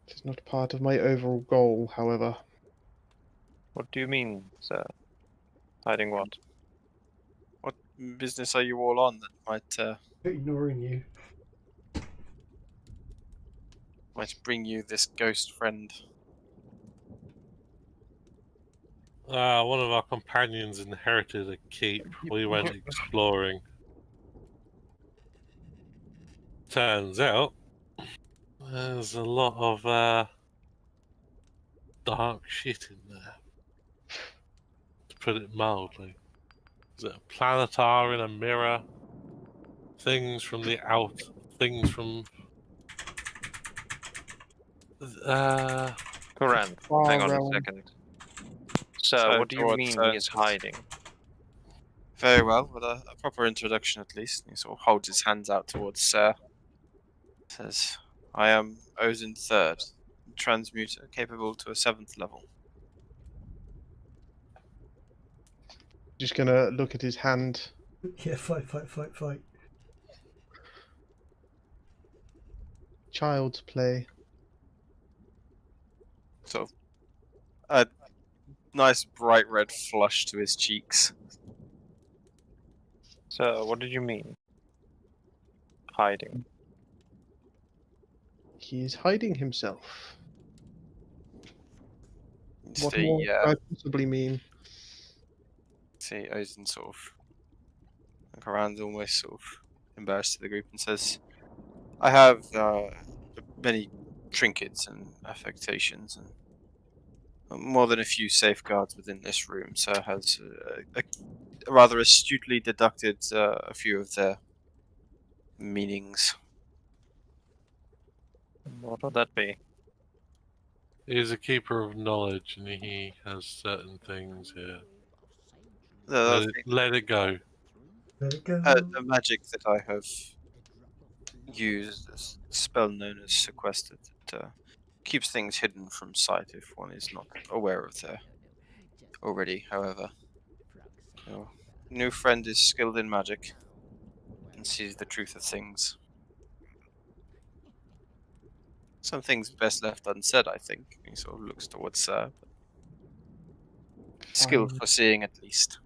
It's not part of my overall goal, however. What do you mean, sir? Hiding what? What business are you all on that Ignoring you. might bring you this ghost friend? One of our companions inherited a keep. We went exploring. Turns out there's a lot of dark shit in there. To put it mildly. Is it a planetar in a mirror? Things from the out. Things from. Corinth, Far hang on realm. a second. So, So what do you towards, mean he is just- hiding? Very well, with a proper introduction at least. He sort of holds his hands out towards Sir. Says, I am Ozen III, transmuter, capable to a 7th level. Just gonna look at his hand. Yeah, fight. Child's play. Sort of a nice bright red flush to his cheeks. So, what did you mean? Hiding. He is hiding himself. What See, more could I possibly mean? see Ozen sort of look around, almost sort of embarrassed to the group, and says, I have many trinkets and affectations, and more than a few safeguards within this room. Sir has rather astutely deducted a few of their meanings. What would that be? He's a keeper of knowledge, and he has certain things here. Let it go. Let it go. The magic that I have used, a spell known as sequestered, that keeps things hidden from sight if one is not aware of there already. However, your new friend is skilled in magic and sees the truth of things. Some things best left unsaid, I think. He sort of looks towards Sir. Skilled for seeing, at least.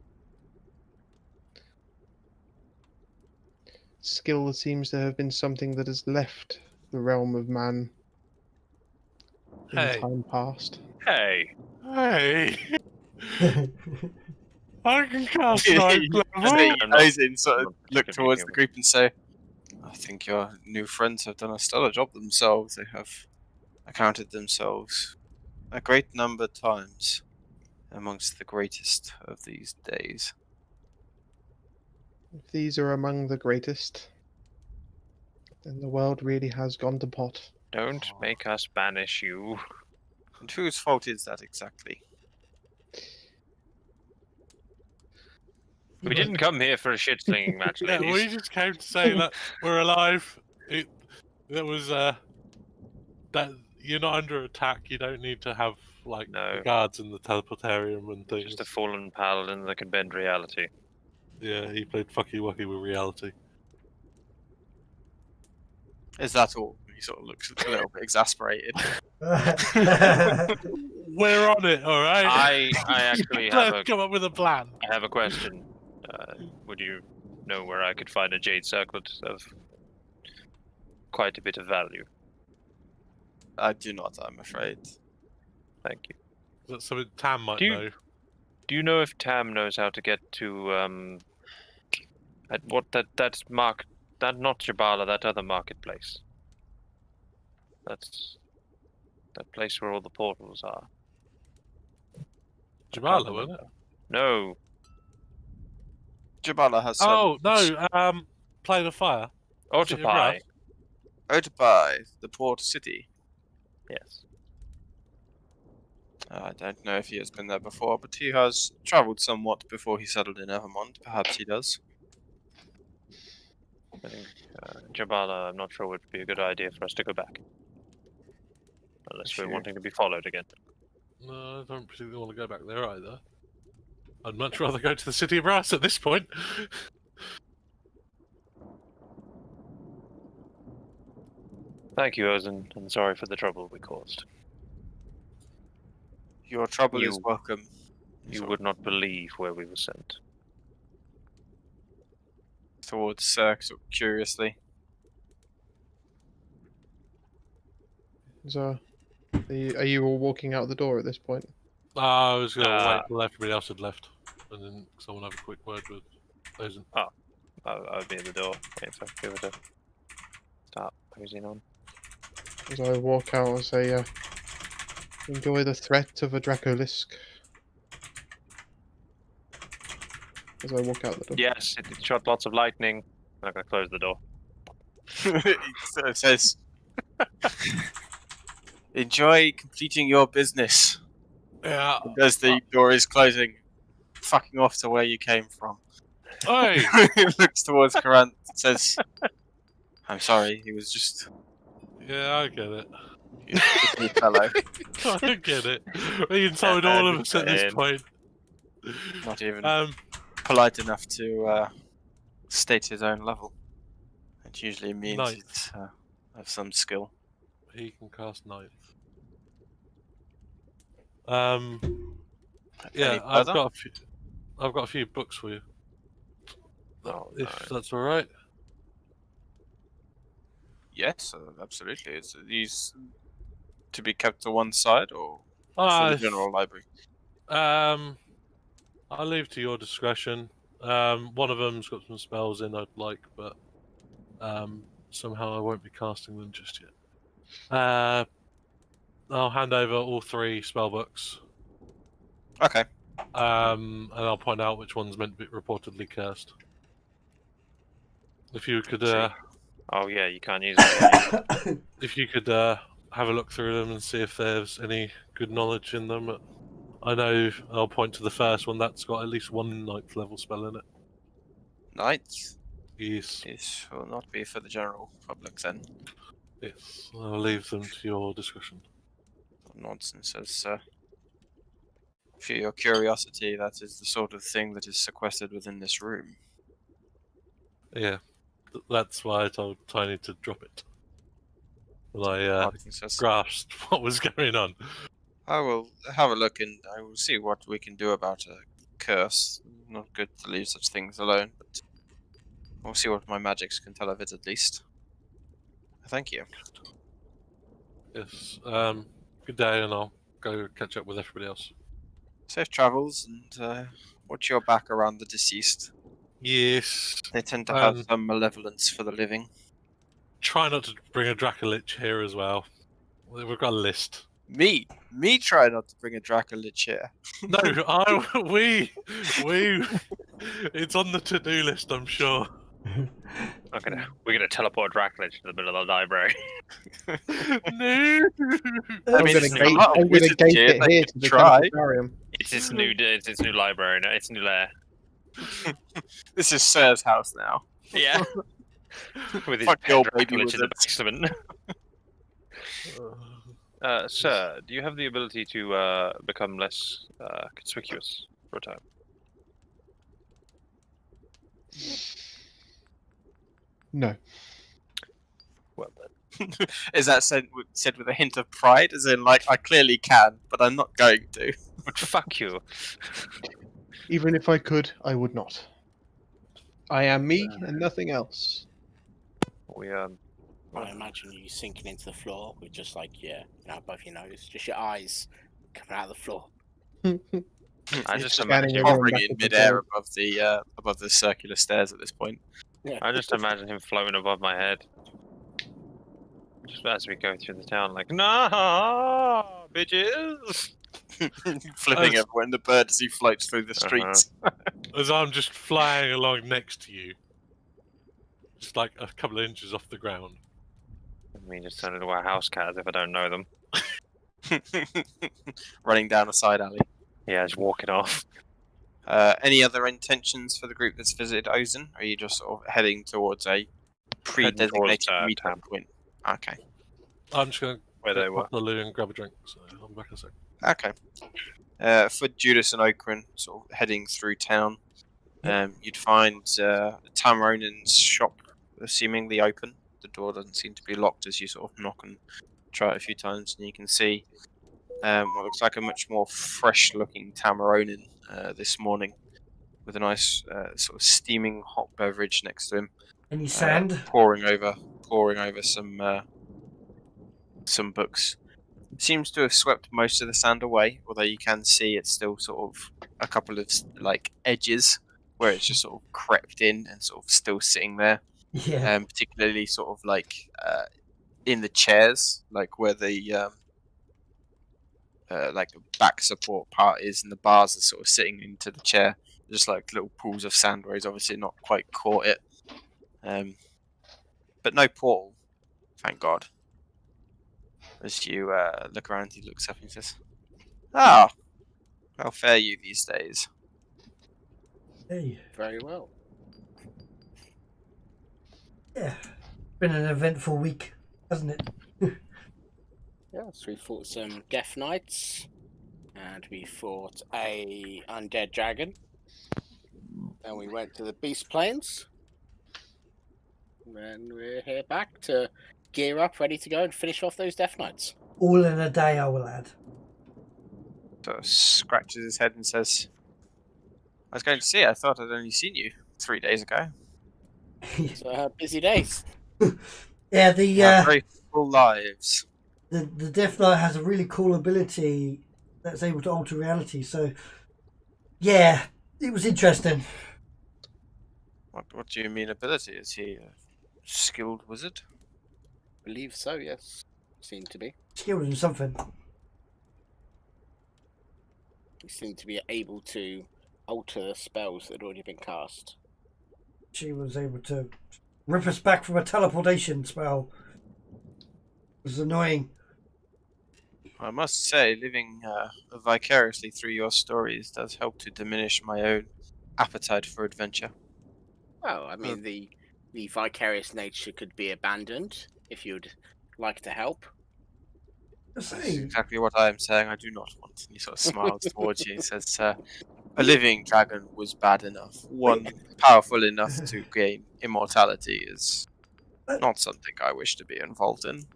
Skill seems to have been something that has left the realm of man in Hey. time past. Hey! Hey! I can cast ninth level! Ozen sort of look towards the group and say, I think your new friends have done a stellar job themselves. They have accounted themselves a great number of times amongst the greatest of these days. If these are among the greatest, then the world really has gone to pot. Don't make us banish you. And whose fault is that exactly? We didn't come here for a shit slinging match, Yeah, ladies. we just came to say that we're alive. That was that you're not under attack. You don't need to have like No. guards in the teleportarium and things. Just a fallen paladin that can bend reality. Yeah, he played fucky wucky with reality. Is that all? He sort of looks a little bit exasperated. We're on it, all right. I actually have Let's come up with a plan. I have a question. Would you know where I could find a jade circlet of quite a bit of value? I do not, I'm afraid. Thank you. Is that something Tam might Do you- know? Do you know if Tam knows how to get to at what that's not Jabala, that other marketplace? That's that place where all the portals are. Jabala, wasn't it? No. Jabala has some... Oh no, Plane of Fire. City of Otopai. Wrath. Out by the port city. Yes. I don't know if he has been there before, but he has travelled somewhat before he settled in Evermond. Perhaps he does. I think Jabala, I'm not sure would be a good idea for us to go back. Unless we're wanting to be followed again. No, I don't particularly want to go back there either. I'd much rather go to the City of Brass at this point. Thank you, Ozen, and sorry for the trouble we caused. Your trouble is welcome. You would not believe where we were sent. Towards Cirque, sort of curiously. So, are you all walking out the door at this point? I was going to wait till everybody else had left, and then someone have a quick word with Ozen. I would be at the door, waiting for people to start closing on. As I walk out, I say, enjoy the threat of a Dracolisk. As I walk out the door. Yes, it shot lots of lightning. I'm going to close the door. It says, enjoy completing your business. Yeah. As the door is closing, fucking off to where you came from. Oi! He looks towards Corinth and says, I'm sorry, he was just... Yeah, I get it. a fellow. I get it. He insulted all of us at this point. Not even polite enough to state his own level. It usually means he's of some skill. He can cast ninth. Yeah, I've got a few books for you. If that's all right. Yes, absolutely. Is these to be kept to one side or for the general library? I'll leave to your discretion. One of them's got some spells in I'd like, but somehow I won't be casting them just yet. I'll hand over all 3 spell books. Okay. And I'll point out which one's meant to be reportedly cursed. If you could, oh yeah, you can't use it. if you could have a look through them and see if there's any good knowledge in them. I know I'll point to the first one that's got at least 1 9th level spell in it. 9th? Yes. This will not be for the general public then. Yes, I'll leave them to your discretion. Nonsense, as for your curiosity, that is the sort of thing that is sequestered within this room. Yeah, that's why I told Tiny to drop it. Well, I grasped what was going on. I will have a look and I will see what we can do about a curse. Not good to leave such things alone, but we'll see what my magics can tell of it at least. Thank you. Yes, good day, and I'll go catch up with everybody else. Safe travels, and watch your back around the deceased. Yes. They tend to have some malevolence for the living. Try not to bring a Dracolich here as well. We've got a list. Me try not to bring a Dracolich here. No, we. It's on the to-do list, I'm sure. We're gonna teleport Dracula to the middle of the library. No. I'm gonna gate it here to the Tempestarium. It's its new library. No, its new lair. This is Sir's house now. Yeah. With his Dracula in the basement. Sir, do you have the ability to become less conspicuous for a time? No. Well then. Is that said with a hint of pride? As in, like, I clearly can, but I'm not going to. But fuck you. Even if I could, I would not. I am me and nothing else. I imagine you sinking into the floor with just like above your nose, just your eyes coming out of the floor. I just imagine him hovering in midair above the circular stairs at this point. Yeah. I just imagine him floating above my head. Just as we go through the town, like, nah, bitches! Flipping everyone the bird as he floats through the streets. As I'm just flying along next to you. Just like a couple of inches off the ground. I mean, just turn into a house cat as if I don't know them. Running down a side alley. Yeah, just walking off. Any other intentions for the group that's visited Ozen? Or are you just sort of heading towards a pre-designated meetup point? Okay. I'm just going to Where they get were. off the loo and grab a drink, so I'm back in a sec. Okay. For Judas and Okran, sort of heading through town, you'd find Tamaronen's shop seemingly open. The door doesn't seem to be locked as you sort of knock and try it a few times, and you can see what looks like a much more fresh-looking Tamaronen this morning, with a nice sort of steaming hot beverage next to him. Any sand? Pouring over some books. Seems to have swept most of the sand away, although you can see it's still sort of a couple of like edges where it's just sort of crept in and sort of still sitting there. Yeah. Particularly sort of like in the chairs, like where the like back support part is, and the bars are sort of sitting into the chair. Just like little pools of sand where he's obviously not quite caught it. But no portal, thank God. As you look around, he looks up and says, "Ah, how fare you these days?" Hey. Very well. Yeah. Been an eventful week, hasn't it? Yes, we fought some Death Knights, and we fought a undead dragon. And we went to the Beast Plains. And then we're here back to gear up, ready to go and finish off those Death Knights. All in a day, I will add. Sort of scratches his head and says, "I was going to see. I thought I'd only seen you 3 days ago." So busy days. Yeah, very full lives. The Death Knight has a really cool ability that's able to alter reality. So, yeah, it was interesting. What do you mean ability? Is he a skilled wizard? Believe so, yes. Seemed to be. Skilled in something. He seemed to be able to alter spells that had already been cast. She was able to rip us back from a teleportation spell. It was annoying. I must say, living vicariously through your stories does help to diminish my own appetite for adventure. Well, I mean, the vicarious nature could be abandoned if you'd like to help. That's exactly what I am saying. I do not want. And he sort of smiles towards you and says, "A living dragon was bad enough. One powerful enough to gain immortality is not something I wish to be involved in."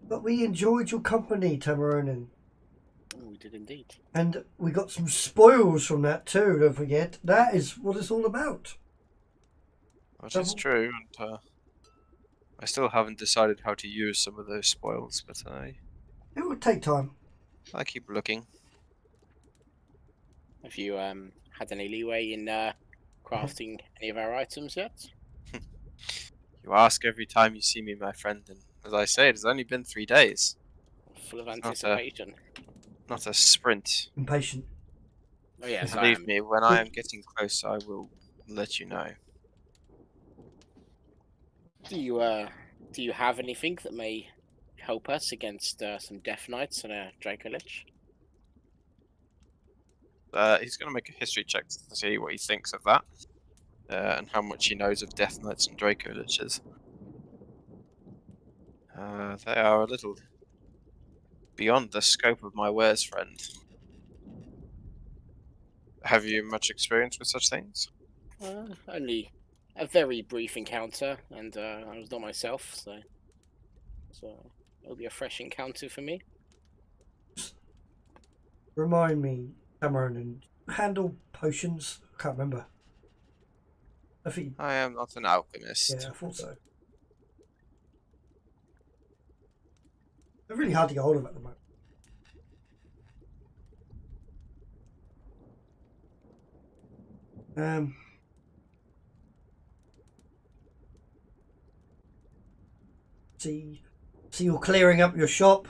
But we enjoyed your company, Tamaronen. Oh, we did indeed. And we got some spoils from that too, don't forget. That is what it's all about. Which is true, and I still haven't decided how to use some of those spoils, but it would take time. I keep looking. Have you had any leeway in crafting any of our items yet? You ask every time you see me, my friend, and as I say, it has only been 3 days. Full of anticipation. Not a sprint. Impatient. Oh yes, Believe me, when I am getting close, I will let you know. Do you have anything that may help us against some Death Knights and a Draco Lich? He's going to make a history check to see what he thinks of that, and how much he knows of Death Knights and Draco Liches. They are a little beyond the scope of my wares, friend. Have you much experience with such things? Only a very brief encounter, and I was not myself, so it'll be a fresh encounter for me. Remind me, Tamaronen, handle potions? I can't remember. I am not an alchemist. Yeah, I thought so. They're really hard to get hold of at the moment. See you're clearing up your shop.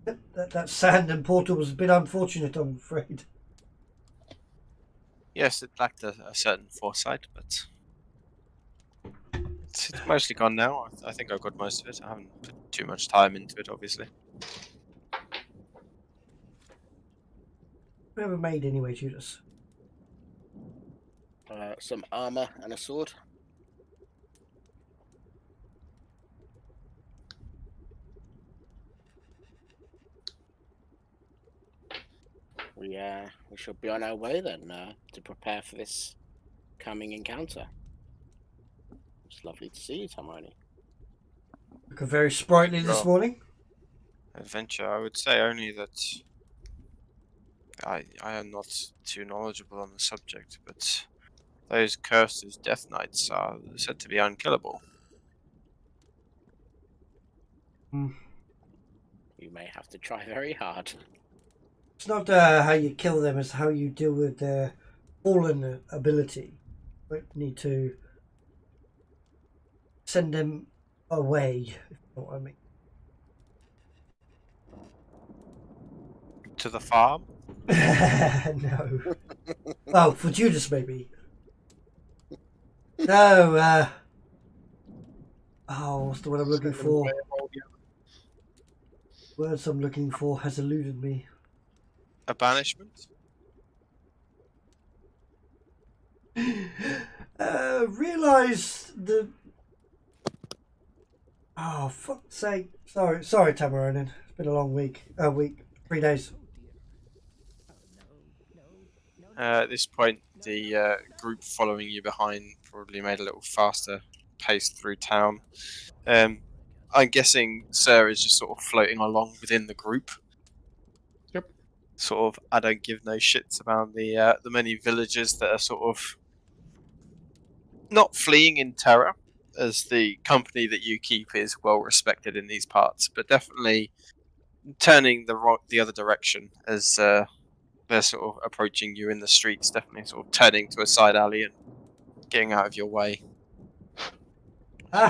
That sand and portal was a bit unfortunate, I'm afraid. Yes, it lacked a certain foresight, but it It's mostly gone now. I think I've got most of it. I haven't put too much time into it, obviously. We have a maid anyway, Judas. Some armor and a sword. We shall be on our way then to prepare for this coming encounter. It's lovely to see you, Tamarani. Looking very sprightly this morning. Adventure, I would say only that I am not too knowledgeable on the subject, but those cursed as Death Knights are said to be unkillable. You may have to try very hard. It's not how you kill them, it's how you deal with their fallen ability. You need to send them away, if you know what I mean. To the farm? No. Oh, for Judas maybe. No, what's the word I'm looking for? Words I'm looking for has eluded me. A banishment? Realise the... Oh, fuck's sake. Sorry, Tamaronin. It's been a long week. 3 days. At this point, the group following you behind probably made a little faster pace through town. I'm guessing Sir is just sort of floating along within the group. Yep. Sort of, I don't give no shits about the many villagers that are sort of not fleeing in terror, as the company that you keep is well respected in these parts, but definitely turning the other direction as they're sort of approaching you in the streets, definitely sort of turning to a side alley and getting out of your way.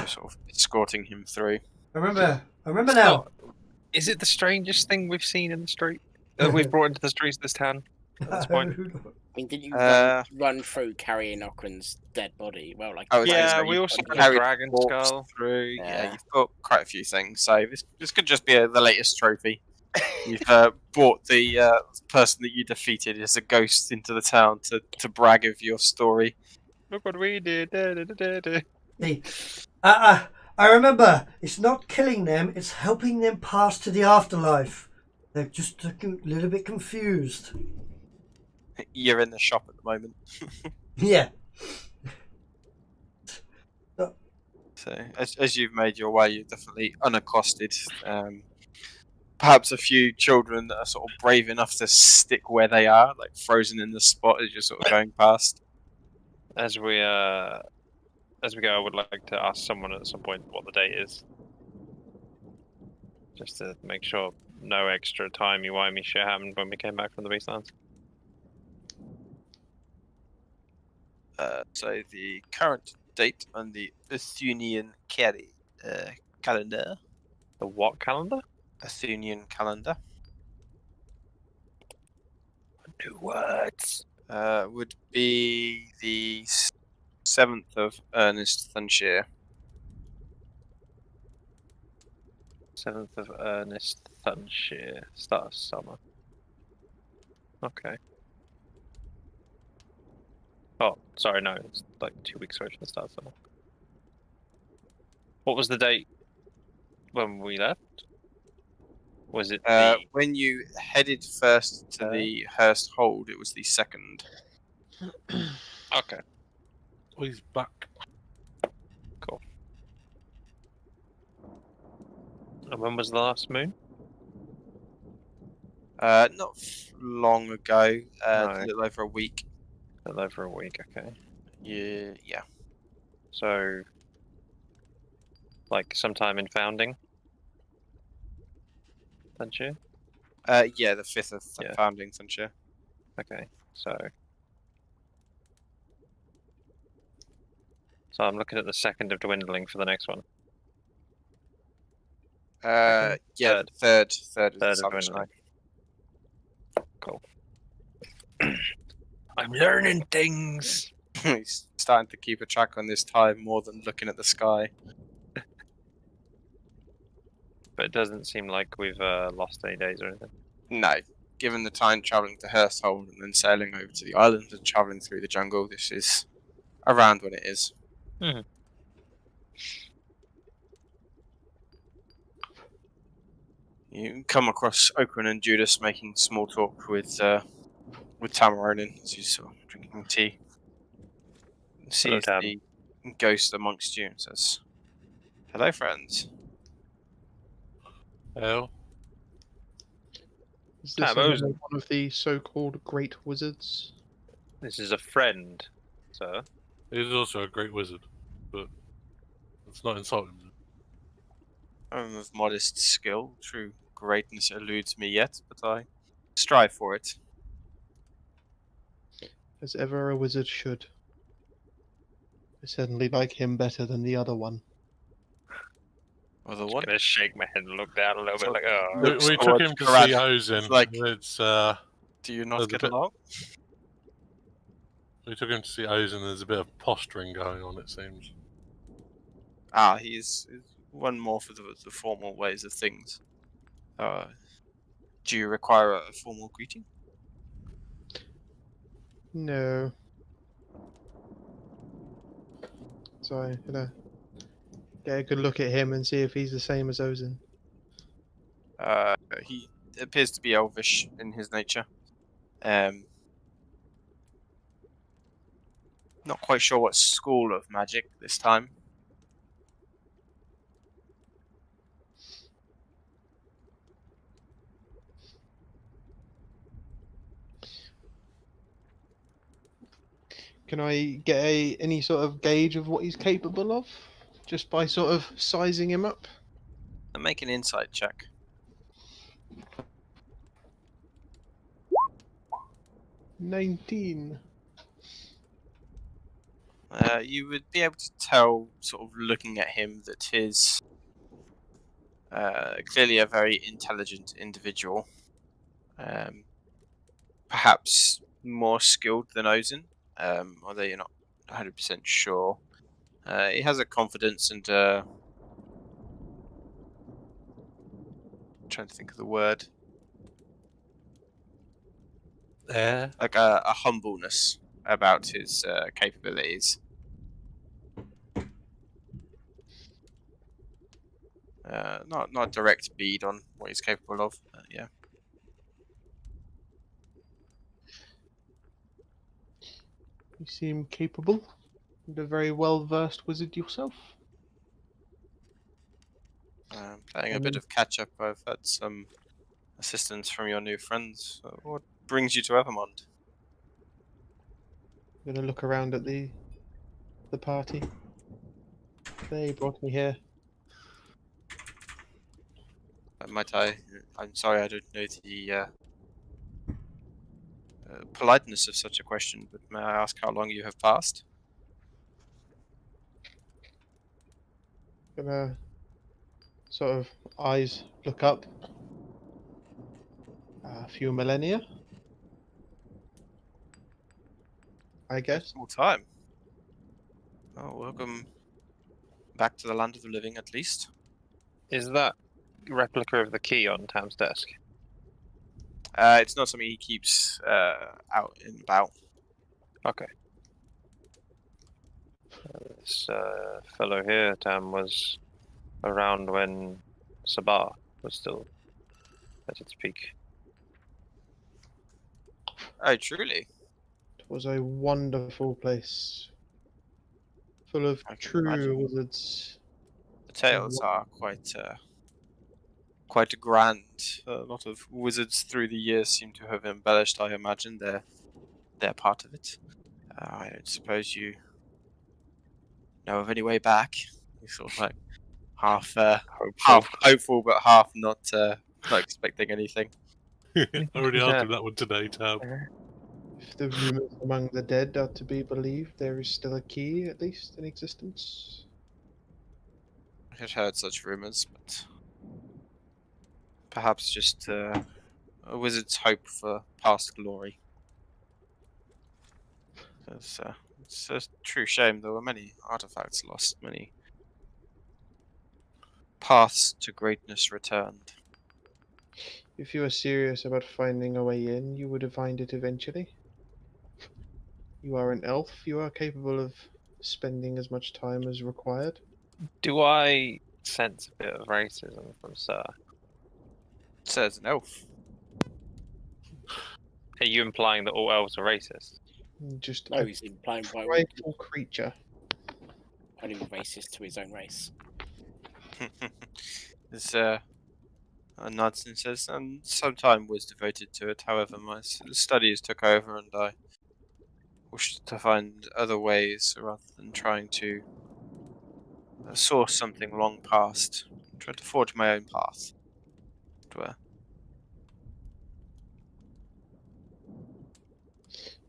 Sort of escorting him through. I remember now. Is it the strangest thing we've seen in the street? That we've brought into the streets of this town at this point? I mean, did you run through carrying Okran's dead body? Well, like yeah, we also got a dragon skull through. Yeah, you've got quite a few things. So this could just be the latest trophy. You've brought the person that you defeated as a ghost into the town to brag of your story. Look what we did. I remember. It's not killing them, it's helping them pass to the afterlife. They're just a little bit confused. You're in the shop at the moment. Yeah. So, as you've made your way, you're definitely unaccosted. Perhaps a few children that are sort of brave enough to stick where they are, like frozen in the spot as you're sort of going past. As we go, I would like to ask someone at some point what the date is, just to make sure no extra timey-wimey shit happened when we came back from the Beastlands. So the current date on the Athenian calendar. The what calendar? Athenian calendar. New words. Would be the 7th of Ernest Thunshire. 7th of Ernest Thunshire. Start of summer. Okay. Oh, sorry, no, it's like 2 weeks away from the start of summer. What was the date when we left? Was it when you headed first to the Hurst Hold, it was the 2nd. Okay. Oh, he's back. Cool. And when was the last moon? Not long ago. No. A little over a week. A little over a week, okay. Yeah. So, like sometime in founding? Thunshire? Yeah, the 5th of founding Thunshire. Okay, so I'm looking at the 2nd of dwindling for the next one. Yeah, third is Third the of sunshine. dwindling. Cool. I'm learning things. He's starting to keep a track on this time more than looking at the sky. But it doesn't seem like we've lost any days or anything. No. Given the time travelling to Hursthold and then sailing over to the island and travelling through the jungle, this is around when it is. Mhm. You come across Okran and Judas making small talk with Tamaronin as he's sort of drinking tea. Hello, Sees Tam. the ghost amongst you and says, "Hello, friends." Hell, Is this Tam another Ozen. one of the so-called great wizards? This is a friend, sir. he's also a great wizard, but let's not insult him. I'm of modest skill. True greatness eludes me yet, but I strive for it. As ever a wizard should. I certainly like him better than the other one. Other I'm one. gonna shake my head and look down a little bit like, oh. Looks We took towards him to Karan. see Ozen. It's like, It's do you not there's a get bit- along? we took him to see Ozen. There's a bit of posturing going on, it seems. Ah, he's one more for the formal ways of things. Do you require a formal greeting? No. So I'm gonna get a good look at him and see if he's the same as Ozen. He appears to be elvish in his nature. Not quite sure what school of magic this time. Can I get any sort of gauge of what he's capable of? Just by sort of sizing him up? And make an insight check. 19. You would be able to tell, sort of looking at him, that he's clearly a very intelligent individual. Perhaps more skilled than Ozen, although you're not 100% sure. He has a confidence and trying to think of the word, like a humbleness about his capabilities. Not direct bead on what he's capable of. Yeah. You seem capable and a very well-versed wizard yourself. Playing a bit of catch up. I've had some assistance from your new friends. What brings you to Evermond? I'm gonna look around at the party. They brought me here. Might I? I'm sorry, I don't know the politeness of such a question, but may I ask how long you have passed? Gonna sort of eyes look up. A few millennia, I guess. All time. Oh, welcome back to the land of the living, at least. Is that replica of the key on Tam's desk? It's not something he keeps out and about. Okay. This fellow here, Tam, was around when Sabah was still at its peak. Oh, truly? It was a wonderful place, full of I can true imagine. wizards. The tales are quite grand. A lot of wizards through the years seem to have embellished, I imagine, their part of it. I don't suppose you know of any way back. You're sort of like half hopeful, but half not expecting anything. I already answered that one today, Tam. If the rumors among the dead are to be believed, there is still a key, at least, in existence. I had heard such rumors, but perhaps just a wizard's hope for past glory. Because It's a true shame. There were many artifacts lost, many paths to greatness returned. If you were serious about finding a way in, you would have found it eventually. You are an elf. You are capable of spending as much time as required. Do I sense a bit of racism from Sir? Says an elf. Are you implying that all elves are racist? Just No, a he's implying by prideful creature. only racist to his own race. There's a nonsense says, and some time was devoted to it. However, my studies took over, and I wished to find other ways rather than trying to source something long past. Try to forge my own path.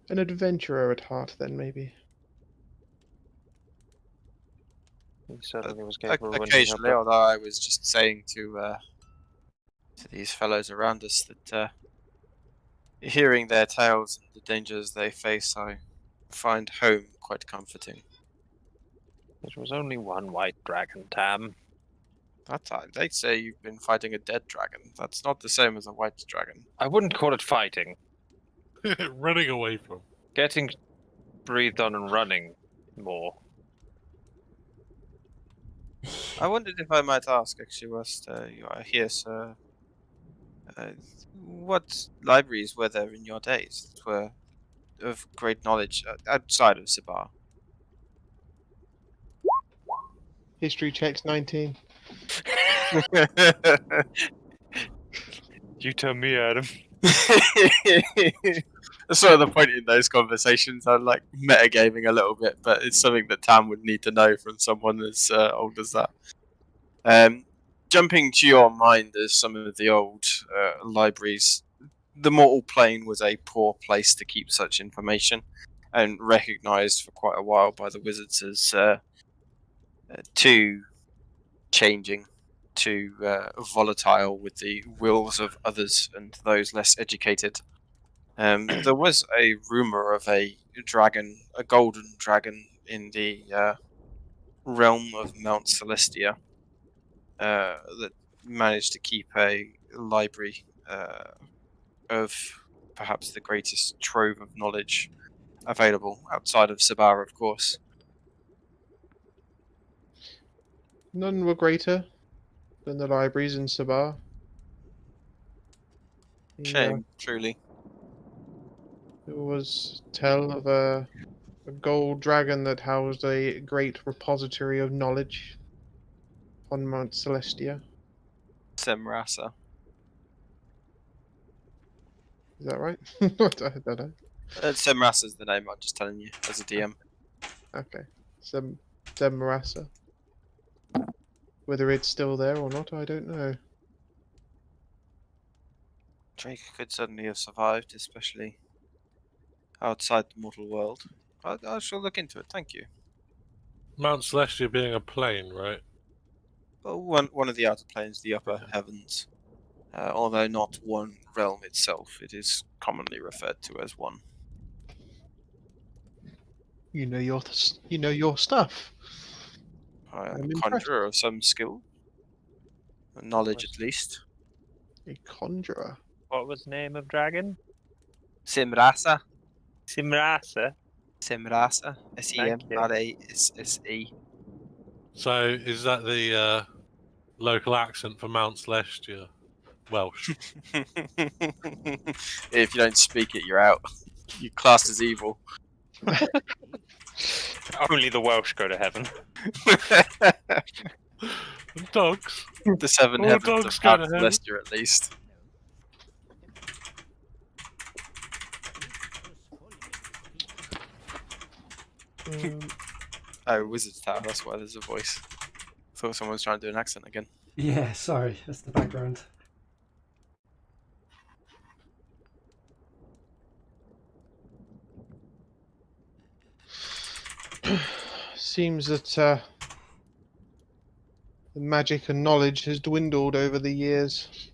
An adventurer at heart, then, maybe. He certainly was capable when he Occasionally, had although I was just saying to these fellows around us that hearing their tales and the dangers they face, I find home quite comforting. There was only one white dragon, Tam. That time, they say you've been fighting a dead dragon. That's not the same as a white dragon. I wouldn't call it fighting. Running away from. Getting breathed on and running more. I wondered if I might ask, actually, whilst you are here, sir, what libraries were there in your days that were of great knowledge outside of Sabar? History checks 19. You tell me, Adam. That's sort of the point in those conversations. I'm like metagaming a little bit, but it's something that Tam would need to know from someone as old as that. Jumping to your mind as some of the old libraries, the mortal plane was a poor place to keep such information, and recognised for quite a while by the wizards as too changing, too volatile with the wills of others and those less educated. There was a rumor of a dragon, a golden dragon, in the realm of Mount Celestia that managed to keep a library of perhaps the greatest trove of knowledge available outside of Sabar, of course. None were greater than the libraries in Sabar. Shame, truly. There was tell of a gold dragon that housed a great repository of knowledge on Mount Celestia. Semrasa. Is that right? I don't know. Semrasa's the name, I'm just telling you, as a DM. Okay. Marasa. Whether it's still there or not, I don't know. Drake could certainly have survived, especially outside the mortal world. I shall look into it, thank you. Mount Celestia being a plane, right? Well, one of the outer planes, the upper heavens. Although not one realm itself, it is commonly referred to as one. You know your stuff. I am I'm a impressed. conjurer of some skill. Knowledge, at least. A conjurer. What was the name of dragon? Semrasa. Simrasa. Semrasa. S-E-M-R-A-S-S-E. So is that the local accent for Mount Celestia? Welsh. If you don't speak it, you're out. You're classed as evil. Only the Welsh go to heaven. Dogs. The seven All heavens dogs of go to Mount heaven. Celestia, at least. Oh, Wizard's Tower, that's why there's a voice. Thought someone was trying to do an accent again. Yeah, sorry, that's the background. Seems that the magic and knowledge has dwindled over the years.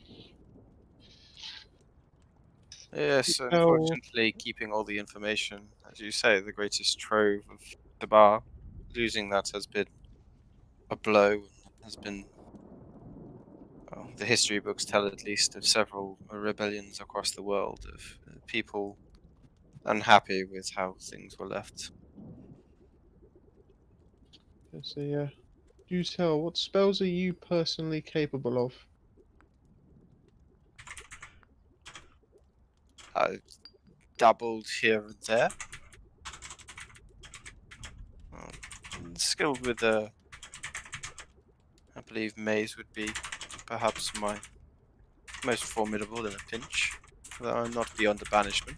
Yes, So- unfortunately, keeping all the information, as you say, the greatest trove of Tabar, losing that has been a blow, has been. Well, the history books tell at least of several rebellions across the world of people unhappy with how things were left. So yeah, do tell. What spells are you personally capable of? I've dabbled here and there. Skilled with I believe maze would be perhaps my most formidable in a pinch, though I'm not beyond the banishment.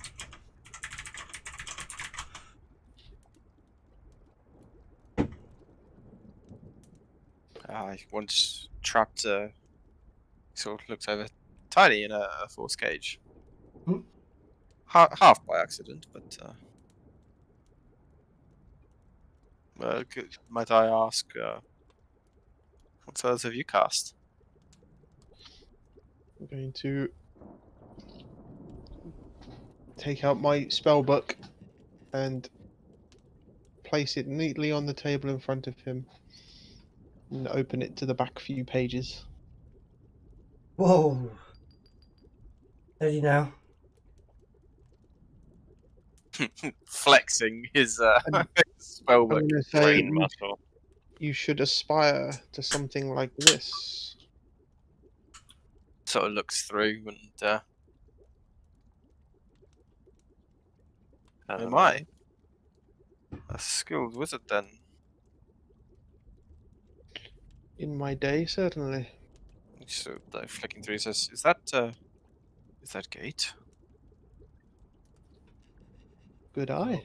I once trapped sort of looked over Tiny in a force cage. Hmm. Half by accident, but might I ask, what spells have you cast? I'm going to take out my spell book and place it neatly on the table in front of him and open it to the back few pages. Whoa. Steady now. Flexing his I'm spellbook. going to say Brain muscle. you should aspire to something like this. Sort of looks through and am I a skilled wizard then? In my day, certainly. So flicking through says, is that gate? Good eye.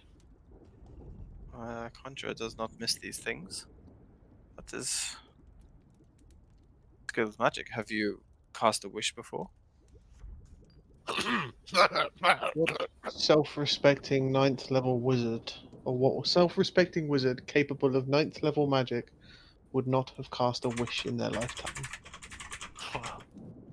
Conjurer does not miss these things. That is skilled magic. Have you cast a wish before? What self-respecting 9th level wizard, or what self-respecting wizard capable of 9th level magic would not have cast a wish in their lifetime?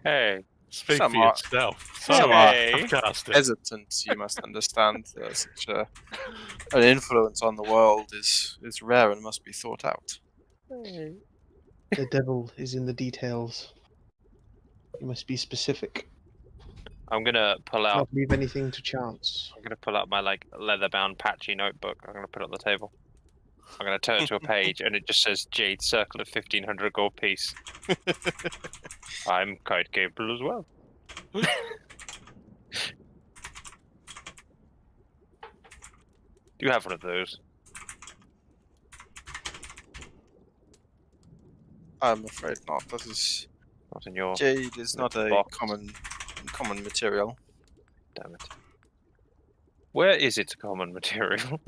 Hey, Speak Some for are- yourself. some are I've cast it. Hesitant, you must understand. Such an influence on the world is rare and must be thought out. The devil is in the details. You must be specific. I'm gonna pull out. Not leave anything to chance. I'm gonna pull out my like leather-bound patchy notebook. I'm gonna put it on the table. I'm gonna turn to a page, and it just says Jade Circle of 1500 gold piece. I'm quite capable as well. Do you have one of those? I'm afraid not. That is Not in your. jade is not a box. common material. Damn it. Where is it common material?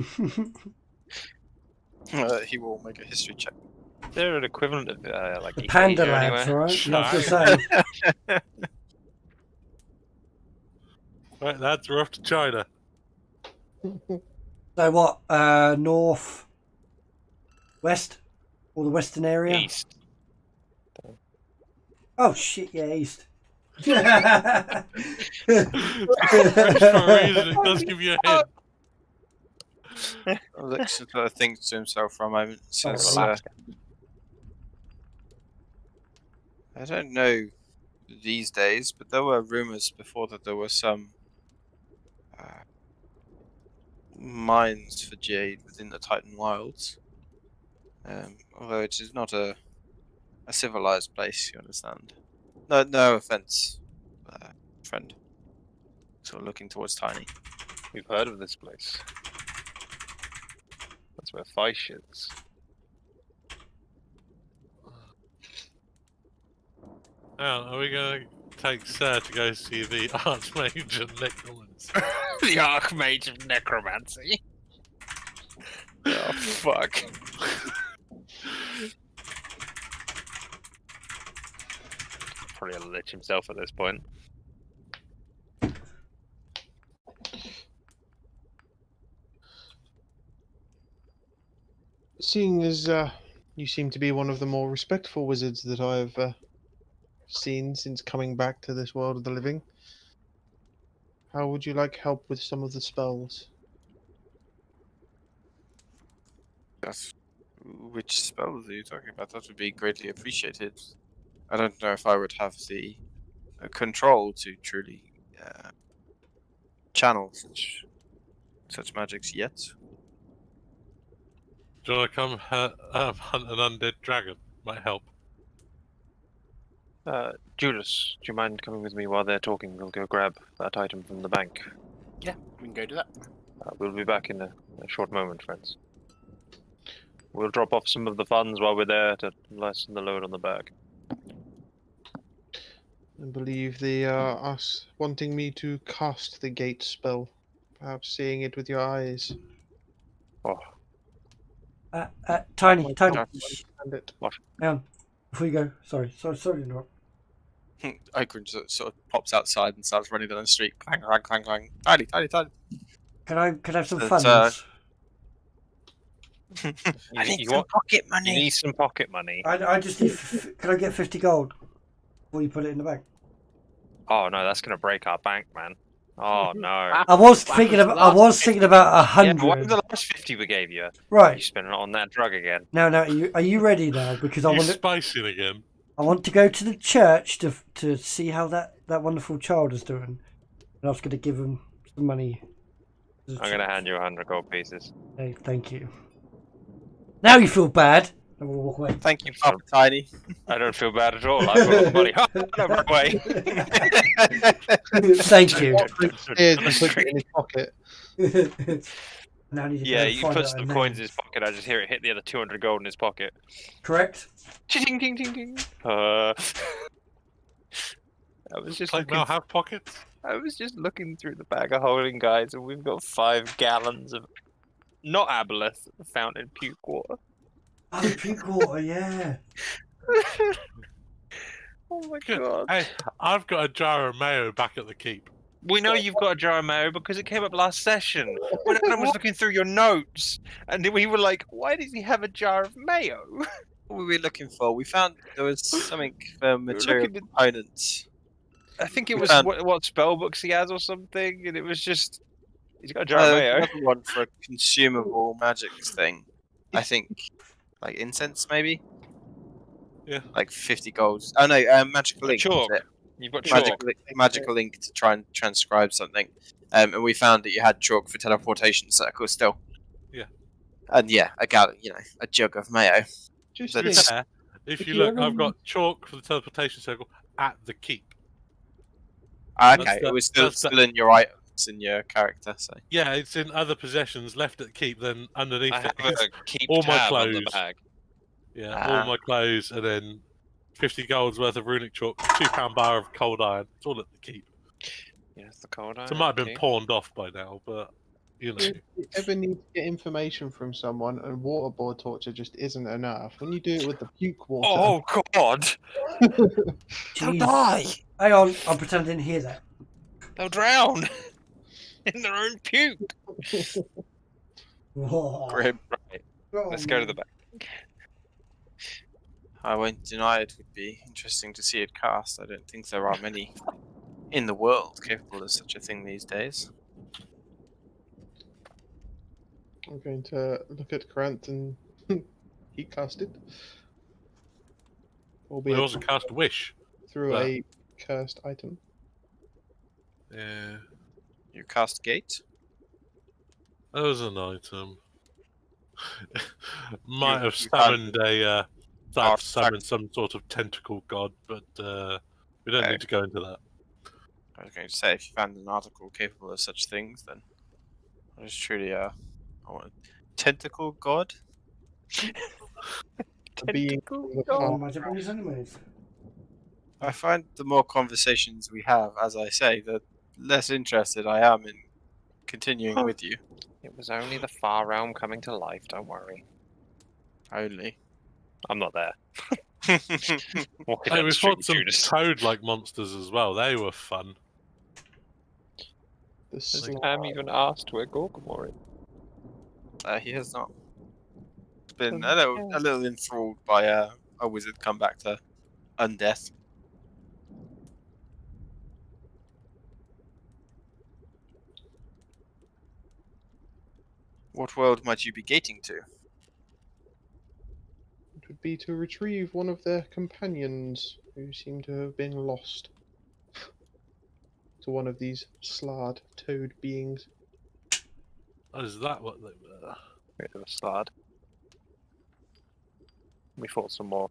He will make a history check. Is there an equivalent of like The East Panda Asia Labs, anywhere? alright? Not the same. Right, lads, we're off to China. So what? North, west, or the western area? East. Oh shit! Yeah, east. For a reason, it does give you a hint. Alex thinks to himself for a moment. Says, Alaska. I don't know these days, but there were rumors before that there were some mines for jade within the Titan Wilds. Although it is not a civilized place, you understand. No offense, friend. Sort of looking towards Tiny. We've heard of this place. That's where Fish is. Now, are we going to take Sir to go see the Archmage and Necromancer? The Archmage of Necromancy. Oh, fuck. Probably a lich himself at this point. Seeing as you seem to be one of the more respectful wizards that I've seen since coming back to this world of the living, How would you like help with some of the spells? That's which spells are you talking about? That would be greatly appreciated. I don't know if I would have the control to truly channel such magics yet. Do you want to come hunt an undead dragon? Might help. Judas, do you mind coming with me while they're talking? We'll go grab that item from the bank. Yeah, we can go do that. We'll be back in a short moment, friends. We'll drop off some of the funds while we're there to lessen the load on the bag. I believe they are us wanting me to cast the gate spell. Perhaps seeing it with your eyes. Oh, Tiny. Understand it. Hang on. Before you go, sorry to interrupt. Okran sort of pops outside and starts running down the street. Clang, clang, clang, clang. Tiny. Can I have some But, funds? I need some pocket money. You need some pocket money. I just need. Can I get 50 gold before you put it in the bank? Oh no, that's gonna break our bank, man. Oh no. I was thinking about 100. Yeah, what was the last 50 we gave you? Right. You spent it on that drug again. Now, are you ready now? Because I You're want to. spicing again. I want to go to the church to see how that wonderful child is doing, and I was going to give him some money. I'm gonna hand you 100 gold pieces. Hey, thank you. Now you feel bad. I'm going to walk away. Thank you, Papa Tiny. I don't feel bad at all. I've got all the money. No, run away. Thank you. Yeah, just put it in his pocket. Now I need to go Yeah, and you find put out some her coins in name. his pocket. I just hear it hit the other 200 gold in his pocket. Correct. Ting ting ting ting. I was just Like now have pockets. I was just looking through the bag of holding, guys, and we've got 5 gallons of not aboleth, fountain puke water. Oh, the pink water, yeah. Oh my Good. god. Hey, I've got a jar of mayo back at the keep. We know you've got a jar of mayo because it came up last session when Adam was looking through your notes, and we were like, "Why does he have a jar of mayo?" What were we looking for? We found there was something for material looking at- components. I think it We was found- what spell books he has or something, and it was just he's got a jar of There's mayo. another one for a consumable magics thing. I think, like incense maybe. Yeah. Like 50 golds. Oh no, magical ink. Chalk. was it? You've got chalk. Magical ink to try and transcribe something. And we found that you had chalk for teleportation circles still. Yeah. And yeah, a jug of mayo. Just But think, it's- There, if you you look, ever I've got chalk for the teleportation circle at the keep. Okay, That's it was that's still in your items in your character. So Yeah, it's in other possessions left at the keep. Then underneath I it, have is a keep all my tab on the clothes. bag. all my clothes, and then 50 golds worth of runic chalk, £2 bar of cold iron. It's all at the keep. Yes, the cold iron. So it might have been okay. pawned off by now, but you know. if you ever need to get information from someone and waterboard torture just isn't enough, when you do it with the puke water. Oh god! They'll Jeez. die! Hang on, I'll pretend I didn't hear that. They'll drown! In their own puke! Whoa. Grim. Right, Oh, let's go to the man. back. I won't deny it would be interesting to see it cast. I don't think there are many in the world capable of such a thing these days. I'm going to look at Grant and he cast it. We Albeit also cast Wish. through but- a cursed item. Yeah, You cast Gate? that was an item. Might have you found summoned a. Artifact. Summoned some sort of tentacle god, but we don't Okay. need to go into that. I was going to say, if you found an article capable of such things, then it was truly tentacle god? A being Tentacle from the Oh, past. my Japanese enemies. I find the more conversations we have, as I say, the less interested I am in continuing with you. It was only the far realm coming to life, don't worry. Only. I'm not there. Walking Hey, down we the street fought with some Judas. toad-like monsters as well. They were fun. The Has slime. Cam even asked where Gorgamore is? He has not. Been a little enthralled by a wizard come back to undeath. What world might you be gating to? It would be to retrieve one of their companions who seem to have been lost to one of these slard toad beings. Oh, is that what they were? Bit of a slide. We fought some more.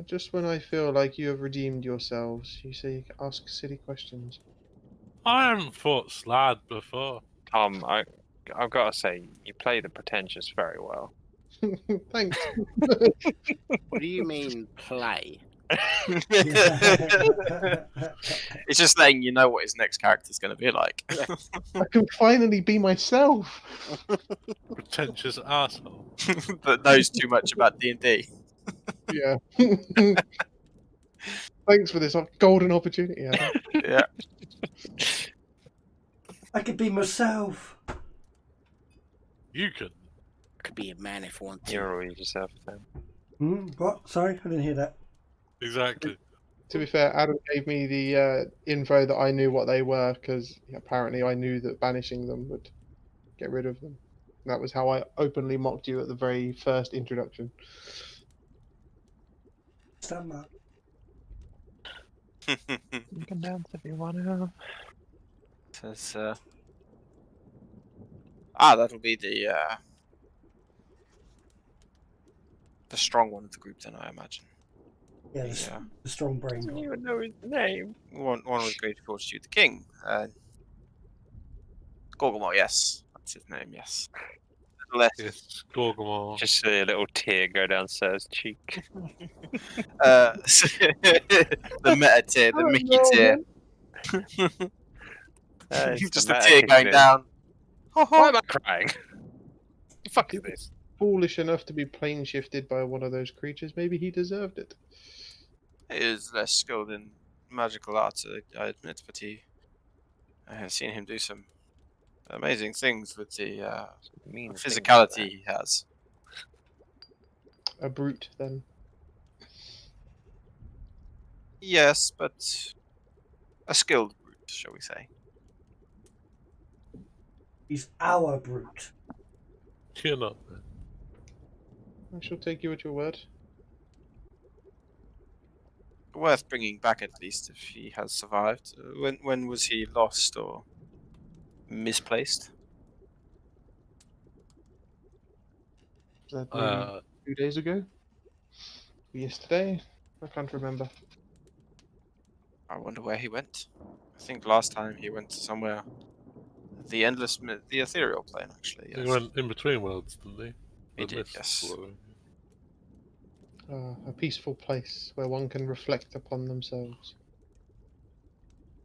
Just when I feel like you have redeemed yourselves, you say ask silly questions. I haven't fought Slad before. Tom, I've got to say, you play the pretentious very well. Thanks. What do you mean play? It's just letting you know what his next character is going to be like. I can finally be myself. Pretentious asshole. That knows too much about D&D. Yeah. Thanks for this golden opportunity, Adam. Yeah. I could be myself. You could. Could be a man if I want to. You're always yourself, then. What? Sorry, I didn't hear that. Exactly. To be fair, Adam gave me the info that I knew what they were, because apparently I knew that banishing them would get rid of them. And that was how I openly mocked you at the very first introduction. Stand up. You can dance if you want to. Says, that'll be the strong one of the group then, I imagine. Yeah, the strong brain. Doesn't even know his name. One was going to constitute the king. Gorgamore, yes. That's his name, yes. Yes, Gorgamore. Just see a little tear go down Sir's cheek. The meta tear, the Mickey tear. Just a tear going down. Why am I crying? The fuck is this? Foolish enough to be plane shifted by one of those creatures, maybe he deserved it. He is less skilled in magical arts, I admit, but I have seen him do some amazing things with the physicality he has. A brute, then. Yes, but a skilled brute, shall we say. He's our brute. You're not. I shall take you at your word. Worth bringing back at least if he has survived. When was he lost or misplaced? Was that 2 days ago? Yesterday? I can't remember. I wonder where he went. I think last time he went somewhere. The ethereal plane, actually. Yes. He went in between worlds, didn't he? He did, yes. A peaceful place where one can reflect upon themselves.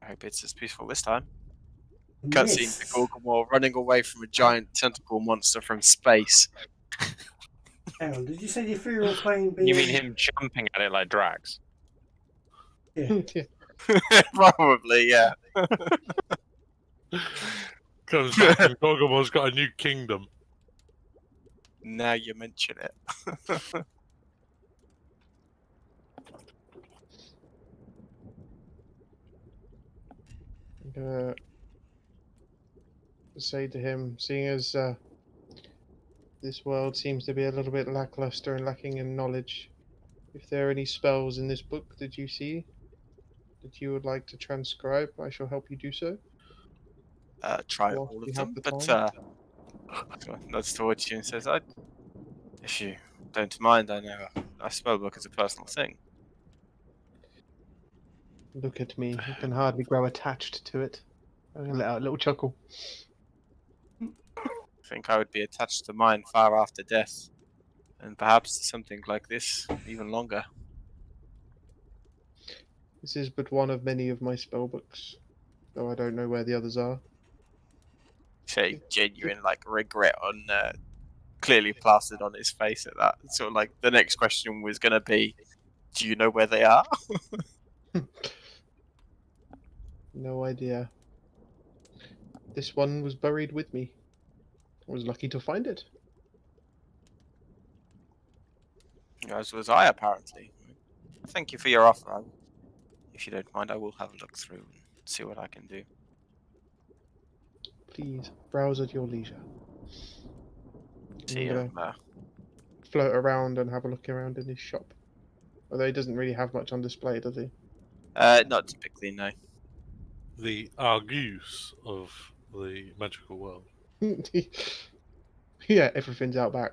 I hope it's as peaceful this time. Cutscene to Gorgamore running away from a giant tentacle monster from space. Hang on, did you say the ethereal plane being... You mean him jumping at it like Drax? Yeah. Probably, yeah. Comes back and Gorgamore's got a new kingdom. Now you mention it. I'm gonna say to him, seeing as this world seems to be a little bit lackluster and lacking in knowledge, if there are any spells in this book that you see that you would like to transcribe, I shall help you do so. Try all of them, but nods towards you and says, if you don't mind, I know a spellbook is a personal thing. Look at me, you can hardly grow attached to it. I'm gonna let out a little chuckle. I think I would be attached to mine far after death, and perhaps something like this even longer. This is but one of many of my spellbooks, though I don't know where the others are. Say genuine regret on clearly plastered on his face at that. So the next question was gonna be, do you know where they are? No idea. This one was buried with me. I was lucky to find it. As was I, apparently. Thank you for your offer. If you don't mind, I will have a look through and see what I can do. Please, browse at your leisure. See Yeah. him. Float around and have a look around in his shop. Although he doesn't really have much on display, does he? Not typically, no. The Argus of the magical world. Yeah, everything's out back.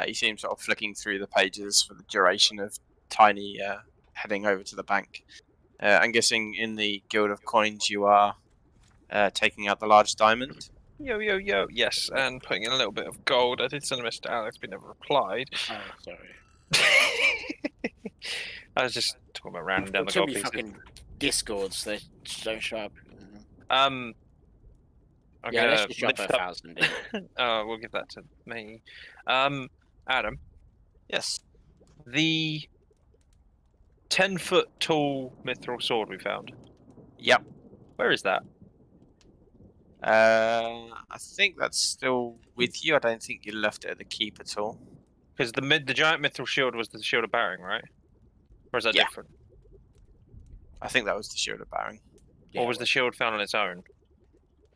You see him sort of flicking through the pages for the duration of Tiny heading over to the bank. I'm guessing in the Guild of Coins you are taking out the large diamond. Yo, yo, yo. Yes, and putting in a little bit of gold. I did send a message to Alex, but he never replied. Oh, sorry. I was just talking about rounding down the Too gold many pieces. fucking discords. They don't show up. I'm Yeah, let's gonna just drop lift 1,000 in. we'll give that to me. Adam, Yes. the 10-foot tall mithril sword we found. Yep. Where is that? I think that's still with you. I don't think you left it at the keep at all. Because the giant mithril shield was the shield of Baring, right? Or is that different? I think that was the shield of Baring. Yeah, Or was the shield found on its own?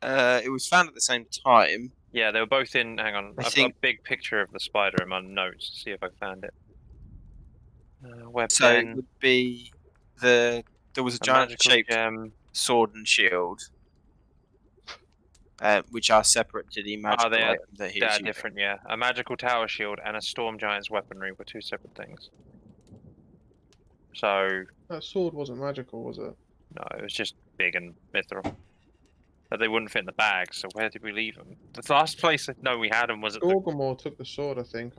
It was found at the same time. Yeah, they were both in. Hang on, I've got a big picture of the spider in my notes to see if I found it. Weapon. So it would be there was a giant magical shaped gem. sword and shield, which are separate to the magical they are, item that he they was are using. different, yeah. A magical tower shield and a storm giant's weaponry were two separate things. So That sword wasn't magical, was it? no, it was just big and mithril. But they wouldn't fit in the bag, so where did we leave them? The last place I know we had them was at the... Gorgamore took the sword, I think.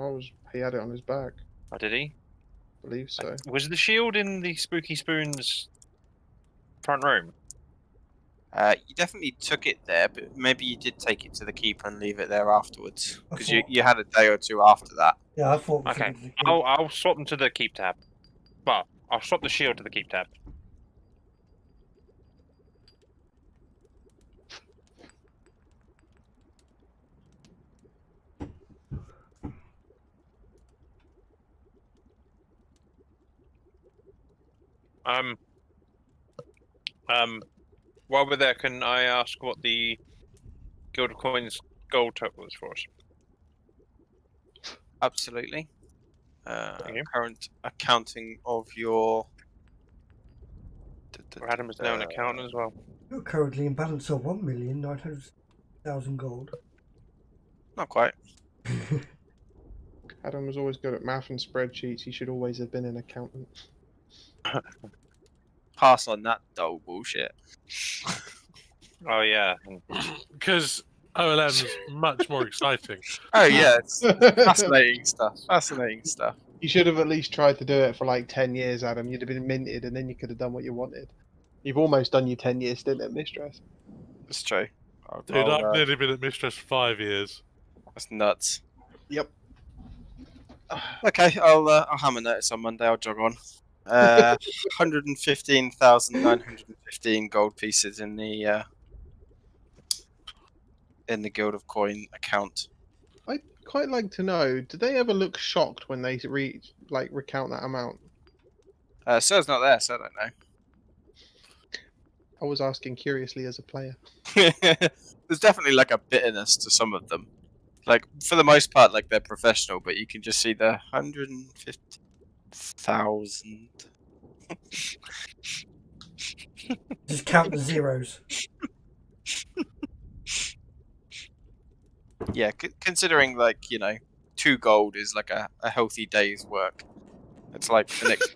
He had it on his back. Oh, did he? I believe so. Was the shield in the Spooky Spoon's front room? You definitely took it there, but maybe you did take it to the keep and leave it there afterwards, because thought- you had a day or two after that. Yeah, I thought. Okay, I'll swap them to the keep tab. Well, I'll swap the shield to the keep tab. While we're there, can I ask what the Guild of Coins gold total is for us? Absolutely. Thank you. Current accounting of your... Adam is now an accountant as well. You're currently in balance of 1,900,000 gold. Not quite. Adam was always good at math and spreadsheets. He should always have been an accountant. Pass on that dull bullshit. Oh yeah. Because OLM's much more exciting. Oh yeah, it's fascinating stuff. Fascinating stuff. You should have at least tried to do it for like 10 years, Adam. You'd have been minted and then you could have done what you wanted. You've almost done your 10 year stint at Mistress. That's true. Dude, I've nearly been at Mistress for 5 years. That's nuts. Yep. Okay, I'll hammer notice on Monday. I'll jog on. 115,915 gold pieces in the Guild of Coin account. I'd quite like to know, do they ever look shocked when they recount that amount? Sir's not there, so I don't know. I was asking curiously as a player. There's definitely like a bitterness to some of them. Like for the most part, like they're professional, but you can just see the 150,000. Just count the zeros. Yeah, considering like 2 gold is like a healthy day's work. It's like the next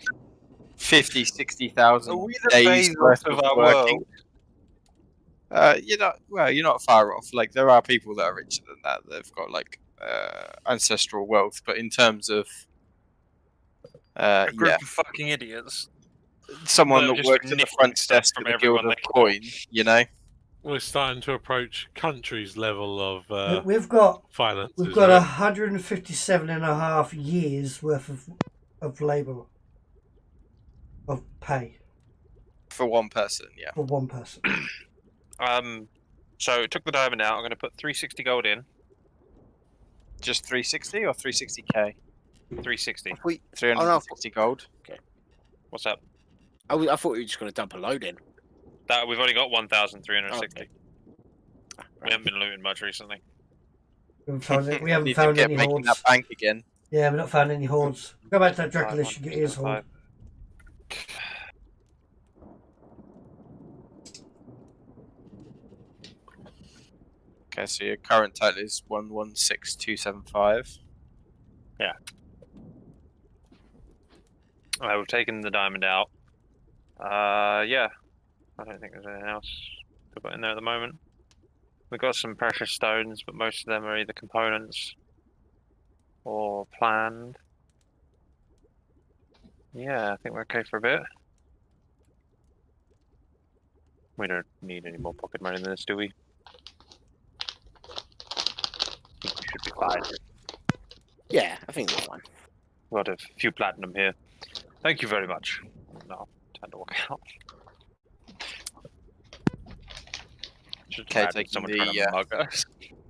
50,000-60,000 Are we the days Bezos worth of of our working. You're not far off. Like there are people that are richer than that. They've got like ancestral wealth, but in terms of A group of fucking idiots. someone Well, that just works at the nicking front stuff desk from of the Guild everyone of they can. Coin, We're starting to approach countries' level of We've got finances. 157.5 years worth of labour of pay for one person. Yeah. for one person. So took the diamond out. I'm going to put 360 gold in. Just 360 or 360k? 360. 360 gold. Okay. What's up? I thought we were just going to dump a load in. That we've only got 1,360. Okay. We haven't been looting much recently. We haven't found, we haven't Need to found get any making hordes. that bank again. Yeah, we've not found any hordes. Go back to that Draculus and get his horde. Okay, so your current total is 116,275. Yeah. We've taken the diamond out. Yeah. I don't think there's anything else to put in there at the moment. We've got some precious stones, but most of them are either components or planned. Yeah, I think we're okay for a bit. We don't need any more pocket money than this, do we? I think we should be fine. Yeah, I think we're fine. We've got a few platinum here. Thank you very much. No, time to walk out. Just Okay, imagine taking someone the, trying to mug us.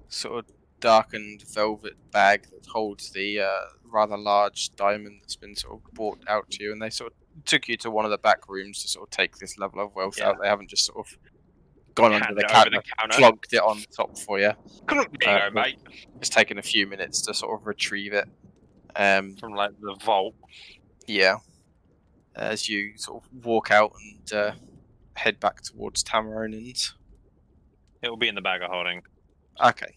Sort of darkened velvet bag that holds the rather large diamond that's been sort of brought out to you, and they sort of took you to one of the back rooms to sort of take this level of wealth out. They haven't just sort of gone under the counter, plonked it on top for you. There you go, mate. It's taken a few minutes to sort of retrieve it. From like the vault. Yeah. As you sort of walk out and head back towards Tamaronins. It will be in the bag of holding. Okay.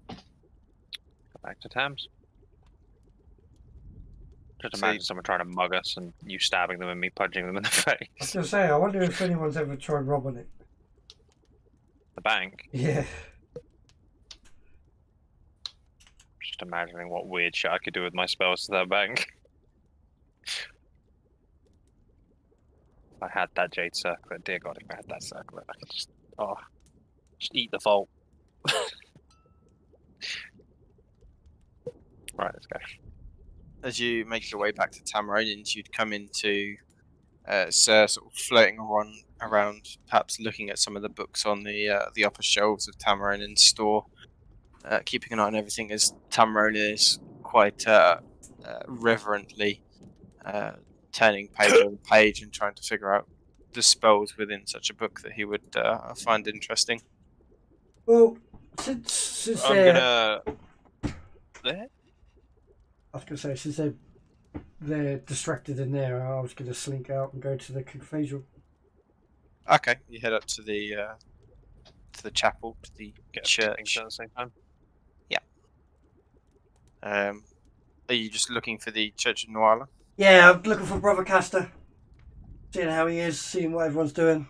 Go back to Tams. Just So imagine someone trying to mug us and you stabbing them and me punching them in the face. I was going to say, I wonder if anyone's ever tried robbing it. The bank. Yeah. Just imagining what weird shit I could do with my spells to that bank. If I had that jade circlet, dear God, if I had that circlet, I could just eat the vault. Right, let's go. As you make your way back to Tamaronins, you'd come into Sir sort of floating around, perhaps looking at some of the books on the upper shelves of Tamaronin's store, keeping an eye on everything as Tamaronin is quite reverently turning page over page and trying to figure out the spells within such a book that he would find interesting. Well, since I'm gonna... There? I was going to say, since they're distracted in there, I was going to slink out and go to the cathedral. Okay, you head up to the chapel, to the church. At the same time. Yeah. Are you just looking for the Church of Nuala? Yeah, I'm looking for Brother Castor. Seeing how he is, seeing what everyone's doing.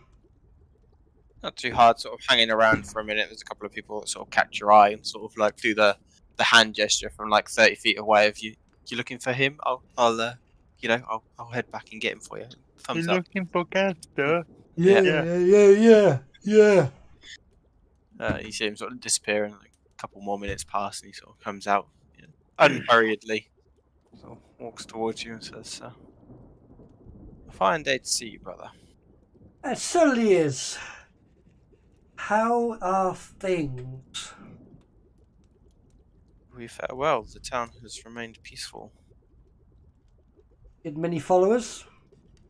Not too hard, sort of hanging around for a minute. There's a couple of people that sort of catch your eye and sort of like do the hand gesture from like 30 feet away. If you're looking for him, I'll head back and get him for you. Thumbs up. Looking for Castor? Yeah. You see him sort of disappear, and like a couple more minutes pass, and he sort of comes out, unhurriedly, sort of walks towards you and says, "A fine day to see you, brother." It certainly is. How are things? We fare well. The town has remained peaceful. Get many followers?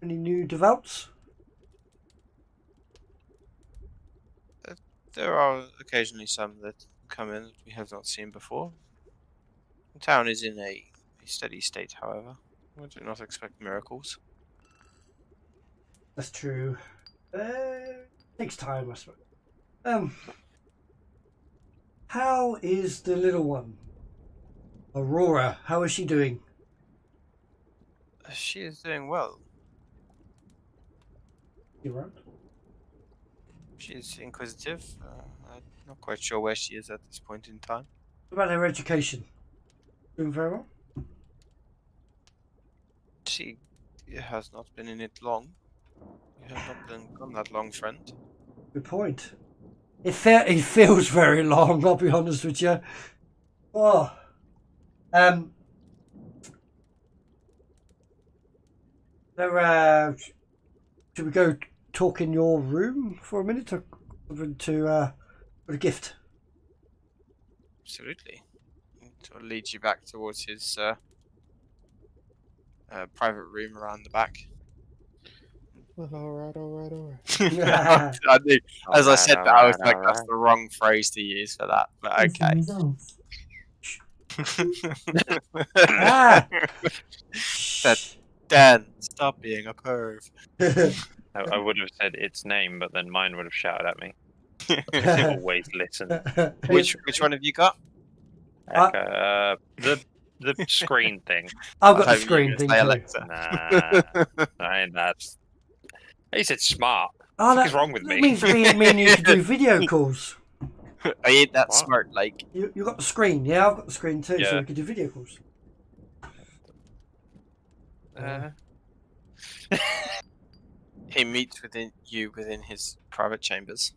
Any new devouts? There are occasionally some that come in that we have not seen before. The town is in a steady state, however. We do not expect miracles. That's true. Takes time, I suppose. How is the little one? Aurora, how is she doing? She is doing well. You right? She is inquisitive. I'm not quite sure where she is at this point in time. What about her education? Doing very well? She has not been in it long. You have not been gone that long, friend. Good point. It feels very long, I'll be honest with you. Oh. Should we go talk in your room for a minute to a gift? Absolutely. sort of leads you back towards his private room around the back. Alright. I knew, as I said that, I was like, Alright. that's the wrong phrase to use for that, but okay. Ah! Dan, stop being a perv. I would have said its name, but then mine would have shouted at me. Always listen. Which one have you got? The screen thing. I've got I the hope you screen were thing gonna say too. Nah, I ain't that. He said smart. Oh, What is wrong with that me? means me and you can do video calls. I ain't that What? smart, like. You got the screen, yeah? I've got the screen too, so Yeah. we can do video calls. He meets within his private chambers.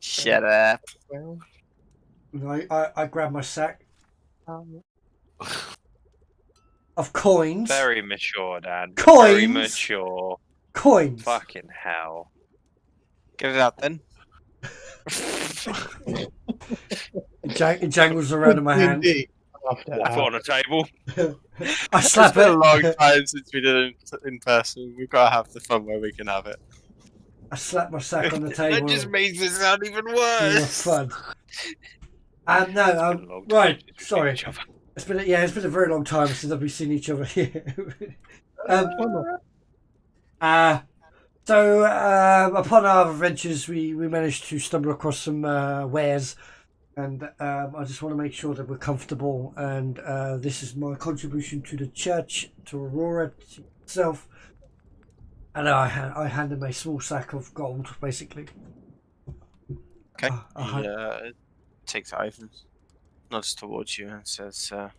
Shut up. Well, I grab my sack of coins. Very mature, Dad. Coins? Very mature. Coins. Fucking hell. Get it out then. It jangles around in my hand. indeed. After What on a table? I It's slap been a it. long time since we did it in person. We've got to have the fun where we can have it. I slap my sack on the That table. just makes it sound even Yeah, worse. fun. It's been a long time Right, since we've seen sorry. each other. It's been a very long time since we've seen each other. So upon our adventures, we managed to stumble across some wares, and I just want to make sure that we're comfortable. And this is my contribution to the church, to Aurora itself. And I hand him a small sack of gold, basically. Okay. I He takes it over, nods towards you, and says, "Your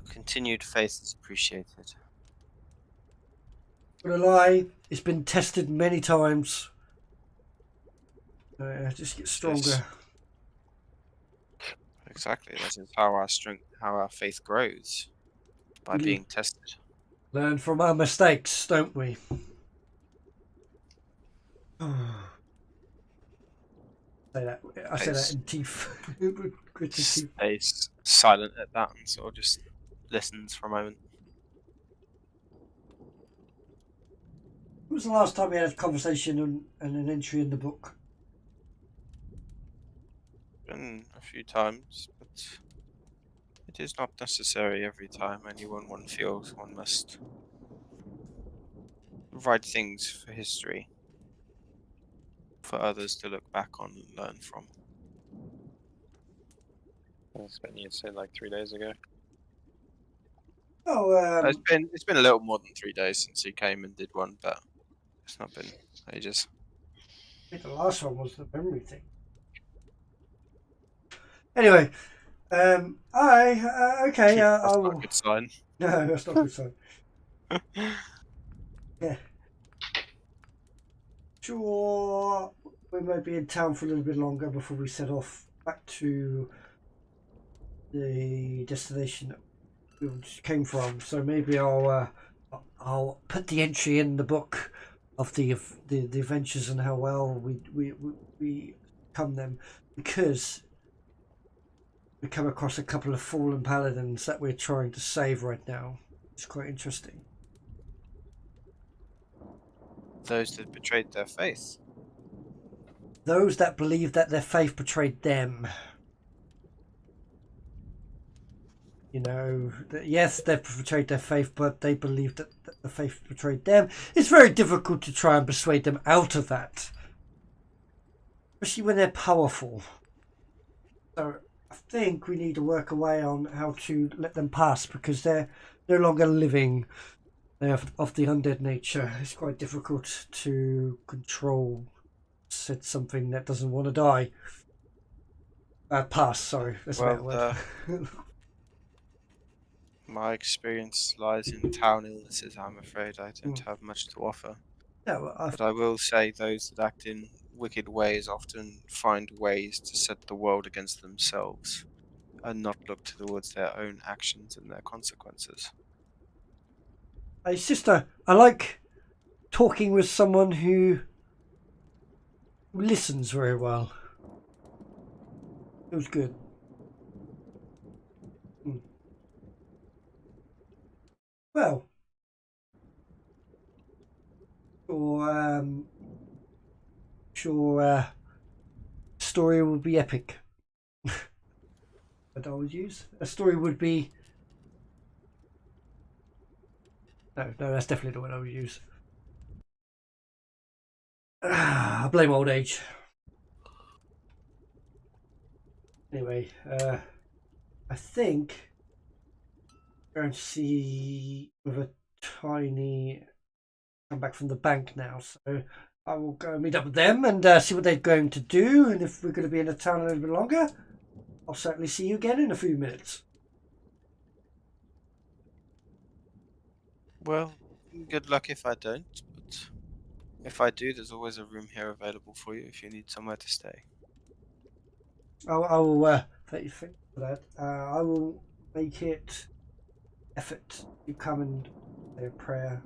continued faith is appreciated." Not gonna lie, it's been tested many times. Just get stronger. Yes. Exactly. That is how our faith grows, by Mhm. being tested. Learn from our mistakes, don't we? I say that in teeth. Gritted teeth. Stays silent at that and sort of just listens for a moment. When was the last time we had a conversation and an entry in the book? Been a few times, but it is not necessary every time. Anyone one feels one must write things for history, for others to look back on and learn from. I was expecting you to say like 3 days ago. Oh, It's been a little more than 3 days since he came and did one, but it's not been ages. I think the last one was the memory thing. Anyway, okay. That's I not will. a good sign. No, that's not a good sign. Yeah. Sure, we might be in town for a little bit longer before we set off back to the destination that we just came from. So maybe I'll put the entry in the book of the adventures and how well we come them, because we come across a couple of fallen paladins that we're trying to save right now. It's quite interesting. Those that betrayed their faith. Those that believe that their faith betrayed them. You know, yes, they've betrayed their faith, but they believe that the faith betrayed them. It's very difficult to try and persuade them out of that, especially when they're powerful. So I think we need to work away on how to let them pass, because they're no longer living. They're of the undead nature. It's quite difficult to control said something that doesn't want to die. Pass, sorry. That's a better word. My experience lies in town illnesses, I'm afraid. I don't have much to offer. Yeah, well, But I will say those that act in wicked ways often find ways to set the world against themselves and not look towards their own actions and their consequences. Hey, sister, I like talking with someone who listens very well. It was good. Well, sure, story would be epic. What I would use a story would be. No, that's definitely the one I would use. I blame old age. Anyway, I think I'm going to see with a tiny come back from the bank now, so I will go meet up with them and see what they're going to do, and if we're going to be in the town a little bit longer, I'll certainly see you again in a few minutes. Well, good luck if I don't, but if I do, there's always a room here available for you if you need somewhere to stay. I will thank you for that. I will make it effort to come and say a prayer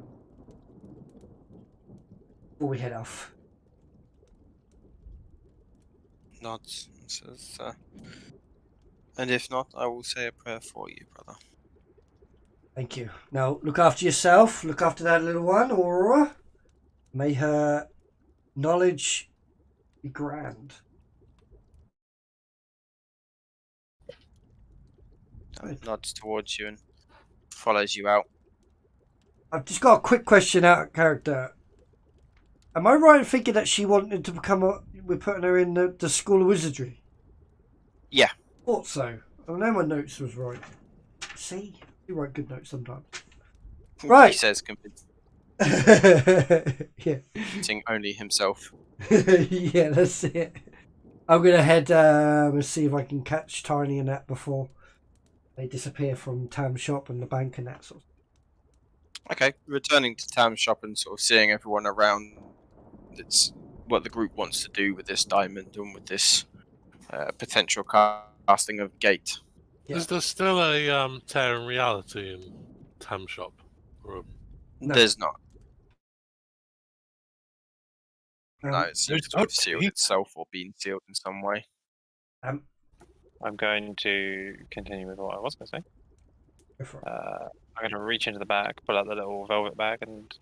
before we head off. Nods and says, and if not, I will say a prayer for you, brother. Thank you. Now, look after yourself. Look after that little one, Aurora. May her knowledge be grand. Nods towards you and follows you out. I've just got a quick question out of character. Am I right in thinking that she wanted to become we're putting her in the School of Wizardry? Yeah. Thought so. I know my notes was right. See? You write good notes sometimes. Right. He says convincing yeah. only himself. Yeah, that's it. I'm going to head and see if I can catch Tiny and that before they disappear from Tam Shop and the bank and that sort of stuff. Okay, returning to Tam Shop and sort of seeing everyone around. It's what the group wants to do with this diamond and with this potential casting of gate. Yeah. Is there still a tear in reality in Tam Shop? Or... No. There's not. No, it seems to have sealed itself or been sealed in some way. I'm going to continue with what I was going to say. I'm going to reach into the bag, pull out the little velvet bag, and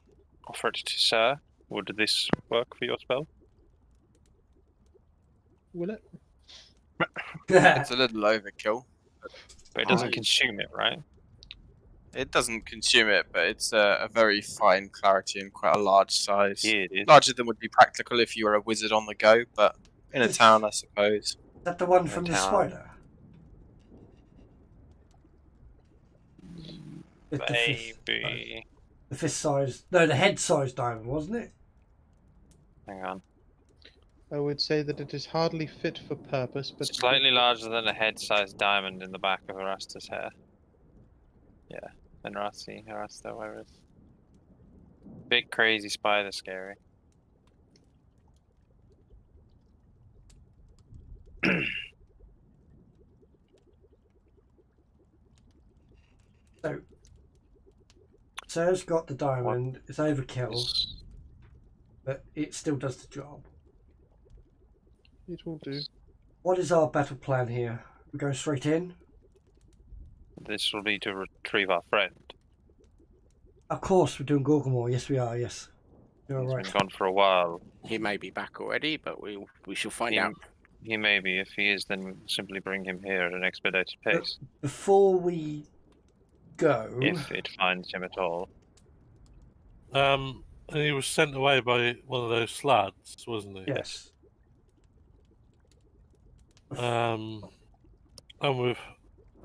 offer it to Sir. Would this work for your spell? Will it? It's a little overkill. But it doesn't consume it, right? It doesn't consume it, but it's a very fine clarity and quite a large size. Yeah, it is. Larger than would be practical if you were a wizard on the go, but in a town, I suppose. Is that the one from the spider? Maybe. The fist size. No, the head size diamond, wasn't it? Hang on. I would say that it is hardly fit for purpose, but slightly larger than a head-sized diamond in the back of Arasta's hair. Yeah, and Arasta, where is? Big crazy spider, scary. So, Sarah's got the diamond. It's overkill, but it still does the job. It will do. What is our battle plan here? We go straight in? This will be to retrieve our friend. Of course, we're doing Gorgamore. Yes, we are. Yes, you're He's right. been gone for a while. He may be back already, but we shall find out. He may be. If he is, then we'll simply bring him here at an expedited pace. But before we go, if it finds him at all. And he was sent away by one of those slads, wasn't he? Yes. And with,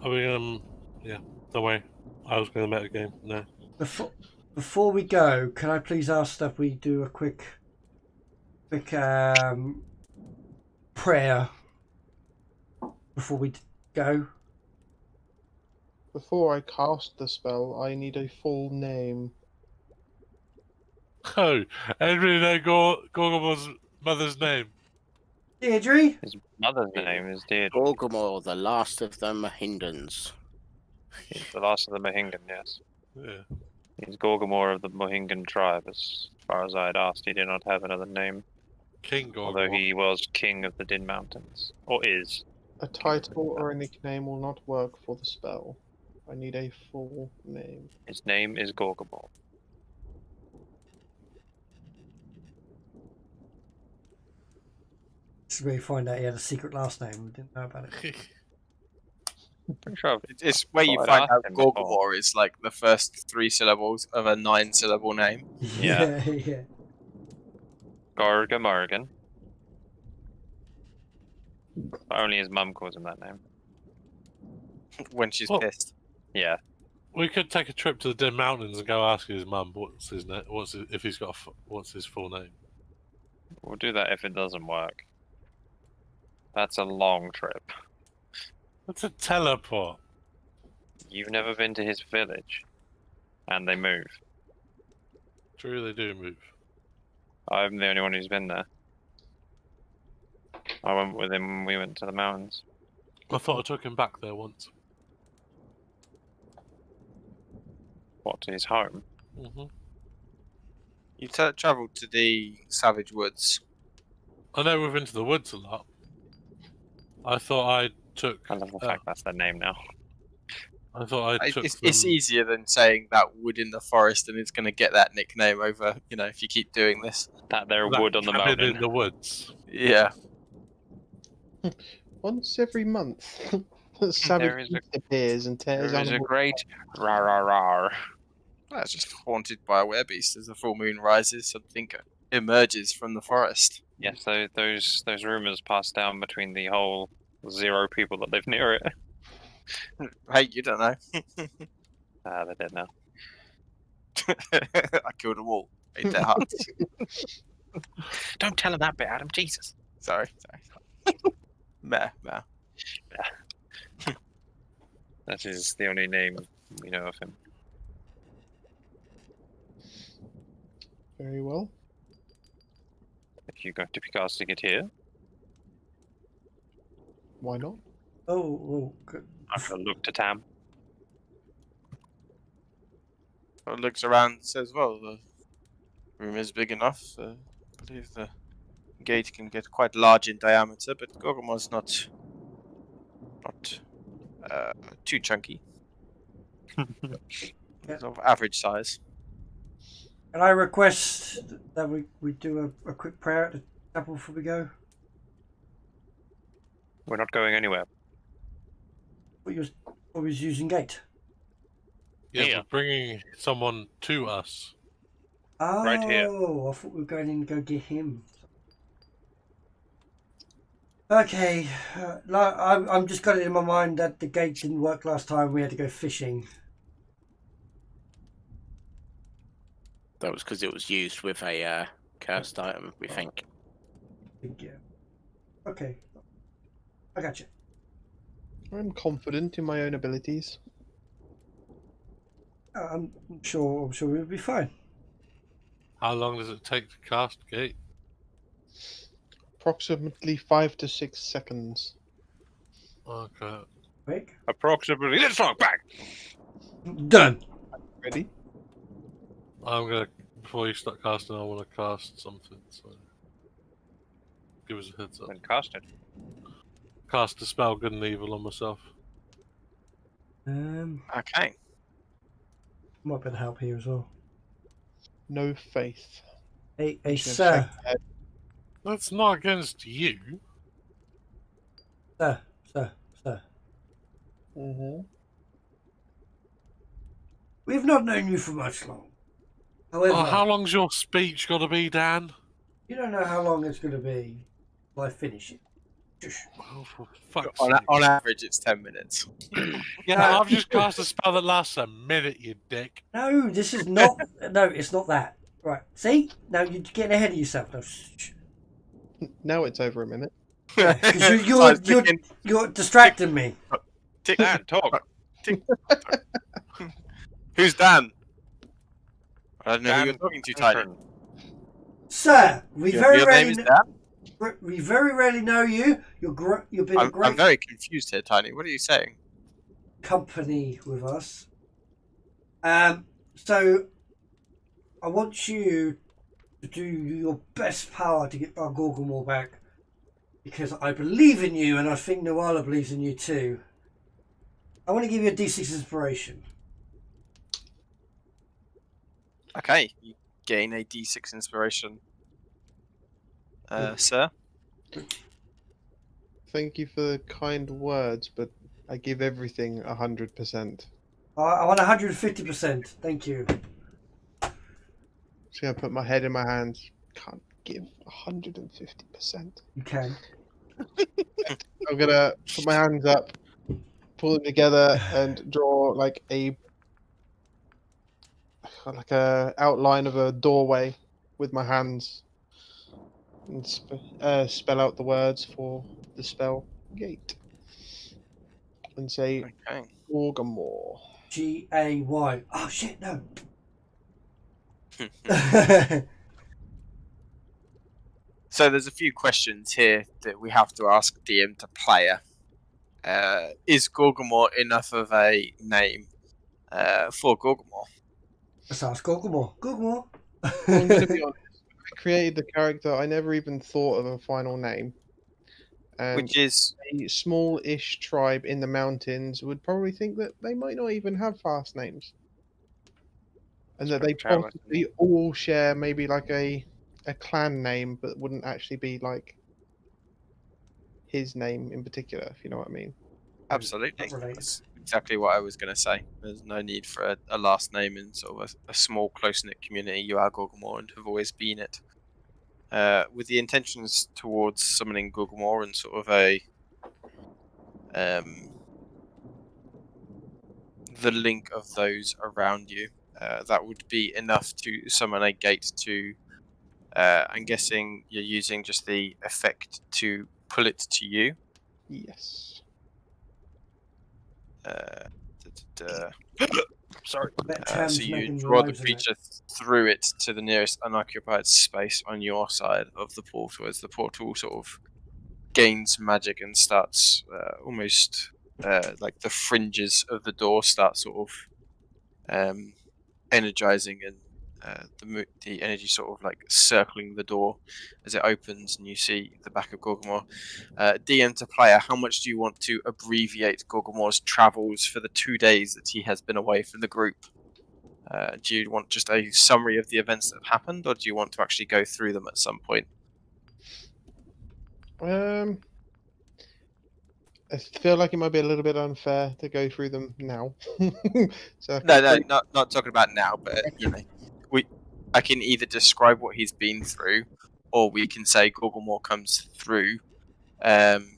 yeah, don't worry. I was going to meta game. No. Before we go, can I please ask that we do a quick prayer before we go? Before I cast the spell, I need a full name. Oh, anybody know Gorgamore's mother's name? Deirdre? His mother's name is Deirdre. Gorgamore, the last of the Mahindans. He's the last of the Mohingan, yes. Yeah. He's Gorgamore of the Mohingan tribe. As far as I had asked, he did not have another name. King Gorgamore. Although he was king of the Din Mountains. Or is. A title or a nickname will not work for the spell. I need a full name. His name is Gorgamore. This is where you find out he had a secret last name. We didn't know about it. Pretty sure It's where you I'd find asked out him before. Gorgamore is like the first 3 syllables of a 9-syllable name. Yeah. Yeah. Gorgamorgan. But only his mum calls him that name. When she's Oh. pissed. Yeah. We could take a trip to the Dim Mountains and go ask his mum what's his name, if he's got what's his full name. We'll do that if it doesn't work. That's a long trip. It's a teleport. You've never been to his village. And they move. True, they do move. I'm the only one who's been there. I went with him when we went to the mountains. I thought I took him back there once. What, to his home? Hmm. You travelled to the Savage Woods. I know we've been to the woods a lot. I thought I took. I love the fact that's their name now. I thought I took. It's easier than saying that wood in the forest, and it's going to get that nickname over, if you keep doing this. That there that wood on the cabin mountain. in the woods. Yeah. Once every month, There Savage is a- appears and tears There is a animals great rar. That's just haunted by a werebeast as the full moon rises. Something emerges from the forest. Yes, those rumours pass down between the whole 0 people that live near it. Hey, you don't know. They're dead now. I killed them all. Ate their hearts. Don't tell him that bit, Adam. Jesus. Sorry. Meh. That is the only name we know of him. very well. If you go to Picard's to get here, Why not? Oh, good. I shall look to Tam. Well, looks around and says, well, the room is big enough. I believe the gate can get quite large in diameter, but Gorgamore's not too chunky. It's of average size. Can I request that we do a quick prayer at the chapel before we go? We're not going anywhere. What you was using gate? Yeah, Here. we're bringing someone to us. Oh, Right here. I thought we were going in to go get him. Okay, I'm just got it in my mind that the gate didn't work last time. We had to go fishing. That was because it was used with a cursed item, we think. Yeah. Okay, I got you. I'm confident in my own abilities. I'm sure we'll be fine. How long does it take to cast gate? Approximately 5 to 6 seconds. Okay. Quick. Approximately. Let's talk back. Done. Ready? I'm gonna, before you start casting, I want to cast something. So give us a heads up. Then cast it. Cast a spell, good and evil, on myself. Okay. Might be able to help here as well. No faith. Hey, Just sir. shake my head. That's not against you. Sir. Mhm. We've not known you for much long. However, Oh, how long's your speech got to be, Dan? you don't know how long it's going to be till I finish it. Shush. Oh, for fuck's On, sake. on average, it's 10 minutes. Yeah, I've just cast a spell that lasts a minute, you dick. No, this is not. No, it's not that. Right. See? Now you're getting ahead of yourself. No, shh. Now it's over a minute. Because Time's ticking. you're distracting me. Tick, Dan, talk. tick. Who's Dan? I don't know who Dan you're talking to, Tiny. Okran. Sir, we Your very name rarely is Dan? we very rarely know you. You've been a I'm great very confused here, Tiny. What are you saying? company with us. So I want you to do your best power to get our Gorgamore back, because I believe in you, and I think Noala believes in you too. I want to give you a D6 inspiration. Okay, you gain a D6 inspiration, sir. Thank you for the kind words, but I give everything 100%. I want 150%. Thank you. Just gonna put my head in my hands. Can't give 150%. You can. I'm gonna put my hands up, pull them together, and draw like a outline of a doorway with my hands, and spell out the words for the spell gate, and say Okay. Gorgamore. Gay. Oh shit! No. So there's a few questions here that we have to ask DM to player. Is Gorgamore enough of a name for Gorgamore? Let's ask Gorgamore. Gorgamore. I'm gonna be honest. I created the character. I never even thought of a final name. And Which is a small-ish tribe in the mountains would probably think that they might not even have fast names, and that they possibly all share maybe like a clan name, but wouldn't actually be like his name in particular, if you know what I mean. absolutely. That's exactly what I was going to say. There's no need for a last name in sort of a small, close-knit community. You are Gorgamore and have always been it. With the intentions towards summoning Gorgamore and sort of the link of those around you, that would be enough to summon a gate to. I'm guessing you're using just the effect to pull it to you. Yes. Sorry. So you draw the creature through it to the nearest unoccupied space on your side of the portal, as the portal sort of gains magic and starts almost like the fringes of the door start sort of energizing, and the energy sort of like circling the door as it opens, and you see the back of Gorgamore. DM to player, how much do you want to abbreviate Gorgamore's travels for the 2 days that he has been away from the group? Do you want just a summary of the events that have happened, or do you want to actually go through them at some point? I feel like it might be a little bit unfair to go through them now. So No, not talking about now, but I can either describe what he's been through, or we can say Gorgamore comes through, and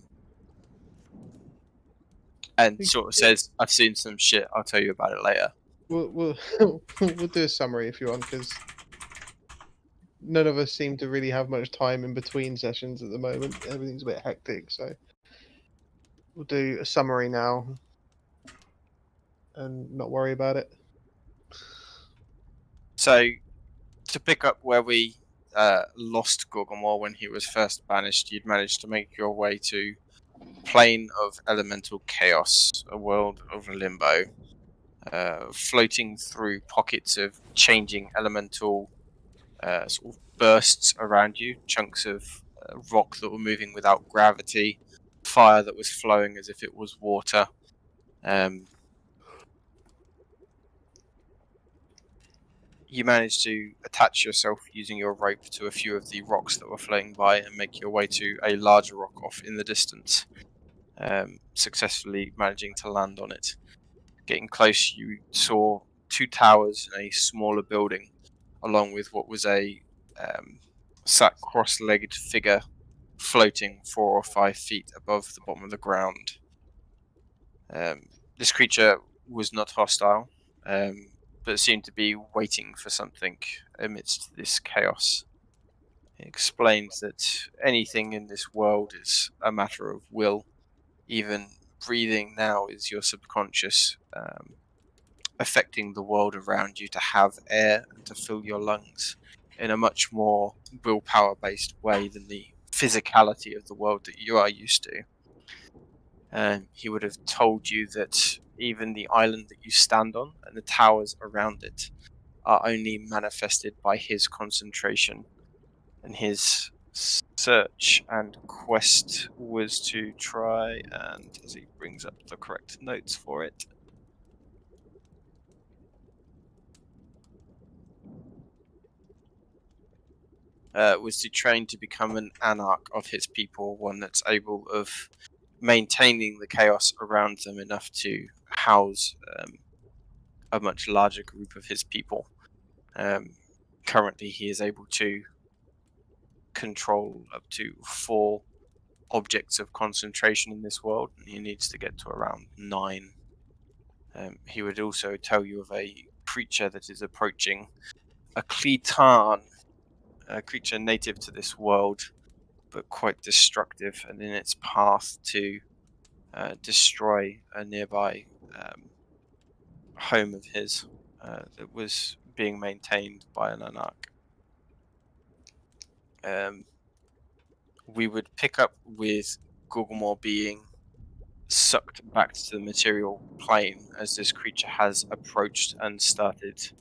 sort of says, "I've seen some shit. I'll tell you about it later." We'll do a summary if you want, because none of us seem to really have much time in between sessions at the moment. Everything's a bit hectic, so we'll do a summary now and not worry about it. So, to pick up where we lost Gorgamore when he was first banished, you'd managed to make your way to Plane of Elemental Chaos, a world of limbo, floating through pockets of changing elemental sort of bursts around you, chunks of rock that were moving without gravity, fire that was flowing as if it was water. You managed to attach yourself using your rope to a few of the rocks that were floating by and make your way to a larger rock off in the distance, successfully managing to land on it. Getting close, you saw 2 towers and a smaller building, along with what was a sat cross-legged figure floating 4 or 5 feet above the bottom of the ground. This creature was not hostile, but seemed to be waiting for something amidst this chaos. It explained that anything in this world is a matter of will. Even breathing now is your subconscious affecting the world around you to have air and to fill your lungs in a much more willpower-based way than the physicality of the world that you are used to. He would have told you that even the island that you stand on and the towers around it are only manifested by his concentration and his search and quest was to try and, as he brings up the correct notes for it, was to train to become an anarch of his people, one that's able of maintaining the chaos around them enough to house a much larger group of his people. Currently, he is able to control up to 4 objects of concentration in this world, and he needs to get to around 9. He would also tell you of a creature that is approaching, a Kletan, a creature native to this world, but quite destructive, and in its path to destroy a nearby home of his that was being maintained by an anarch. We would pick up with Gorgamore being sucked back to the material plane as this creature has approached and started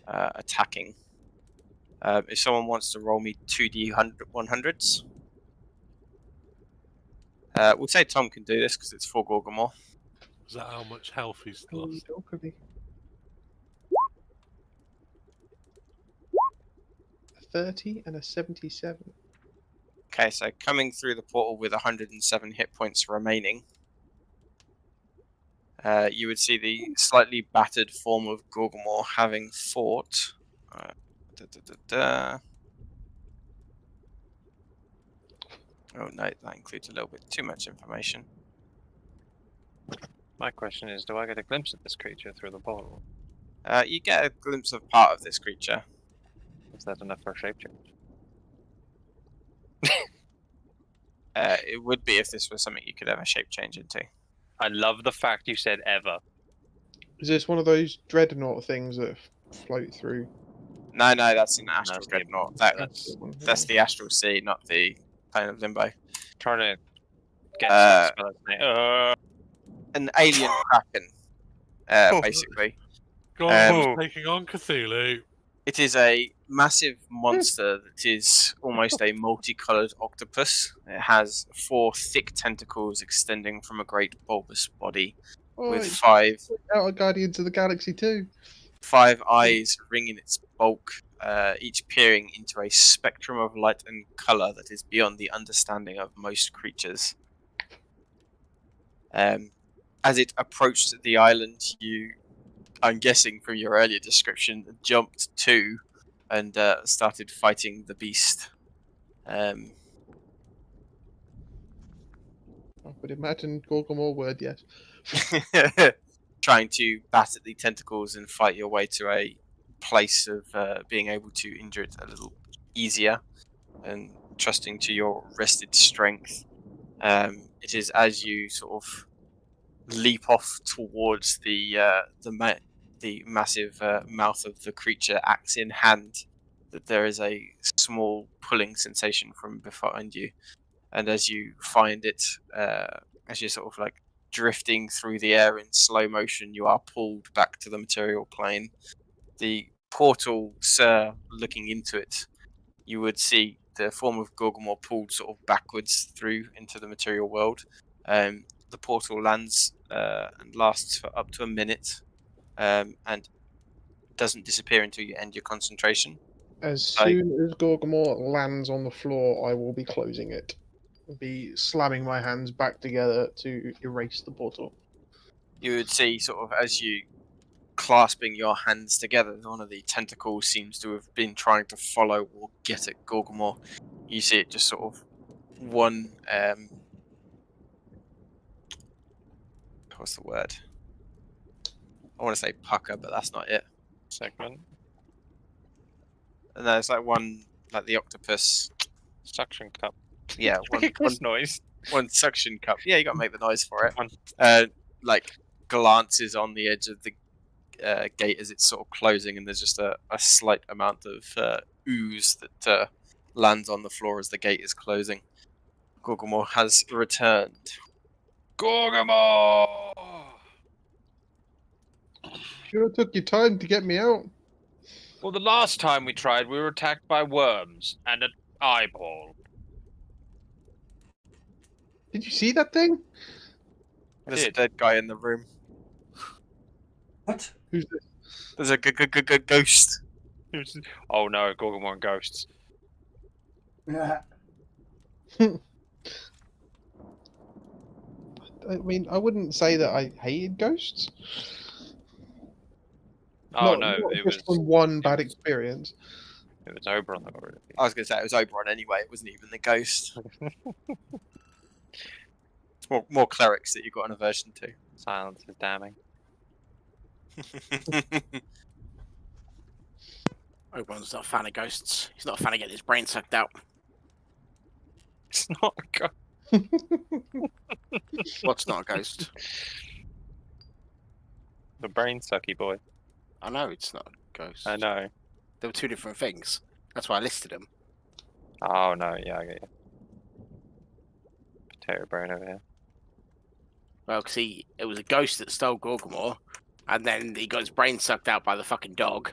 attacking. If someone wants to roll me 2d 100s, we'll say Tom can do this because it's for Gorgamore. Is that how much health he's lost? 30 and a 77. Okay, so coming through the portal with 107 hit points remaining, you would see the slightly battered form of Gorgamore having fought. Oh no, that includes a little bit too much information. My question is, do I get a glimpse of this creature through the portal? You get a glimpse of part of this creature. Is that enough for a shape change? It would be if this was something you could ever shape change into. I love the fact you said ever. Is this one of those dreadnought things that float through? No, that's an astral That's dreadnought. That's the Yeah. astral sea, not the plane of limbo. Trying to get some spell. An alien kraken, basically. Gorgamore's taking on Cthulhu. It is a massive monster that is almost a multicolored octopus. It has 4 thick tentacles extending from a great bulbous body, with it's 5 out of Guardians of the Galaxy too. 5 eyes ringing its bulk, each peering into a spectrum of light and color that is beyond the understanding of most creatures. As it approached the island, you, I'm guessing from your earlier description, jumped to and started fighting the beast. I would imagine Gorgamore word, yes. Trying to bat at the tentacles and fight your way to a place of being able to injure it a little easier, and trusting to your rested strength. It is as you sort of leap off towards the massive mouth of the creature, axe in hand, that there is a small pulling sensation from behind you, and as you find it, as you're sort of like drifting through the air in slow motion, you are pulled back to the material plane. The portal, sir, looking into it, you would see the form of Gorgamore pulled sort of backwards through into the material world. The portal lands and lasts for up to a minute, and doesn't disappear until you end your concentration. As soon as Gorgamore lands on the floor, I will be closing it. I'll be slamming my hands back together to erase the portal. You would see, sort of, as you clasping your hands together, one of the tentacles seems to have been trying to follow or get at Gorgamore. You see it just sort of one, what's the word? I want to say pucker, but that's not it. Segment. No, it's like one, like the octopus. Suction cup. Yeah, One noise. One suction cup. Yeah, you got to make the noise for it. Like glances on the edge of the gate as it's sort of closing, and there's just a slight amount of ooze that lands on the floor as the gate is closing. Gorgamore has returned. Gorgamore! Should have took your time to get me out. Well, the last time we tried, we were attacked by worms and a Eyeball. Did you see that thing? There's a dead guy in the room. What? Who's this? There's a ghost. Oh no, Gorgamore and ghosts. Yeah. I mean, I wouldn't say that I hated ghosts. Oh Not no, it was just from one bad experience. it was Oberon that got rid of it. I was going to say it was Oberon anyway. It wasn't even the ghost. It's more clerics that you got an aversion to. Silence is damning. Oberon's not a fan of ghosts. He's not a fan of getting his brain sucked out. It's not a ghost. What's not a ghost? The brain sucky boy. I know it's not a ghost. I know. There were two different things. That's why I listed them. Oh no, yeah, I get you. Potato brain over here. Well, because it was a ghost that stole Gorgamore, and then he got his brain sucked out by the fucking dog.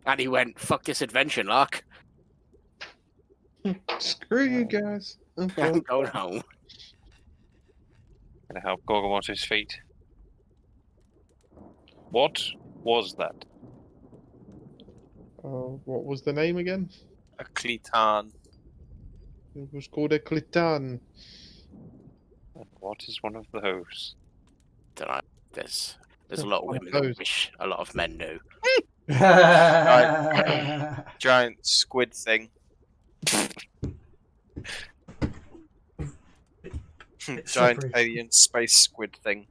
And he went, fuck this adventure, Lark. Screw you guys. I'm going home. Gonna help Gorgamore to his feet. What was that? What was the name again? A Cletan. It was called a Clitan. And what is one of those? Don't know. There's a lot of women that wish a lot of men knew. Giant squid thing. Giant alien space squid thing.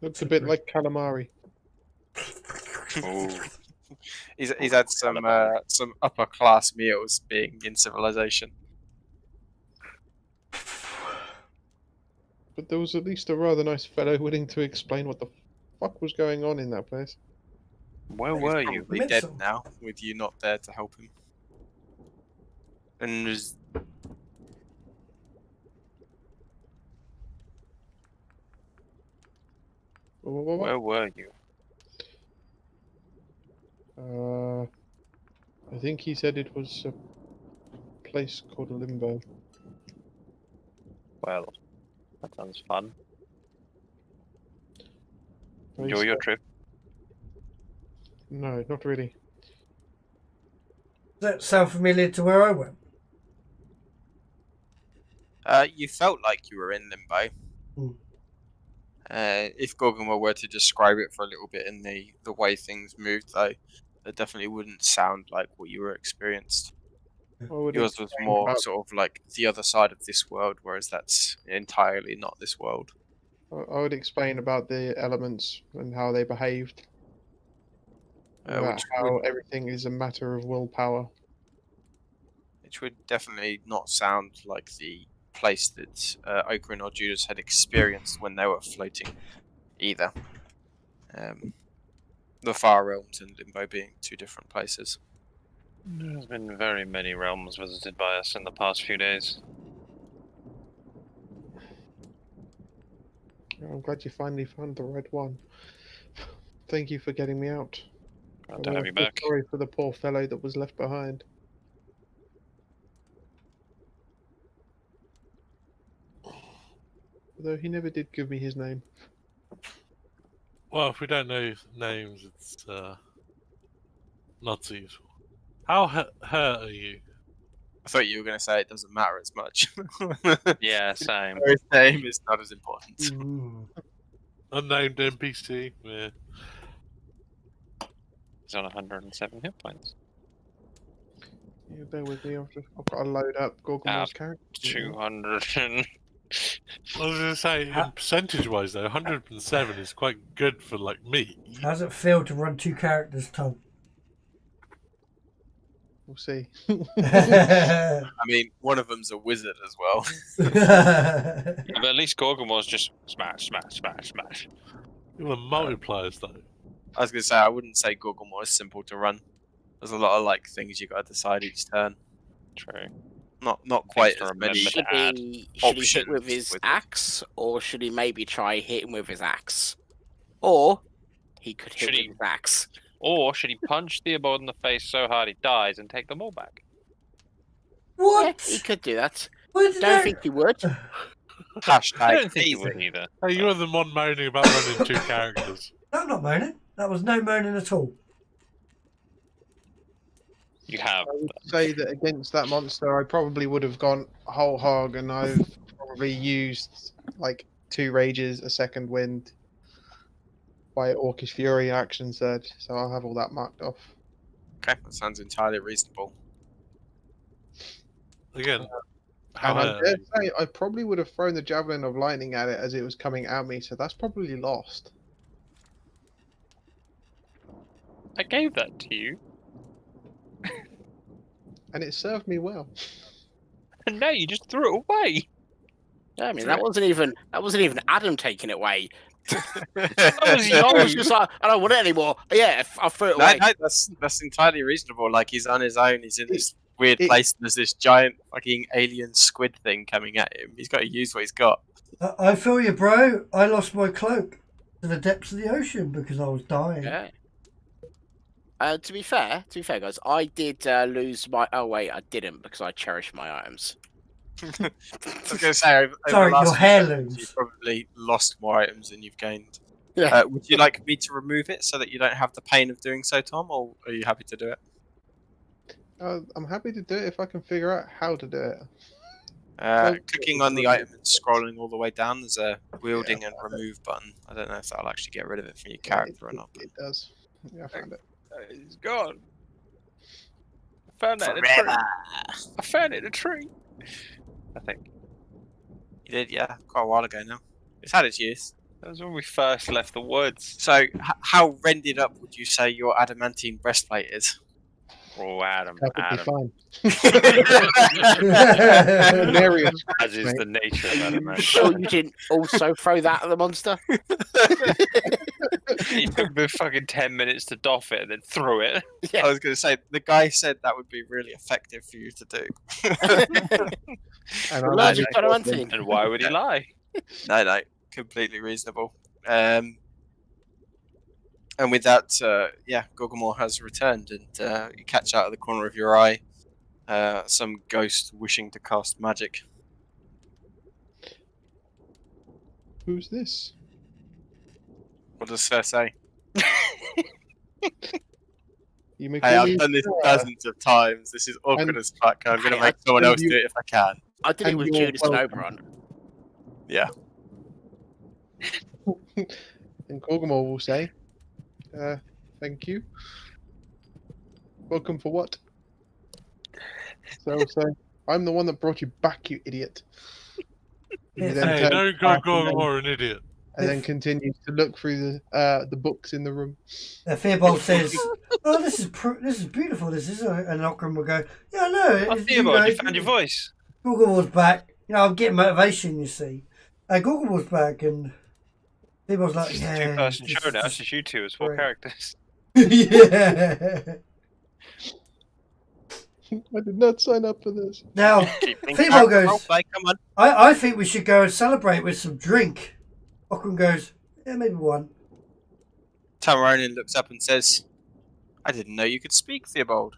Looks a bit like calamari. He's had some upper class meals being in civilization. But there was at least a rather nice fellow willing to explain what the fuck was going on in that place. Where were you? Probably dead now, with you not there to help him. And was Where were you? I think he said it was a place called Limbo. Well, that sounds fun. Enjoy your trip. No, not really. Does that sound familiar to where I went? you felt like you were in Limbo. Hmm. If Gorgamore were to describe it for a little bit in the way things moved, though, it definitely wouldn't sound like what you were experienced. Yours was more sort of like the other side of this world, whereas that's entirely not this world. I would explain about the elements and how they behaved. About how everything is a matter of willpower. Which would definitely not sound like the place that Okran or Judas had experienced when they were floating, either. The Far Realms and Limbo being two different places. There's been very many realms visited by us in the past few days. I'm glad you finally found the right one. Thank you for getting me out. Glad to have you back. Sorry for the poor fellow that was left behind. Although he never did give me his name. Well, if we don't know names, it's not so useful. How hurt are you? I thought you were going to say it doesn't matter as much. Yeah, same. His name is not as important. Unnamed NPC. Yeah. He's on 107 hit points. Yeah, bear with me. I've got to load up Gorgamore's character. 200 and... I was going to say, percentage-wise though, 107 is quite good for like me. How does it feel to run two characters, Tom? We'll see. I mean, one of them's a wizard as well. But at least Gorgamore's just smash, smash, smash, smash. You're the multipliers though. I was going to say, I wouldn't say Gorgamore is simple to run. There's a lot of like things you got to decide each turn. True. Not quite as many Should he hit with his axe, or should he maybe try hitting with his axe? Or he could hit with his axe. Or should he punch Theobald in the face so hard he dies and take them all back? What? Yeah, he could do that. Where did Don't that- think he would. Hashtag I don't think he easy. would either. Hey, you're the one moaning about running 2 characters. No, I'm not moaning. That was no moaning at all. You have. I would say that against that monster, I probably would have gone whole hog, and I've probably used like 2 rages, a second wind, by Orcish Fury action surge, so I'll have all that marked off. Okay, that sounds entirely reasonable. Again, And I how dare say I probably would have thrown the javelin of lightning at it as it was coming at me, so that's probably lost. I gave that to you, And it served me well. and now you just threw it away. Yeah, I mean, that wasn't even Adam taking it away. That was I was you. just like, I don't want it anymore. Yeah, I threw it No, away. no, that's entirely reasonable. Like, he's on his own. He's in this weird it- place, and there's this giant fucking alien squid thing coming at him. He's got to use what he's got. I feel you, bro. I lost my cloak to the depths of the ocean because I was dying. Yeah. To be fair, guys, I did lose my. Oh wait, I didn't because I cherish my items. I was going to say, over Sorry, the last your few hair sessions, looms. You've probably lost more items than you've gained. Yeah. Would you like me to remove it so that you don't have the pain of doing so, Tom, or are you happy to do it? I'm happy to do it if I can figure out how to do it. Clicking on the item and scrolling all the way down, there's a wielding and remove button. I don't know if that'll actually get rid of it from your character or not. It does. Yeah, I found it. It's gone. I found that in a tree. I found it in a tree. I think You did, yeah, quite a while ago now. It's had its use. that was when we first left the woods. So, how rendered up would you say your adamantine breastplate is? Oh, Adam. Perfectly fine. Hilarious. As is the nature of Adam. You sure you didn't also throw that at the monster? He took the fucking 10 minutes to doff it and then threw it. I was going to say, the guy said that would be really effective for you to do. And Well, I'm just put him on team. And why would he lie? No, completely reasonable. And with that, yeah, Gorgamore has returned, and you catch out of the corner of your eye some ghost wishing to cast magic. Who's this? What does Sir say? You make Hey, me I've done this dozens of times. This is awkward And- as fuck. I'm going to Hey, make someone else you- do it if I can. I did it And with you're Judas and welcome. Oberon. Yeah. And Gorgamore will say, thank you. Welcome for what? So I'll say, I'm the one that brought you back, you idiot. And he then Hey, turns don't back go and then- Gorgamore an idiot. and then continues to look through the books in the room. Theobald says, "Oh, this is beautiful. This is," and Okran will go, "Yeah, no." Oh, Theobald, you found your voice. Gorgamore's back. You know, I'm getting motivation. You see, Gorgamore's back, and Theobald's like, It's "Yeah." a two-person this show is now. just It's just you two as 4 great." characters. Yeah. I did not sign up for this. Now, Keep thinking Theobald about the goes, roleplay, come on. I think we should go and celebrate with some drink. Okran goes, "Yeah, maybe one." Tamaronin looks up and says, I didn't know you could speak, Theobald.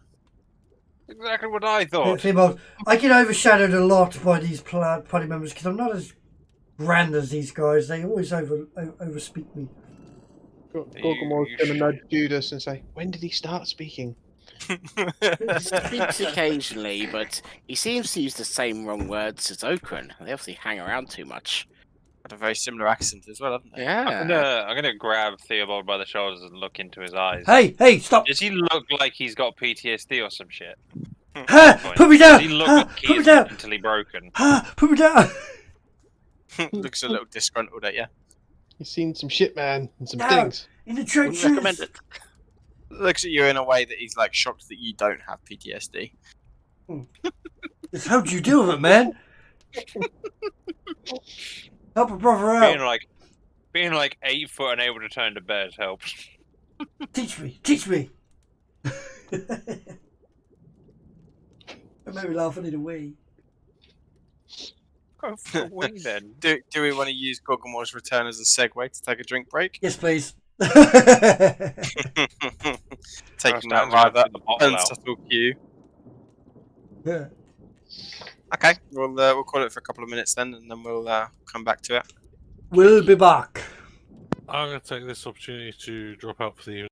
Exactly what I thought. Theobald, I get overshadowed a lot by these party members because I'm not as grand as these guys. They always overspeak me. Gorgamore's you going to should- nudge Judas and say, when did he start speaking? He speaks occasionally, but he seems to use the same wrong words as Okran. They obviously hang around too much. Got a very similar accent as well, haven't they? I'm Yeah. gonna grab Theobald by the shoulders and look into his eyes. Hey, stop! Does he look like he's got PTSD or some shit? Ha! Put me down! Does he look Ha! like Put he me is down! mentally broken? Ha! Put me down! Looks a little disgruntled at you. He's seen some shit, man, and some No. things. In the Wouldn't trenches. recommend it. Looks at you in a way that he's like shocked that you don't have PTSD. Just how'd you deal with it, man? Help a brother out. Being like 8 foot and able to turn to bed helps. Teach me. It made me laugh. I need a wee. Go for a wee then. Do we want to use Gorgamore's return as a segue to take a drink break? Yes, please. Taking that Stan's gonna rather put the bottle out. unsubtle cue. Yeah. Okay, we'll call it for a couple of minutes then, and then we'll come back to it. We'll be back. I'm going to take this opportunity to drop out for the evening.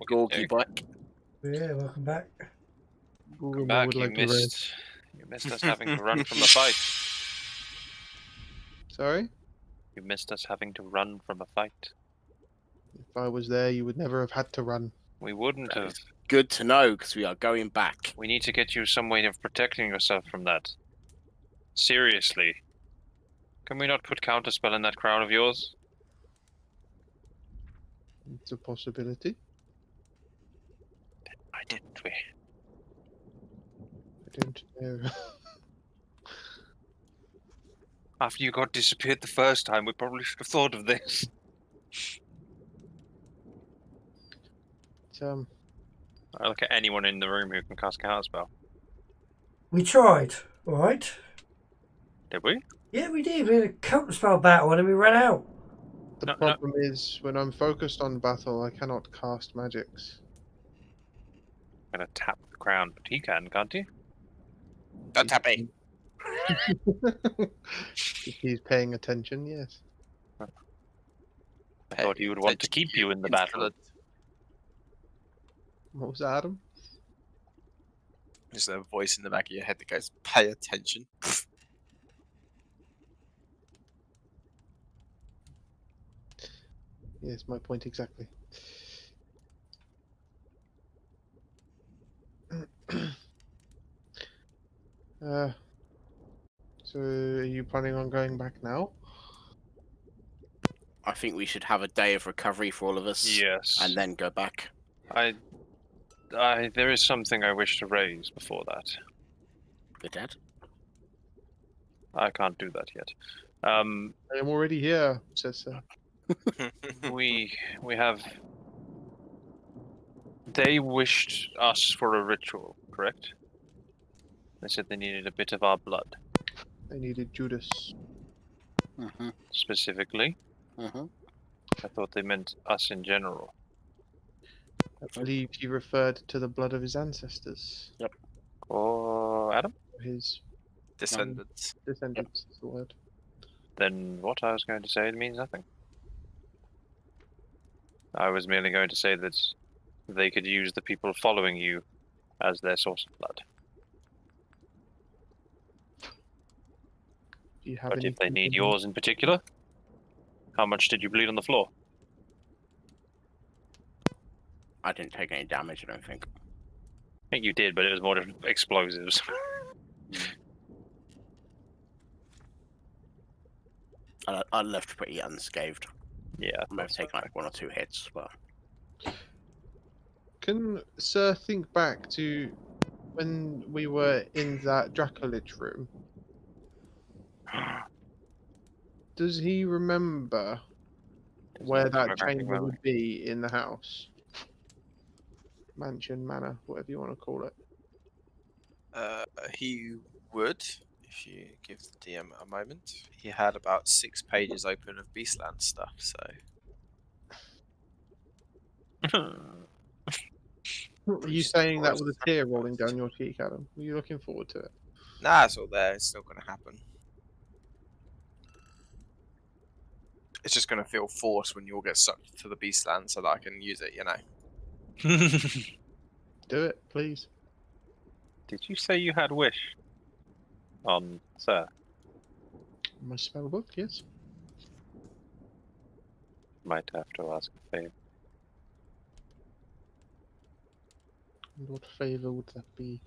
Gorgie back. Yeah, welcome back. Come back, you missed us having to run from a fight. Sorry? You missed us having to run from a fight. If I was there, you would never have had to run. We wouldn't have. Good to know, because we are going back. We need to get you some way of protecting yourself from that. Seriously. Can we not put counterspell in that crown of yours? It's a possibility. Why didn't we? I don't know. After you got disappeared the first time, we probably should have thought of this. I look at anyone in the room who can cast counterspell. We tried, all right? Did we? Yeah, we did. We had a counterspell battle and then we ran out. The problem is, when I'm focused on battle, I cannot cast magics. I'm gonna tap the crown, but he can, can't he? Don't tap me. If he's paying attention, yes. I thought he would want to keep you in the battle. What was that, Adam? There's a voice in the back of your head that goes, "Pay attention." Yes, my point exactly. So, are you planning on going back now? I think we should have a day of recovery for all of us. Yes. And then go back. There is something I wish to raise before that. The dead? I can't do that yet. I am already here, says Sir. We have. They wished us for a ritual, correct? They said they needed a bit of our blood. They needed Judas. Specifically. I thought they meant us in general. I believe he referred to the blood of his ancestors. Yep. Or Adam? His Descendants. Descendants is the word. Then what I was going to say means nothing. I was merely going to say that they could use the people following you as their source of blood. Do you have But any if they need yours in particular, how much did you bleed on the floor? I didn't take any damage, I don't think. I think you did, but it was more just explosives. I left pretty unscathed. Yeah. I might have taken like 1 or 2 hits, but... Can Sir think back to when we were in that Dracolich room? Does he remember where that chamber would be in the house? Mansion, manor, whatever you want to call it. He would, if you give the DM a moment. He had about 6 pages open of Beastland stuff, so... Are you saying that with a tear rolling down your cheek, Adam? Were you looking forward to it? Nah, it's all there. It's still going to happen. It's just going to feel forced when you all get sucked to the Beastland so that I can use it, you know. Do it, please. Did you say you had wish? Sir? My spell book, yes. Might have to ask a favor. And what favour would that be?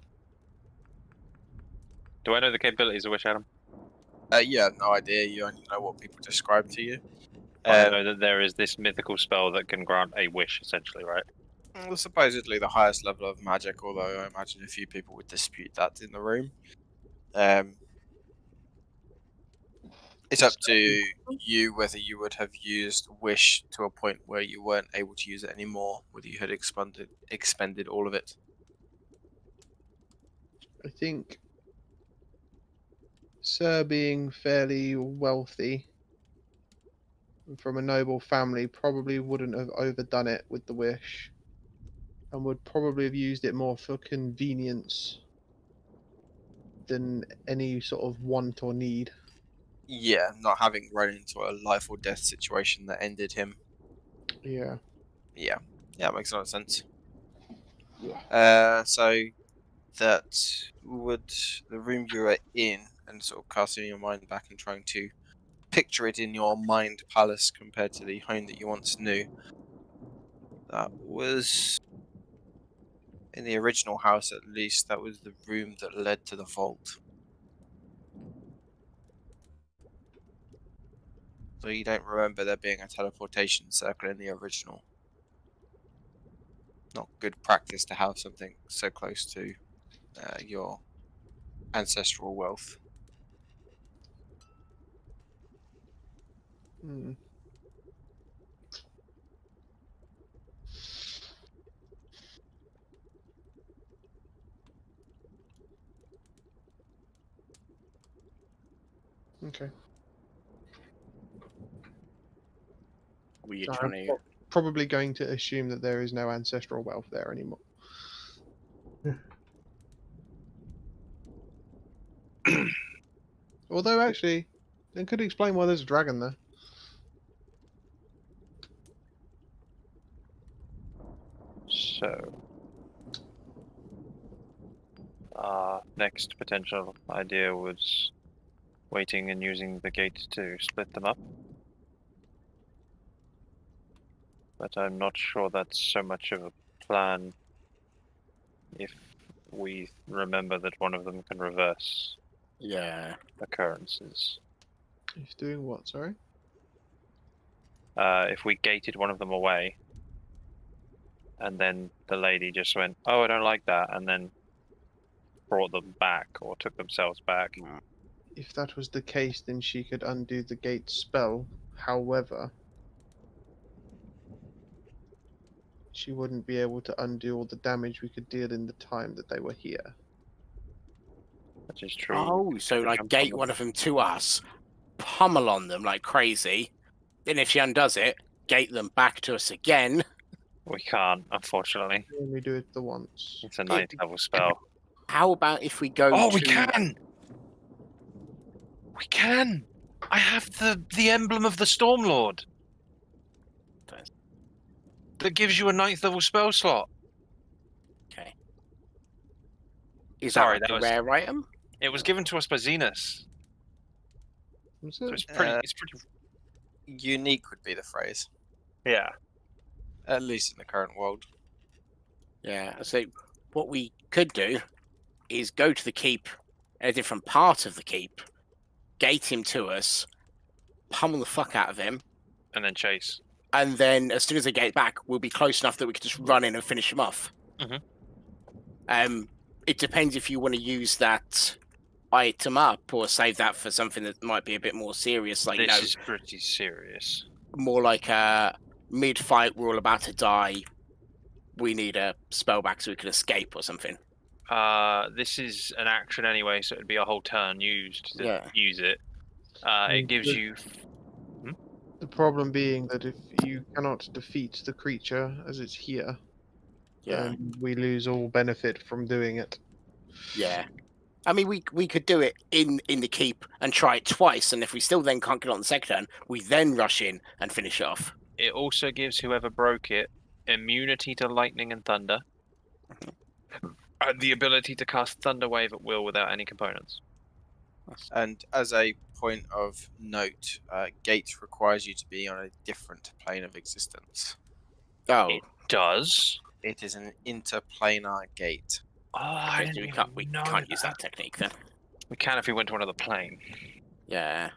Do I know the capabilities of wish, Adam? Yeah, no idea. You only know what people describe to you. I know that there is this mythical spell that can grant a wish, essentially, right? Well, supposedly the highest level of magic, although I imagine a few people would dispute that in the room. It's up to you whether you would have used wish to a point where you weren't able to use it anymore, whether you had expended all of it. I think Sir being fairly wealthy and from a noble family probably wouldn't have overdone it with the wish and would probably have used it more for convenience than any sort of want or need. Yeah, not having run into a life or death situation that ended him. Yeah. Yeah. Yeah, it makes a lot of sense. So that would the room you were in, and sort of casting your mind back and trying to picture it in your mind palace compared to the home that you once knew. That was in the original house, at least. That was the room that led to the vault. So you don't remember there being a teleportation circle in the original. Not good practice to have something so close to your ancestral wealth. Hmm. Okay. Were you So trying I'm to? probably going to assume that there is no ancestral wealth there anymore. Although, actually, it could explain why there's a dragon there. So, next potential idea was waiting and using the gate to split them up. But I'm not sure that's so much of a plan if we remember that one of them can reverse Yeah. occurrences. He's doing what, sorry? If we gated one of them away, and then the lady just went, "Oh, I don't like that," and then brought them back or took themselves back. If that was the case, then she could undo the gate spell. However, she wouldn't be able to undo all the damage we could deal in the time that they were here. Which is true. Oh, so like gate one of them to us, pummel on them like crazy. Then if she undoes it, gate them back to us again. We can't, unfortunately. We only do it the once. It's a 9th level spell. How about if we go? Oh, to... we can! We can! I have the emblem of the Stormlord. That gives you a 9th level spell slot. Okay. Is Sorry, that that a was rare item? It was given to us by Xenos. Was So it? it's pretty Unique would be the phrase, yeah. at least in the current world. Yeah. So what we could do is go to the keep, a different part of the keep, gate him to us, pummel the fuck out of him, And then chase. and then as soon as they get back, we'll be close enough that we can just run in and finish him off. Mhm. It depends if you want to use that item up or save that for something that might be a bit more serious, like This is pretty serious. more like a mid-fight. We're all about to die. We need a spell back so we can escape or something. This is an action anyway, so it'd be a whole turn used to use it. It gives you. The problem being that if you cannot defeat the creature as it's here, then we lose all benefit from doing it. Yeah. I mean, we could do it in the keep and try it twice, and if we still then can't get on the second turn, we then rush in and finish it off. It also gives whoever broke it immunity to lightning and thunder, and the ability to cast Thunder Wave at will without any components. And as a point of note, gate requires you to be on a different plane of existence. Oh, it does. It is an interplanar gate. Oh, we can't use that technique then. We can if we went to another plane. Yeah.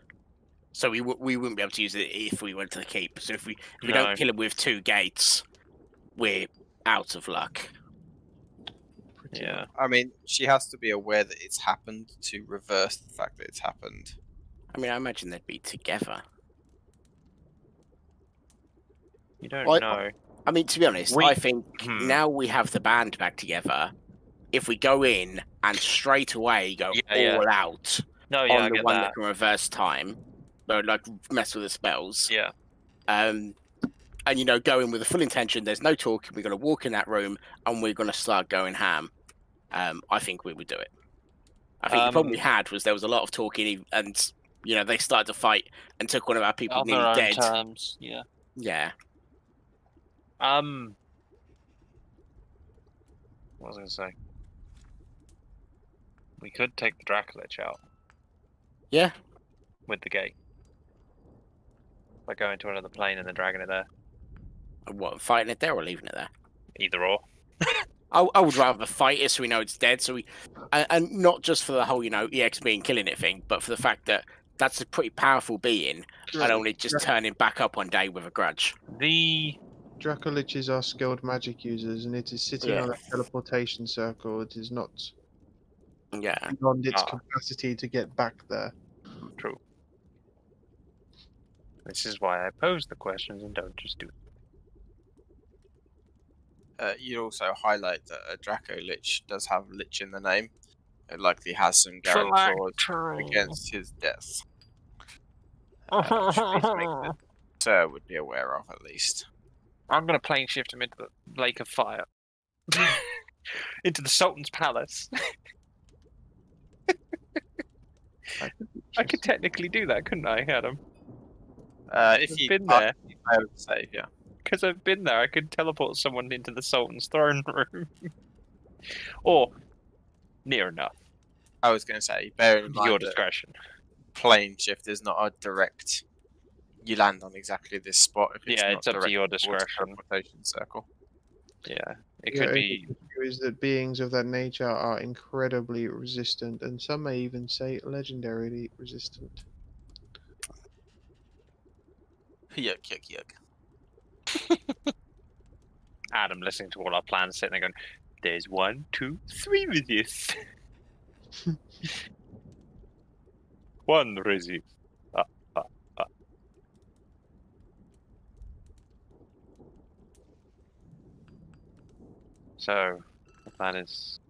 So we wouldn't be able to use it if we went to the keep. So if we don't kill him with 2 gates, we're out of luck. Yeah. I mean, she has to be aware that it's happened to reverse the fact that it's happened. I mean, I imagine they'd be together. You don't know. I mean, to be honest, I think now we have the band back together. If we go in and straight away go all out on the one that can reverse time, or like mess with the spells. Yeah. And go in with the full intention. There's no talking. We're going to walk in that room and we're going to start going ham. I think we would do it. I think the problem we had was there was a lot of talking, and they started to fight and took one of our people nearly dead. Terms. Yeah. Yeah. What was I going to say? We could take the Dracolich out. Yeah. With the gate. By going to another plane and then dragging it there. What, fighting it there or leaving it there? Either or. I would rather fight it so we know it's dead. So and not just for the whole, EXP and killing it thing, but for the fact that that's a pretty powerful being, and only just turning back up one day with a grudge. The Dracoliches are skilled magic users, and it is sitting on a teleportation circle. It is not beyond its capacity to get back there. True. This is why I pose the questions and don't just do it. You'd also highlight that a Draco Lich does have Lich in the name. It likely has some guarantors against his death. Sir would be aware of, at least. I'm going to plane shift him into the Lake of Fire. Into the Sultan's Palace. I could technically do that, couldn't I, Adam? If you've been there, I would save, yeah. Because I've been there, I could teleport someone into the Sultan's throne room. Or near enough. I was going to say, bear in mind your that discretion. Plane shift is not a direct. You land on exactly this spot. If it's it's up to your discretion. Teleportation circle. Yeah, it could be. The issue is that beings of that nature are incredibly resistant, and some may even say legendarily resistant. Yuck, yuck, yuck. Adam listening to all our plans, sitting there going, "There's 1, 2, 3 resist. 1 resist." So, the plan is,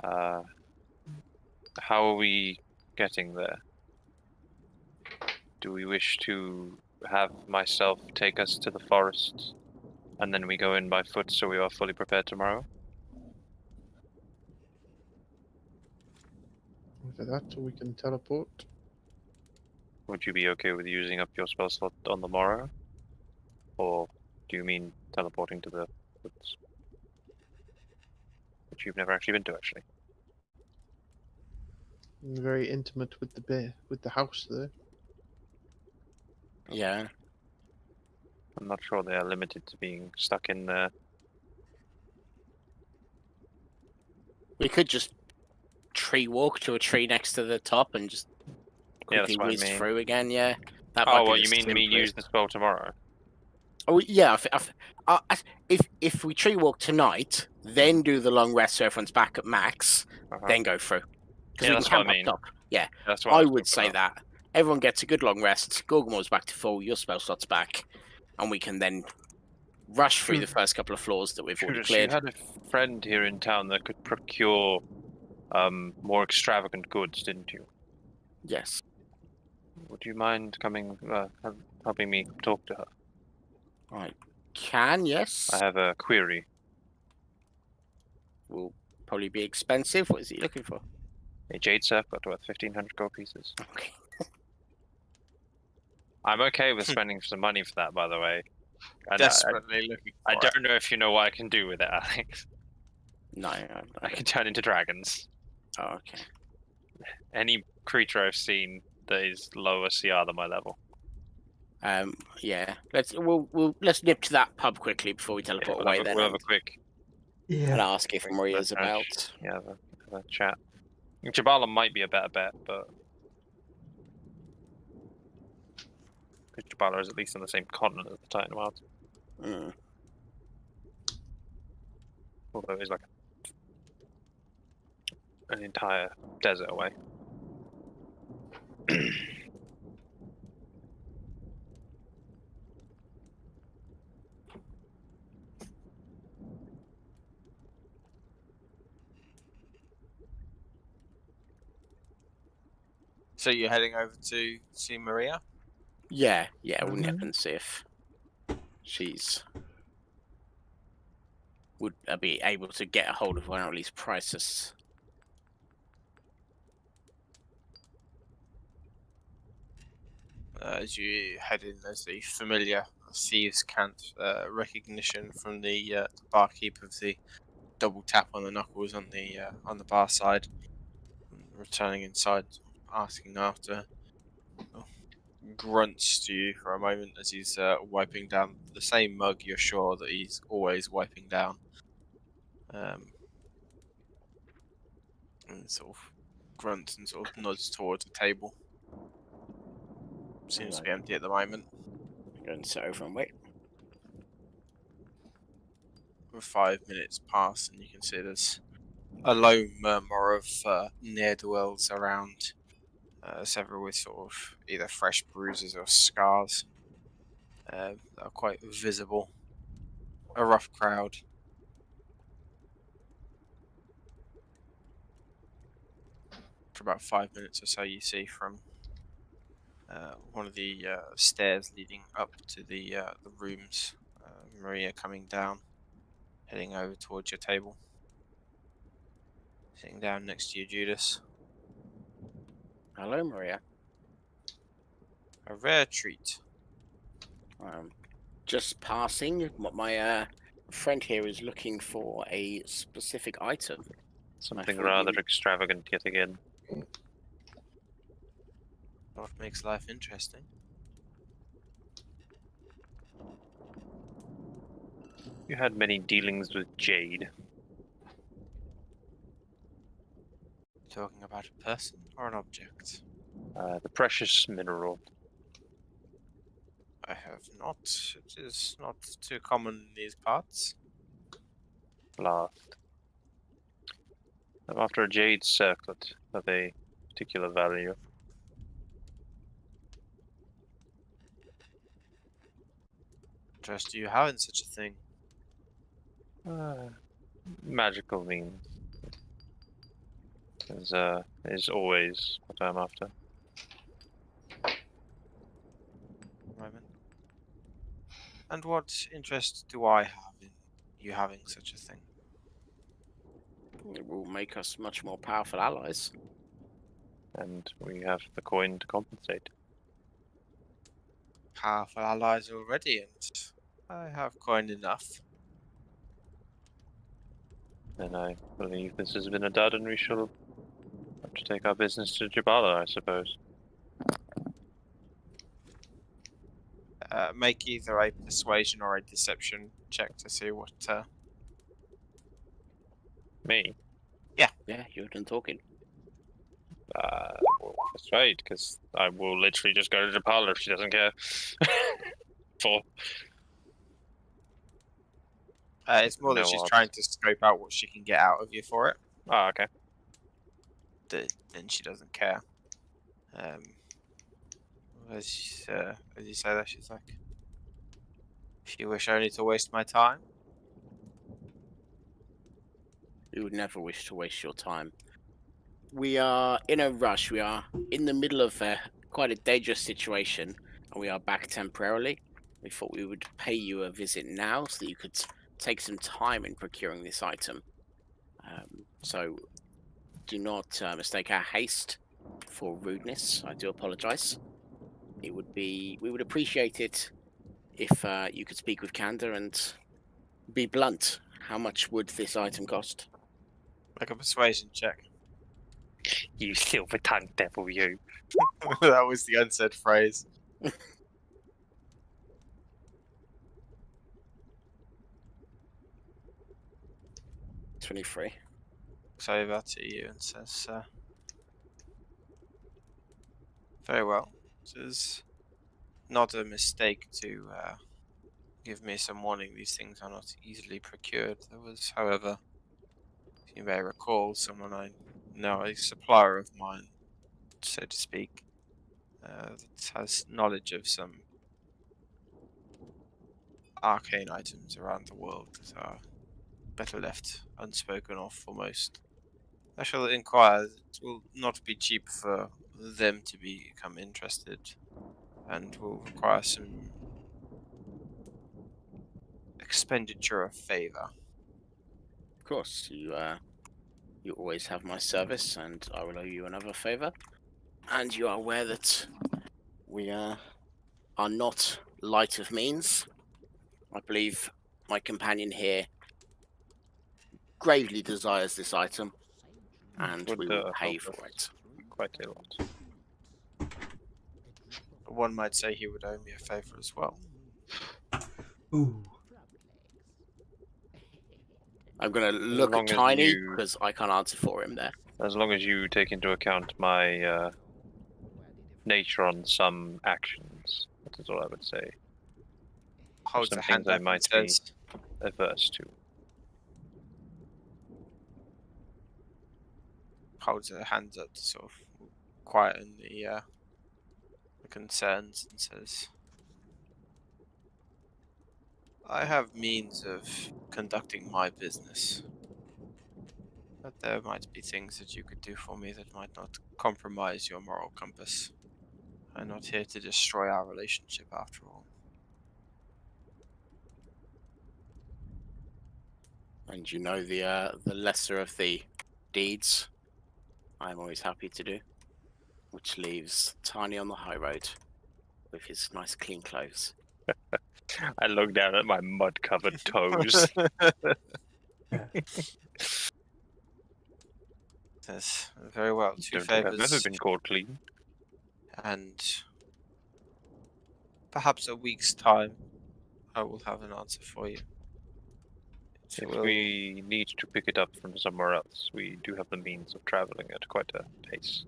how are we getting there? Do we wish to have myself take us to the forest, and then we go in by foot so we are fully prepared tomorrow? Either that, or we can teleport. Would you be okay with using up your spell slot on the morrow? Or do you mean teleporting to the woods? Which you've never actually been to, actually. I'm very intimate with the house there. Yeah. I'm not sure they are limited to being stuck in there. We could just tree walk to a tree next to the top and just quickly whiz through again, yeah. That might be you mean me use the spell tomorrow? Oh, yeah. If we tree walk tonight, then do the long rest so everyone's back at max, then go through. Yeah, that's what I mean. Yeah, that's what I would say that. Everyone gets a good long rest, Gorgamores back to full, your spell slot's back, and we can then rush through the first couple of floors that we've already cleared. You had a friend here in town that could procure more extravagant goods, didn't you? Yes. Would you mind coming, helping me talk to her? I can, yes. I have a query. Will probably be expensive. What is he looking for? A jade circlet worth 1,500 gold pieces. Okay. I'm okay with spending some money for that, by the way. And Desperately looking for I don't know if you know what I can do with it, Alex. No. I can turn into dragons. Oh, okay. Any creature I've seen that is lower CR than my level. Yeah. Let's nip to that pub quickly before we teleport away. We'll have a quick. And ask if Maria's about. Yeah, have a chat. Jabala might be a better bet, but because Jabala is at least on the same continent as the Titan Wilds. Although it's like an entire desert away. So you're heading over to see Maria? Yeah, we'll nip and see if would be able to get a hold of one, or at least price us. As you head in, there's the familiar thieves' cant recognition from the barkeep of the double tap on the knuckles on the bar side, returning inside, asking after. Grunts to you for a moment as he's wiping down the same mug. You're sure that he's always wiping down, and sort of grunts and sort of nods towards the table. Seems to be empty at the moment. Go and sit over and wait. 5 minutes pass, and you can see there's a low murmur of ne'er-do-wells around, several with sort of either fresh bruises or scars that are quite visible. A rough crowd. For about 5 minutes or so, you see from one of the stairs leading up to the rooms, Maria coming down, heading over towards your table. Sitting down next to you, Judas. Hello, Maria. A rare treat. Just passing. My friend here is looking for a specific item. Something rather extravagant yet again. What makes life interesting? You had many dealings with Jade. Talking about a person or an object? The precious mineral. I have not. It is not too common in these parts. Last. I'm after a jade circlet of a particular value. Interest do you have in such a thing? Magical means. Is always what I'm after. Moment. And what interest do I have in you having such a thing? It will make us much more powerful allies. And we have the coin to compensate. Powerful allies already, and I have coin enough. And I believe this has been a dud, and we shall have to take our business to Jabala, I suppose. Make either a persuasion or a deception check to see what. Me? Yeah, you've been talking. Well, that's right, because I will literally just go to Jabala if she doesn't care. It's more that she's trying to scope out what she can get out of you for it. Oh, okay. Then she doesn't care. As you say that, she's like, if you wish only to waste my time. We would never wish to waste your time. We are in a rush. We are in the middle of quite a dangerous situation, and we are back temporarily. We thought we would pay you a visit now so that you could take some time in procuring this item. So do not mistake our haste for rudeness. I do apologize. We would appreciate it if you could speak with candor and be blunt. How much would this item cost? Make a persuasion check. You silver-tongued devil, you. That was the unsaid phrase. 23. Looks over to you and says, very well. It is not a mistake to give me some warning. These things are not easily procured. There was, however, you may recall, someone I know, a supplier of mine, so to speak, that has knowledge of some arcane items around the world that are better left unspoken of for most. I shall inquire. It will not be cheap for them to become interested, and will require some expenditure of favor. Of course, you always have my service, and I will owe you another favor. And you are aware that we are not light of means. I believe my companion here gravely desires this item, and we will pay help for us it. quite a lot. One might say he would owe me a favour as well. Ooh. I'm going to look long at as Tiny you- because I can't answer for him there. As long as you take into account my nature on some actions, that is all I would say. Holds Some a things hand I up might and be says, averse to. holds her hands up to sort of quieten the concerns and says, I have means of conducting my business, but there might be things that you could do for me that might not compromise your moral compass. I'm not here to destroy our relationship after all. And you know the lesser of the deeds, I'm always happy to do. Which leaves Tiny on the high road with his nice clean clothes. I look down at my mud-covered toes. Says, very well, two Don't think I've ever favours been called clean. and perhaps a week's time I will have an answer for you. It If will- we need to pick it up from somewhere else, we do have the means of traveling at quite a pace.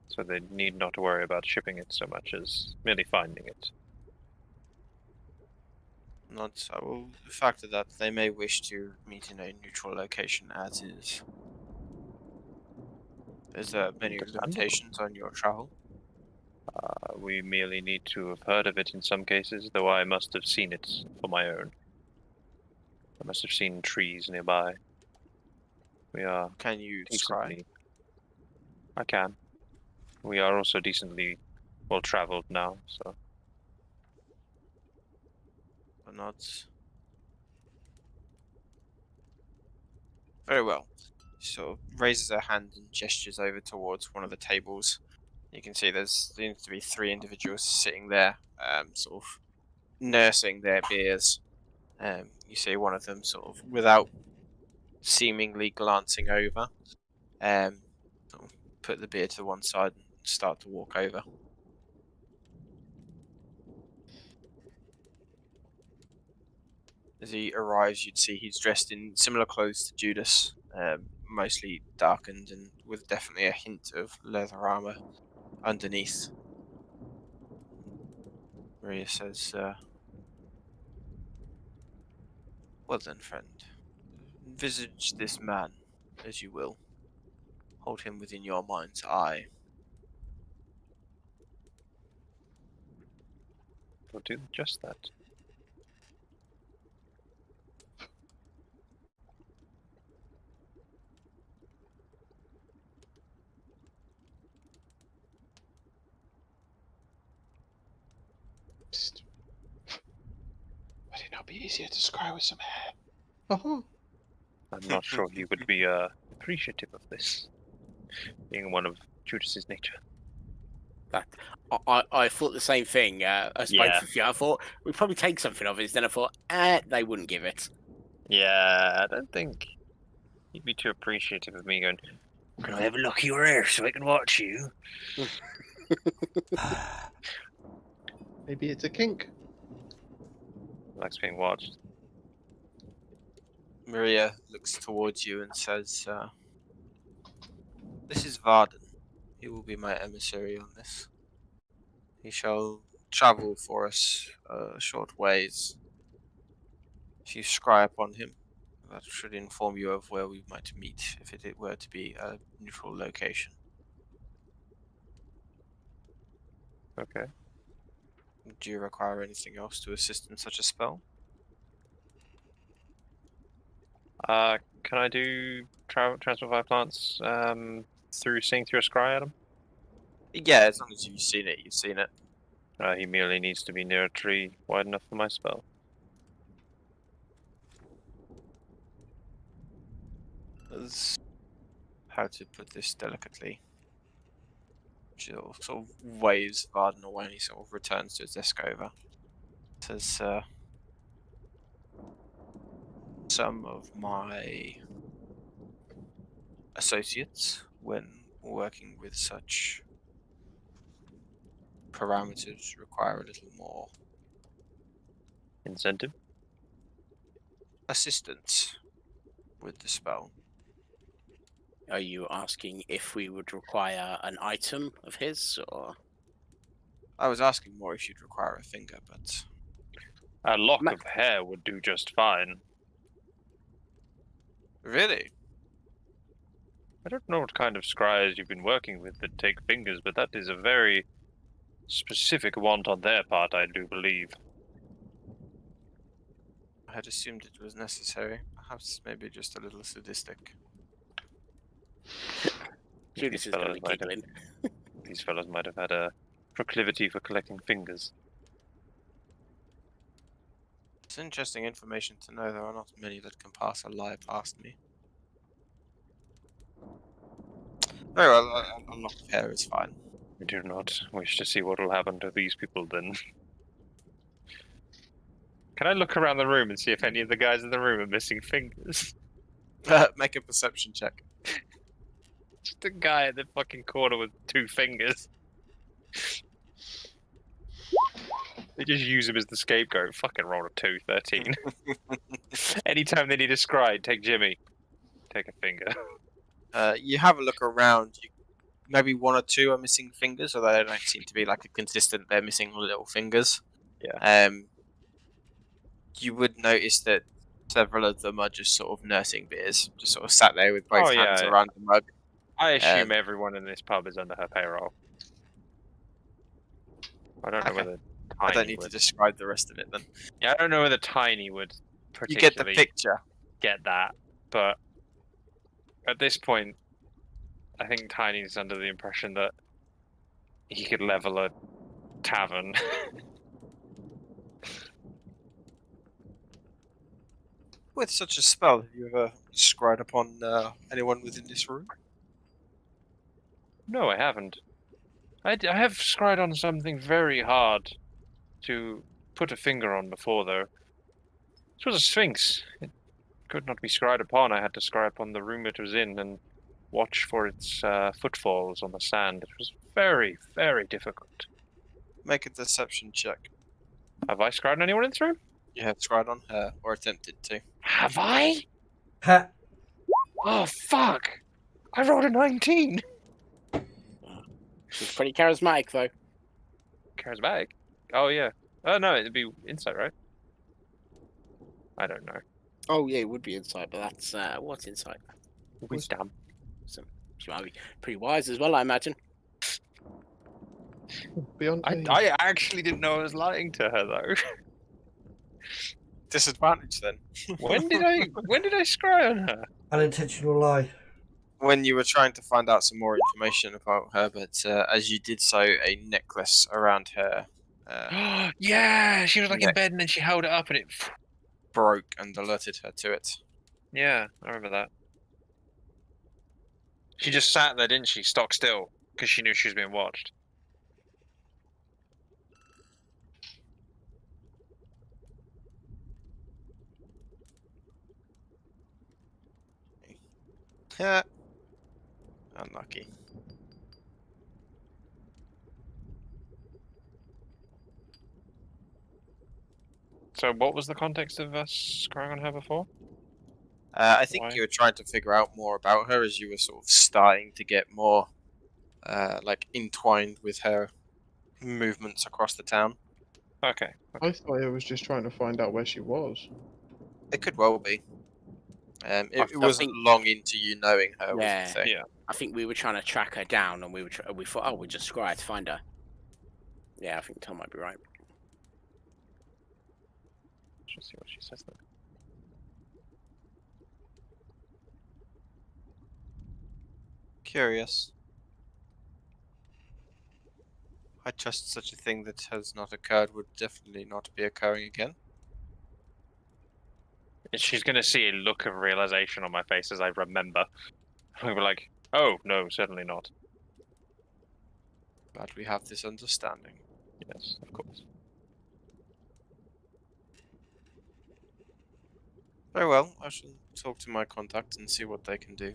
So they need not worry about shipping it so much as merely finding it. Not, I will factor that they may wish to meet in a neutral location as is. Is there many Understandable. limitations on your travel? We merely need to have heard of it in some cases, though I must have seen it for my own. I must have seen trees nearby. We are Can you describe? decently... I can. We are also decently well traveled now, so... Or not? Very well. So raises her hand and gestures over towards one of the tables. You can see there seems to be 3 individuals sitting there, sort of nursing their beers. You see one of them sort of, without seemingly glancing over, sort of put the beer to one side and start to walk over. As he arrives, you'd see he's dressed in similar clothes to Judas, mostly darkened and with definitely a hint of leather armor underneath. Maria says, well then, friend, envisage this man as you will. Hold him within your mind's eye. We'll do just that. Psst. Would it not be easier to scry with some hair? Uh-huh. I'm not sure he would be appreciative of this, being one of Judas's nature. I thought the same thing as both of you. I thought we'd probably take something of his. Then I thought, they wouldn't give it. Yeah, I don't think he'd be too appreciative of me going, can I have a look at your hair so I can watch you? Maybe it's a kink. Likes being watched. Maria looks towards you and says, this is Varden. He will be my emissary on this. He shall travel for us a short ways. If you scry upon him, that should inform you of where we might meet if it were to be a neutral location. Okay. Do you require anything else to assist in such a spell? Can I do transfer via plants seeing through a scry at him? Yeah, as long as you've seen it, you've seen it. He merely needs to be near a tree wide enough for my spell. How to put this delicately? She sort of waves Varden away and he sort of returns to his desk over. Says, some of my associates, when working with such parameters, require a little more Incentive? assistance with the spell. Are you asking if we would require an item of his, or I was asking more if you'd require a finger, but A lock of hair would do just fine. really, I don't know what kind of scryers you've been working with that take fingers, but that is a very specific want on their part, I do believe. I had assumed it was necessary. Perhaps maybe just a little sadistic. Judas is going to be giggling? These fellows might have had a proclivity for collecting fingers. It's interesting information to know. There are not many that can pass a lie past me. Very well, a lock of hair is fine. I do not wish to see what will happen to these people then. Can I look around the room and see if any of the guys in the room are missing fingers? Make a perception check. Just a guy at the fucking corner with 2 fingers. They just use him as the scapegoat. Fucking roll a 2, 13. Anytime they need a scribe, take Jimmy. Take a finger. You have a look around. Maybe 1 or 2 are missing fingers, although they don't seem to be like a consistent. They're missing little fingers. Yeah. You would notice that several of them are just sort of nursing beers, just sort of sat there with both hands around the mug. I assume everyone in this pub is under her payroll. I don't know whether Tiny I don't need to describe the rest of it then. Yeah, I don't know whether Tiny would You particularly get the picture. get that, but at this point, I think Tiny's under the impression that he could level a tavern. With such a spell, have you ever scryed upon anyone within this room? No, I haven't. I have scryed on something very hard to put a finger on before, though. This was a sphinx. It could not be scryed upon. I had to scry upon the room it was in and watch for its footfalls on the sand. It was very, very difficult. Make a deception check. Have I scryed on anyone in this room? You have scryed on her, or attempted to. Have I? Ha. Oh, fuck! I rolled a 19! She's pretty charismatic, though. Charismatic? Oh, yeah. Oh, no, it'd be insight, right? I don't know. Oh, yeah, it would be insight, but that's... what's insight? Wisdom. She might be pretty wise as well, I imagine. I actually didn't know I was lying to her, though. Disadvantage, then. When did I scry on her? Unintentional lie. When you were trying to find out some more information about her, but as you did so, a necklace around her Yeah, she was like in bed and then she held it up and it broke and alerted her to it. Yeah, I remember that. She just sat there, didn't she? Stock still, because she knew she was being watched. Yeah. Unlucky. So what was the context of us scrying on her before? I think you were trying to figure out more about her as you were sort of starting to get more like entwined with her movements across the town. Okay. I thought I was just trying to find out where she was. It could well be. It wasn't long into you knowing her. Yeah, was it? Yeah. I think we were trying to track her down, and we thought, oh, we'll just scry to find her. Yeah, I think Tom might be right. Let's see what she says then. Curious. I trust such a thing that has not occurred would definitely not be occurring again. She's going to see a look of realization on my face as I remember. I'll be like, oh, no, certainly not. Glad we have this understanding. Yes, of course. Very well, I shall talk to my contacts and see what they can do.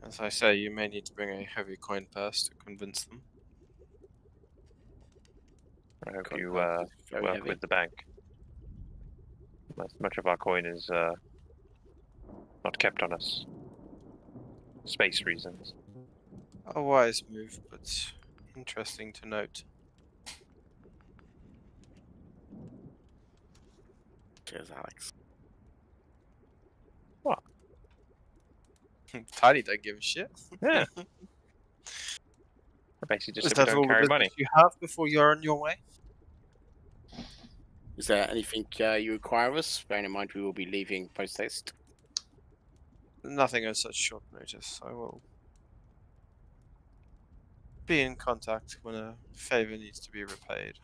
As I say, you may need to bring a heavy coin purse to convince them. I hope Coin you purse is very work heavy. with the bank. Much of our coin is not kept on us. Space reasons. A wise move, but interesting to note. Cheers, Alex. What? Tiny don't give a shit. Yeah. Basically, just Is if we that don't all the carry business money. you have before you're on your way? Is there anything you require of us? Bearing in mind we will be leaving post haste. Nothing on such short notice. I will be in contact when a favor needs to be repaid.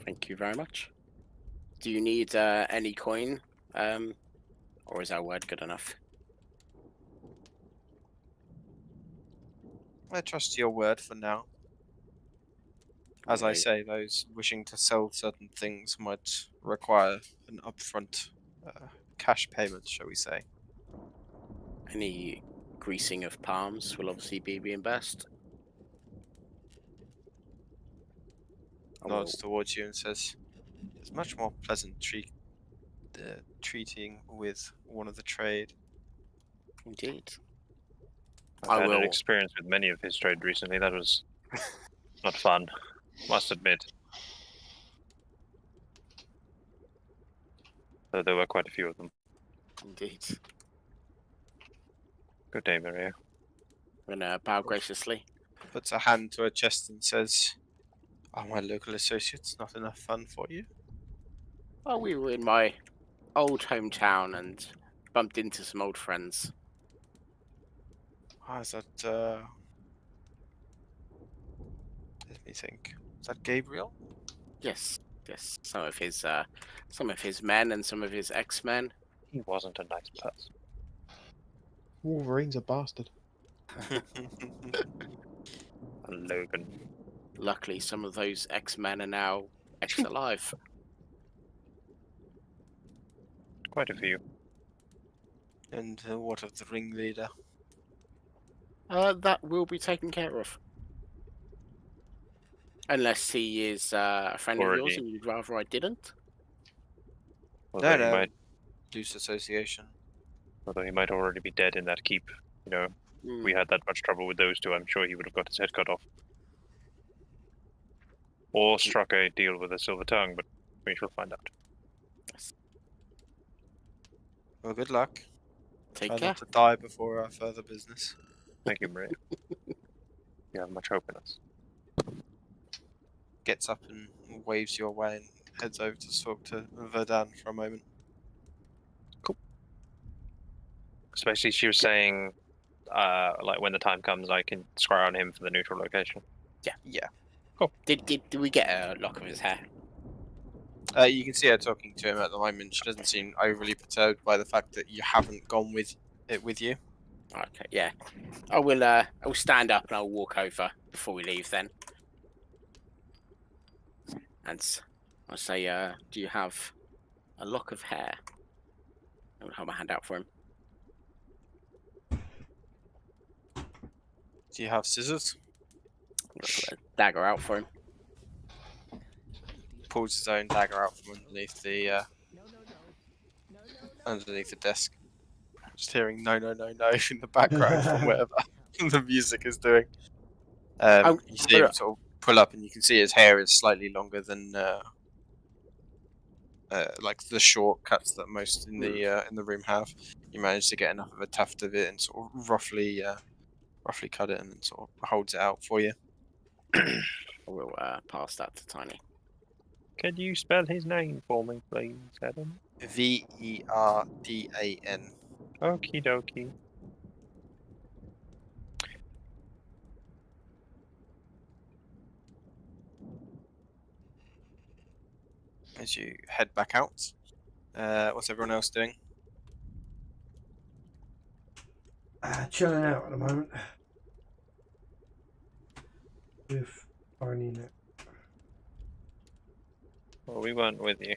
Thank you very much. Do you need any coin? Or is our word good enough? I trust your word for now. As I say, those wishing to sell certain things might require an upfront cash payment, shall we say. Any greasing of palms will obviously be reimbursed. Nods towards you and says, "It's much more pleasant treating with one of the trade." Indeed. I've had an experience with many of his trade recently. That was not fun, must admit. Though there were quite a few of them. Indeed. Good day, Maria. I'm gonna bow graciously. Puts a hand to her chest and says, "Are my local associates not enough fun for you?" Oh, we were in my old hometown and bumped into some old friends. Ah, is that, let me think. Is that Gabriel? Yes, yes. Some of his men and some of his ex-men. He wasn't a nice person. Wolverine's a bastard. And Logan. Luckily, some of those ex-men are now ex-alive. Quite a few. And what of the ringleader? That will be taken care of. Unless he is a friend of yours and you'd rather I didn't. Although No, he might, loose association. although he might already be dead in that keep. You know, we had that much trouble with those two. I'm sure he would have got his head cut off. Or struck a deal with a silver tongue, but we shall find out. Yes. Well, good luck. Take Try care. not to die before our further business. Thank you, Maria. You have much hope in us. Gets up and waves your way and heads over to talk to Verdun for a moment. Cool. So basically, she was saying, like when the time comes, I can scry on him for the neutral location. Yeah. Cool. Did we get a lock of his hair? You can see her talking to him at the moment. She doesn't seem overly perturbed by the fact that you haven't gone with it with you. Okay, yeah. I will stand up and I'll walk over before we leave then. And I'll say, do you have a lock of hair? I will hold my hand out for him. Do you have scissors? I'll put a dagger out for him. Pulls his own dagger out from underneath the desk. Just hearing no in the background from wherever the music is doing. You see him sort of pull up, and you can see his hair is slightly longer than like the shortcuts that most in the room have. You manage to get enough of a tuft of it and sort of roughly cut it, and then sort of holds it out for you. I will pass that to Tiny. Can you spell his name for me, please, Adam? Verdan. Okie dokie. As you head back out, what's everyone else doing? chilling out at the moment. With Barney now. Well, we weren't with you.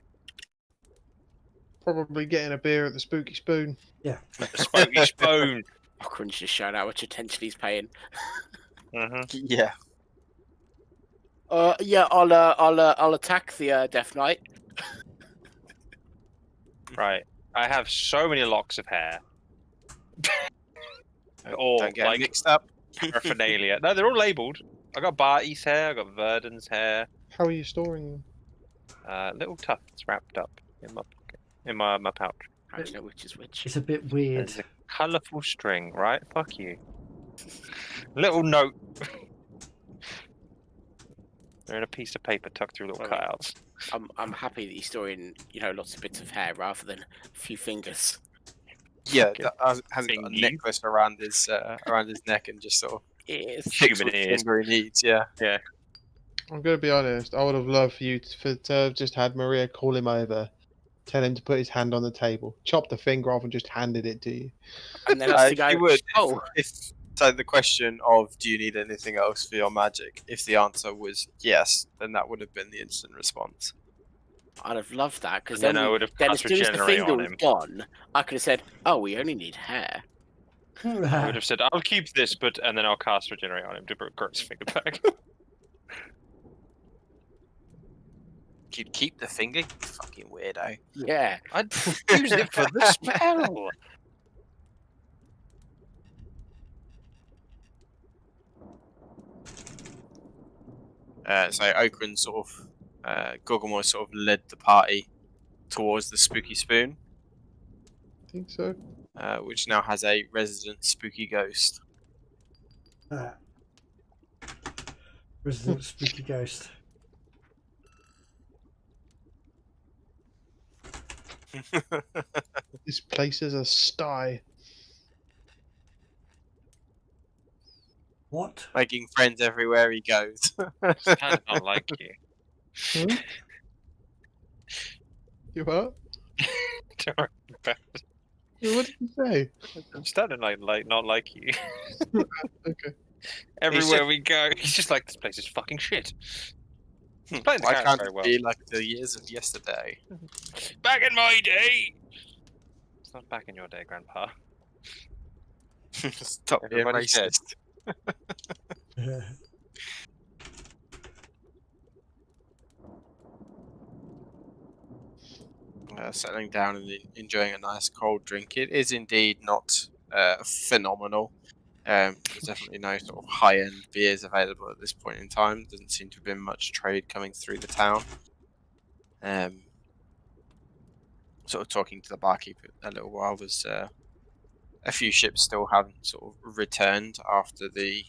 Probably getting a beer at the Spooky Spoon. Yeah. Spooky Spoon. Okran's just showing how much attention he's paying. Yeah. Yeah, I'll attack the Death Knight. Right. I have so many locks of hair. Or Don't get like mixed up. paraphernalia. No, they're all labelled. I got Barty's hair. I got Verdon's hair. How are you storing them? Little tufts wrapped up in my pocket, in my pouch. How do you know which is which? It's a bit weird. There's a colourful string, right? Fuck you. Little note. They're in a piece of paper tucked through little cutouts. I'm happy that he's storing, lots of bits of hair rather than a few fingers. Yeah, Okay. that hasn't got a necklace around his neck and just sort of Ears. picks Human what ears. finger he needs. Yeah. I'm going to be honest. I would have loved for you to have just had Maria call him over, tell him to put his hand on the table, chop the finger off, and just handed it to you. And then us to go, You would. oh, So the question of do you need anything else for your magic? If the answer was yes, then that would have been the instant response. I'd have loved that, because And then I would have then as cast soon as the Regenerate finger on was him. gone, I could have said, oh, we only need hair. I would have said, I'll keep this, and then I'll cast Regenerate on him to grow his finger back. You'd keep the finger, you fucking weirdo. Yeah. I'd use it for the spell. So Okran sort of, Gorgamores sort of led the party towards the Spooky Spoon, I think so. which now has a resident spooky ghost. Resident spooky ghost. This place is a sty. What? Making friends everywhere he goes. It's kind of not like you. You what? Don't worry about it. What did you say? I'm starting like not like you. Okay. Everywhere we go, he's just like, this place is fucking shit. He's playing the Why character can't very it well. be like the years of yesterday? Back in my day. It's not back in your day, Grandpa. Stop being Everybody's dead. racist. Settling down and enjoying a nice cold drink. It is indeed not phenomenal. There's definitely no sort of high-end beers available at this point in time. Doesn't seem to have been much trade coming through the town. Sort of talking to the barkeep a little while. There's a few ships still haven't sort of returned after the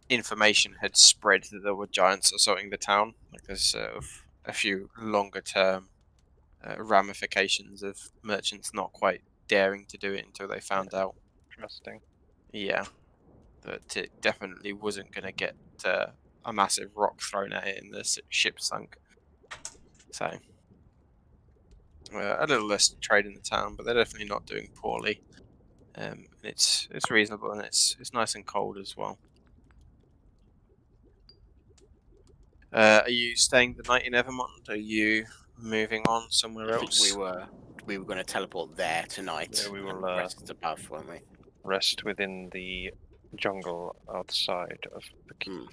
information had spread that there were giants assaulting the town. Like there's sort of a few longer term ramifications of merchants not quite daring to do it until they found out. Interesting. Yeah, that it definitely wasn't going to get a massive rock thrown at it and the ship sunk. So a little less trade in the town, but they're definitely not doing poorly. And it's reasonable and it's nice and cold as well. Are you staying the night in Evermont? Are you moving on somewhere I think else? we were going to teleport there tonight. Yeah, we will, and rest above, weren't we? Rest within the jungle outside of the keep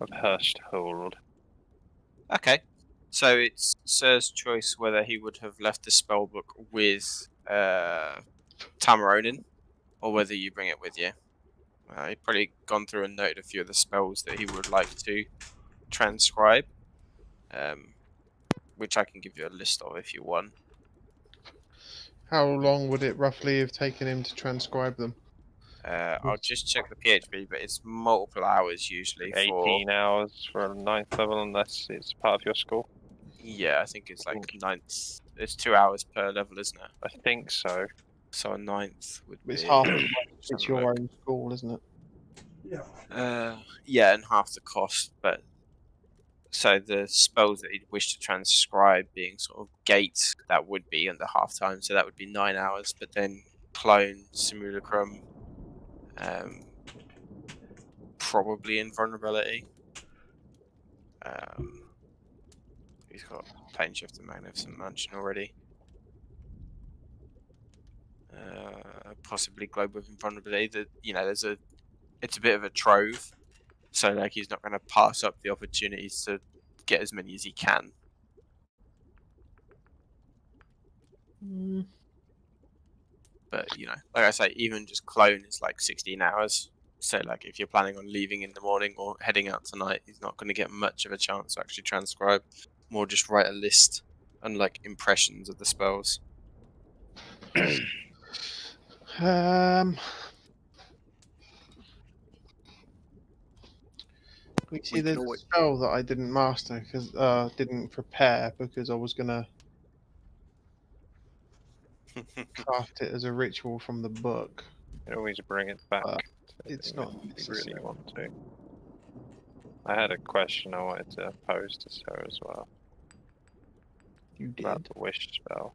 of Hurst Hold. Okay, so it's Sir's choice whether he would have left the spellbook with Tamaronin, or whether you bring it with you. He'd probably gone through and noted a few of the spells that he would like to transcribe, which I can give you a list of if you want. How long would it roughly have taken him to transcribe them? I'll just check the PHP, but it's multiple hours usually. 18 hours for a 9th level, unless it's part of your school. Yeah, I think it's like 9th. It's 2 hours per level, isn't it? I think so. So a 9th would be. It's half. It's your own school, isn't it? Yeah. Yeah, and half the cost, but So the spells that he'd wish to transcribe being sort of gate, that would be under half time, so that would be 9 hours. But then clone, simulacrum, probably invulnerability. He's got plane shift and magnificent mansion already. Possibly globe with invulnerability. It's a bit of a trove, so like he's not going to pass up the opportunities to get as many as he can. But like I say, even just clone is like 16 hours. So like if you're planning on leaving in the morning or heading out tonight, he's not going to get much of a chance to actually transcribe. More just write a list and like impressions of the spells. We see there's a spell that I didn't master because didn't prepare because I was gonna craft it as a ritual from the book. You can always bring it back. It's not if you really want to. I had a question I wanted to pose to Sarah as well. You did. About the wish spell.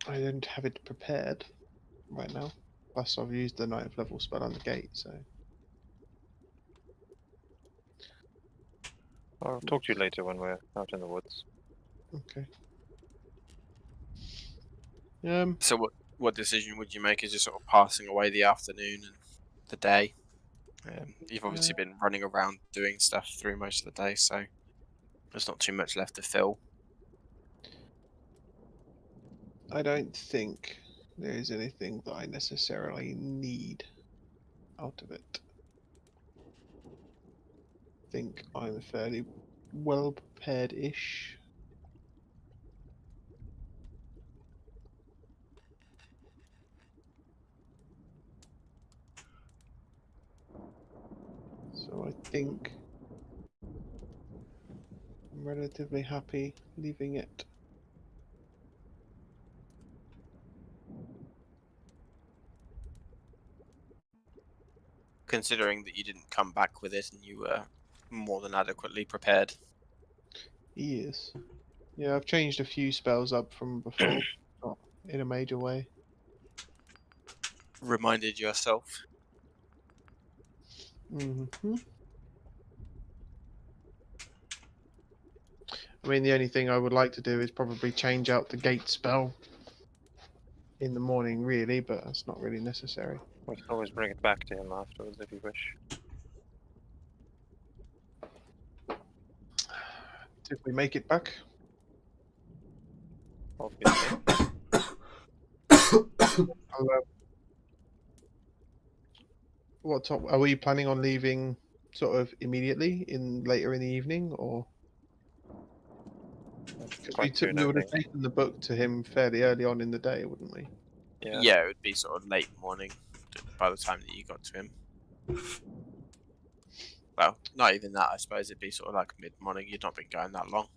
I didn't have it prepared right now. Plus, I've used the 9th level spell on the gate, so. I'll talk to you later when we're out in the woods. Okay. So what decision would you make? Is just sort of passing away the afternoon and the day? You've obviously been running around doing stuff through most of the day, so there's not too much left to fill. I don't think there is anything that I necessarily need out of it. I think I'm fairly well prepared-ish. So I think I'm relatively happy leaving it. Considering that you didn't come back with it and you were more than adequately prepared. Yes. Yeah, I've changed a few spells up from before, not in a major way. Reminded yourself. Mm-hmm. I mean, the only thing I would like to do is probably change out the gate spell in the morning, really, but that's not really necessary. We can always bring it back to him afterwards if you wish. Did we make it back? Obviously. What top are we planning on leaving? Sort of immediately later in the evening, or because we would have taken the book to him fairly early on in the day, wouldn't we? Yeah, it would be sort of late morning by the time that you got to him. Well, not even that, I suppose. It'd be sort of like mid-morning. You'd not been going that long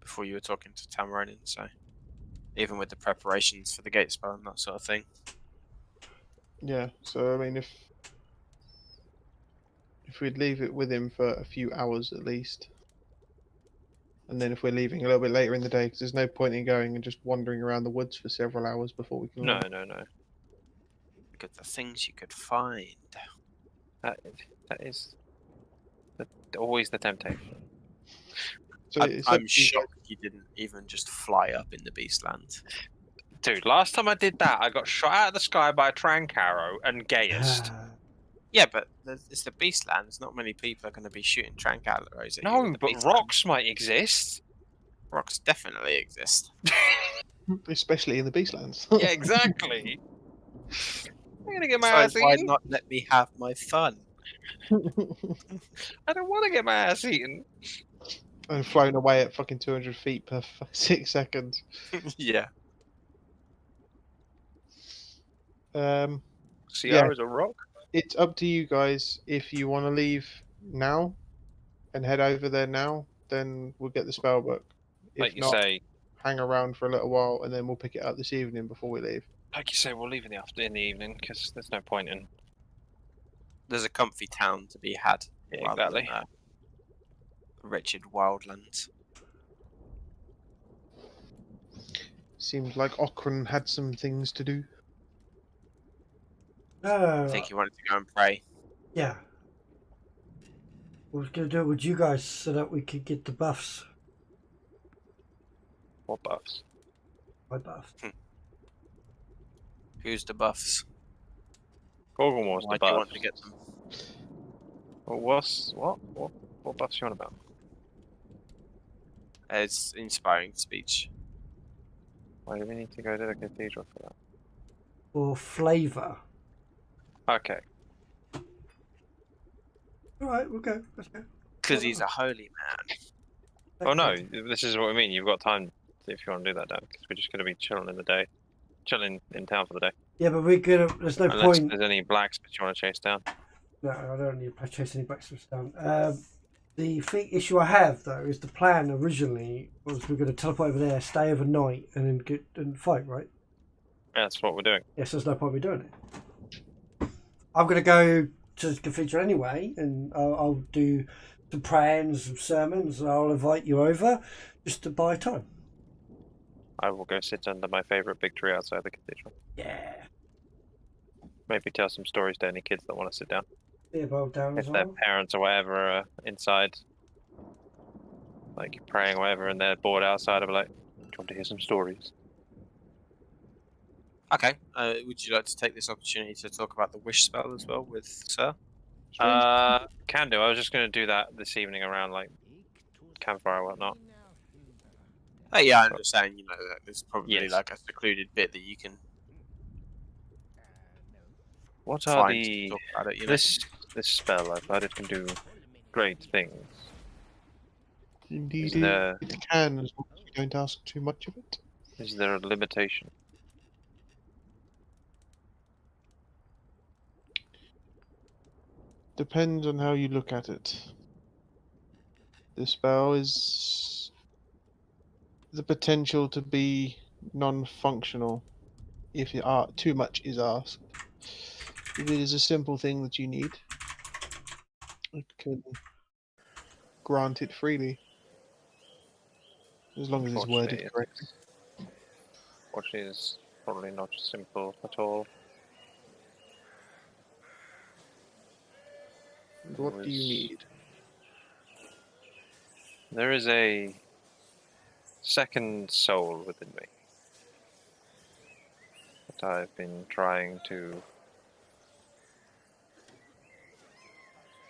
before you were talking to Tamaronin, so even with the preparations for the gate spell and that sort of thing. Yeah, so I mean, if we'd leave it with him for a few hours at least, and then if we're leaving a little bit later in the day, because there's no point in going and just wandering around the woods for several hours before we can. No. Look at the things you could find. That is always the temptation. So I'm shocked you didn't even just fly up in the Beastland. Dude, last time I did that, I got shot out of the sky by a trank arrow and gayest. Yeah, but it's the Beastland. There's not many people are going to be shooting trank arrows at you. No, but rocks might exist. Rocks definitely exist. Especially in the Beastlands. Yeah, exactly. I'm gonna get my So ass why eaten. not let me have my fun? I don't want to get my ass eaten. And flown away at fucking 200 feet per 6 seconds. Yeah. Sierra's a rock. It's up to you guys. If you want to leave now and head over there now, then we'll get the spell book. If Like you not, say, hang around for a little while and then we'll pick it up this evening before we leave. we'll leave in the evening because there's no point in there's a comfy town to be had. Yeah, rather exactly. than, wretched wildlands. Seemed like Okran had some things to do. I think he wanted to go and pray. Yeah. I was going to do it with you guys so that we could get the buffs. What buffs? My buffs. Who's the buffs? Gorgamores Why the do you buff. want to get them? Well, what buffs you on about? It's inspiring speech. Why do we need to go to the cathedral for that? Or flavour. Okay. Alright, we'll go. Let's go. Because he's a holy man. Oh no, this is what I mean. You've got time if you want to do that, Dan. Because we're just going to be chilling in the day, chilling in town for the day. Yeah, but we're gonna. There's no Unless point. there's any blacksmiths you want to chase down. No, I don't need to chase any blacksmiths down. The issue I have though is the plan originally was we're going to teleport over there, stay overnight, and then get and fight. Right? Yeah, that's what we're doing. Yes, there's no point me doing it. I'm going to go to the cathedral anyway, and I'll do some praying, some sermons. And I'll invite you over just to buy time. I will go sit under my favourite big tree outside the cathedral. Yeah. Maybe tell some stories to any kids that want to sit down. Be about down as If their well. parents or whatever are inside, like praying or whatever, and they're bored outside, I'll be like, do you want to hear some stories? Okay. Would you like to take this opportunity to talk about the wish spell as well with Sir? Can do. I was just going to do that this evening around like campfire or whatnot. Oh yeah, I'm just saying, that there's probably Yes. like a secluded bit that you can What are find to the talk about it, this spell? I've heard it can do great things. Indeed, Is there- it can, as long as you don't ask too much of it. Is there a limitation? Depends on how you look at it. The spell is the potential to be non-functional if too much is asked. If it is a simple thing that you need, it can grant it freely, as long as it's worded Unfortunately, correctly. Which is probably not simple at all. What do you need? There is a second soul within me that I've been trying to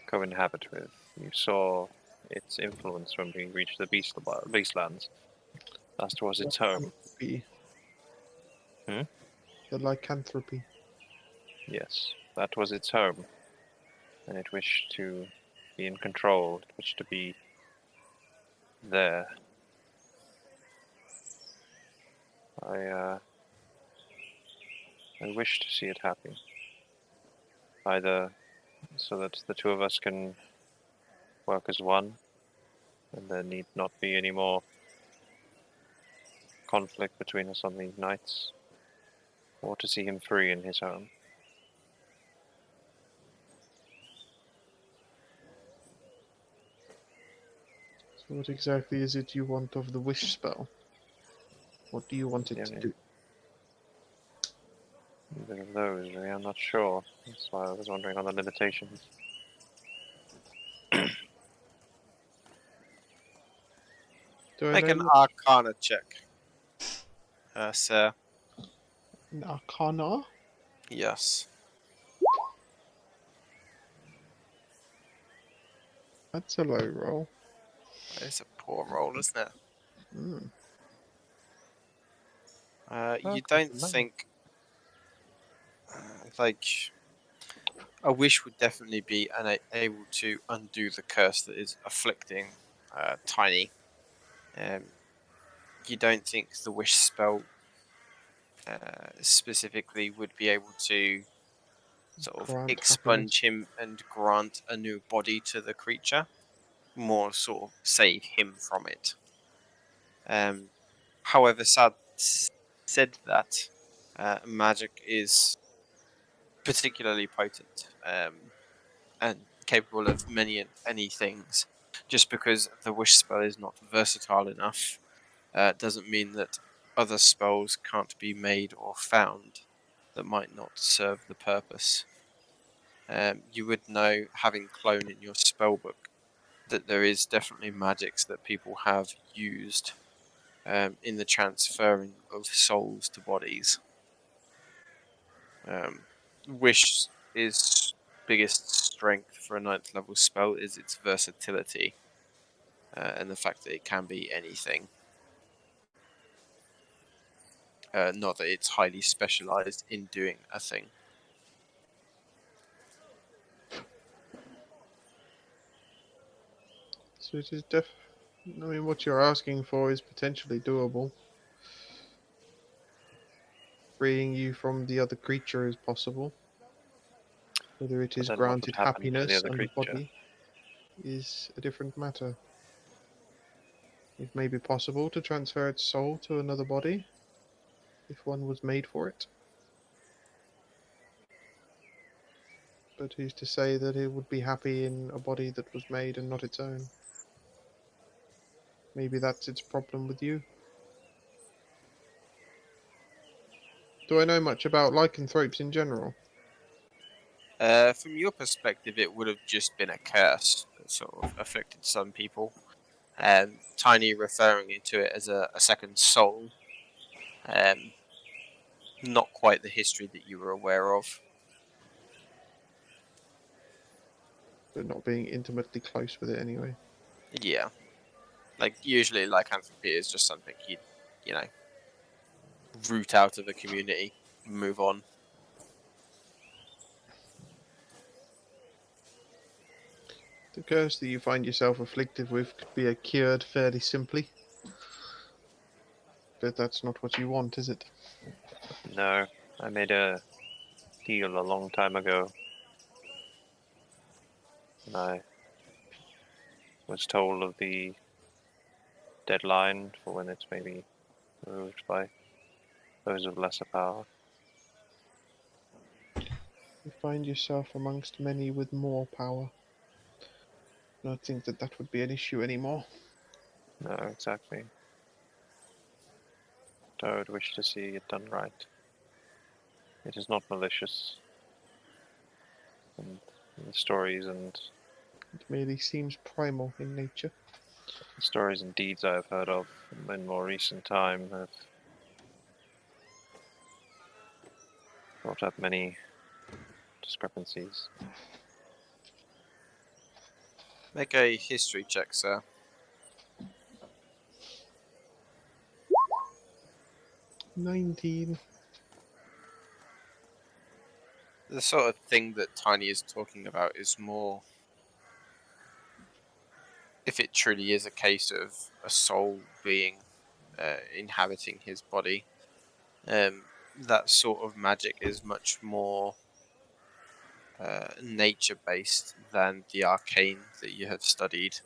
co-inhabit with. You saw its influence when we reached the Beastlands. That was its home. The lycanthropy. Yes, that was its home. And it wished to be in control. It wished to be there. I wish to see it happy. Either so that the two of us can work as one, and there need not be any more conflict between us on these nights, or to see him free in his home. So what exactly is it you want of the wish spell? What do you want it to do? Either of those, really, I'm not sure. That's why I was wondering on the limitations. Make an Arcana check. Sir. An Arcana? Yes. That's a low roll. It's a poor roll, isn't it? Mm. You don't think like a wish would definitely be able to undo the curse that is afflicting Tiny. You don't think the wish spell specifically would be able to sort of expunge him and grant a new body to the creature, more sort of save him from it. However, said that magic is particularly potent. and capable of many things. Just because the wish spell is not versatile enough doesn't mean that other spells can't be made or found that might not serve the purpose. You would know, having clone in your spellbook, that there is definitely magics that people have used in the transferring of souls to bodies. Wish is biggest strength for a 9th level spell is its versatility and the fact that it can be anything. Not that it's highly specialized in doing a thing. So it is I mean, what you're asking for is potentially doable. Freeing you from the other creature is possible. Whether it is But then what would granted happen to the happiness other and the creature? body is a different matter. It may be possible to transfer its soul to another body, if one was made for it. But who's to say that it would be happy in a body that was made and not its own? Maybe that's its problem with you. Do I know much about lycanthropes in general? From your perspective, it would have just been a curse that sort of afflicted some people. Tiny referring to it as a second soul. Not quite the history that you were aware of. But not being intimately close with it anyway. Yeah. Like, usually lycanthropy is just something you'd, root out of a community, move on. The curse that you find yourself afflicted with could be cured fairly simply. But that's not what you want, is it? No, I made a deal a long time ago. And I was told of the deadline for when it's maybe removed by those of lesser power. You find yourself amongst many with more power. I don't think that that would be an issue anymore. No, exactly. But I would wish to see it done right. It is not malicious. And the stories and It merely seems primal in nature. the stories and deeds I have heard of in more recent time have brought up many discrepancies. Make a history check, sir. 19. The sort of thing that Tiny is talking about is more, if it truly is a case of a soul being inhabiting his body, that sort of magic is much more nature-based than the arcane that you have studied.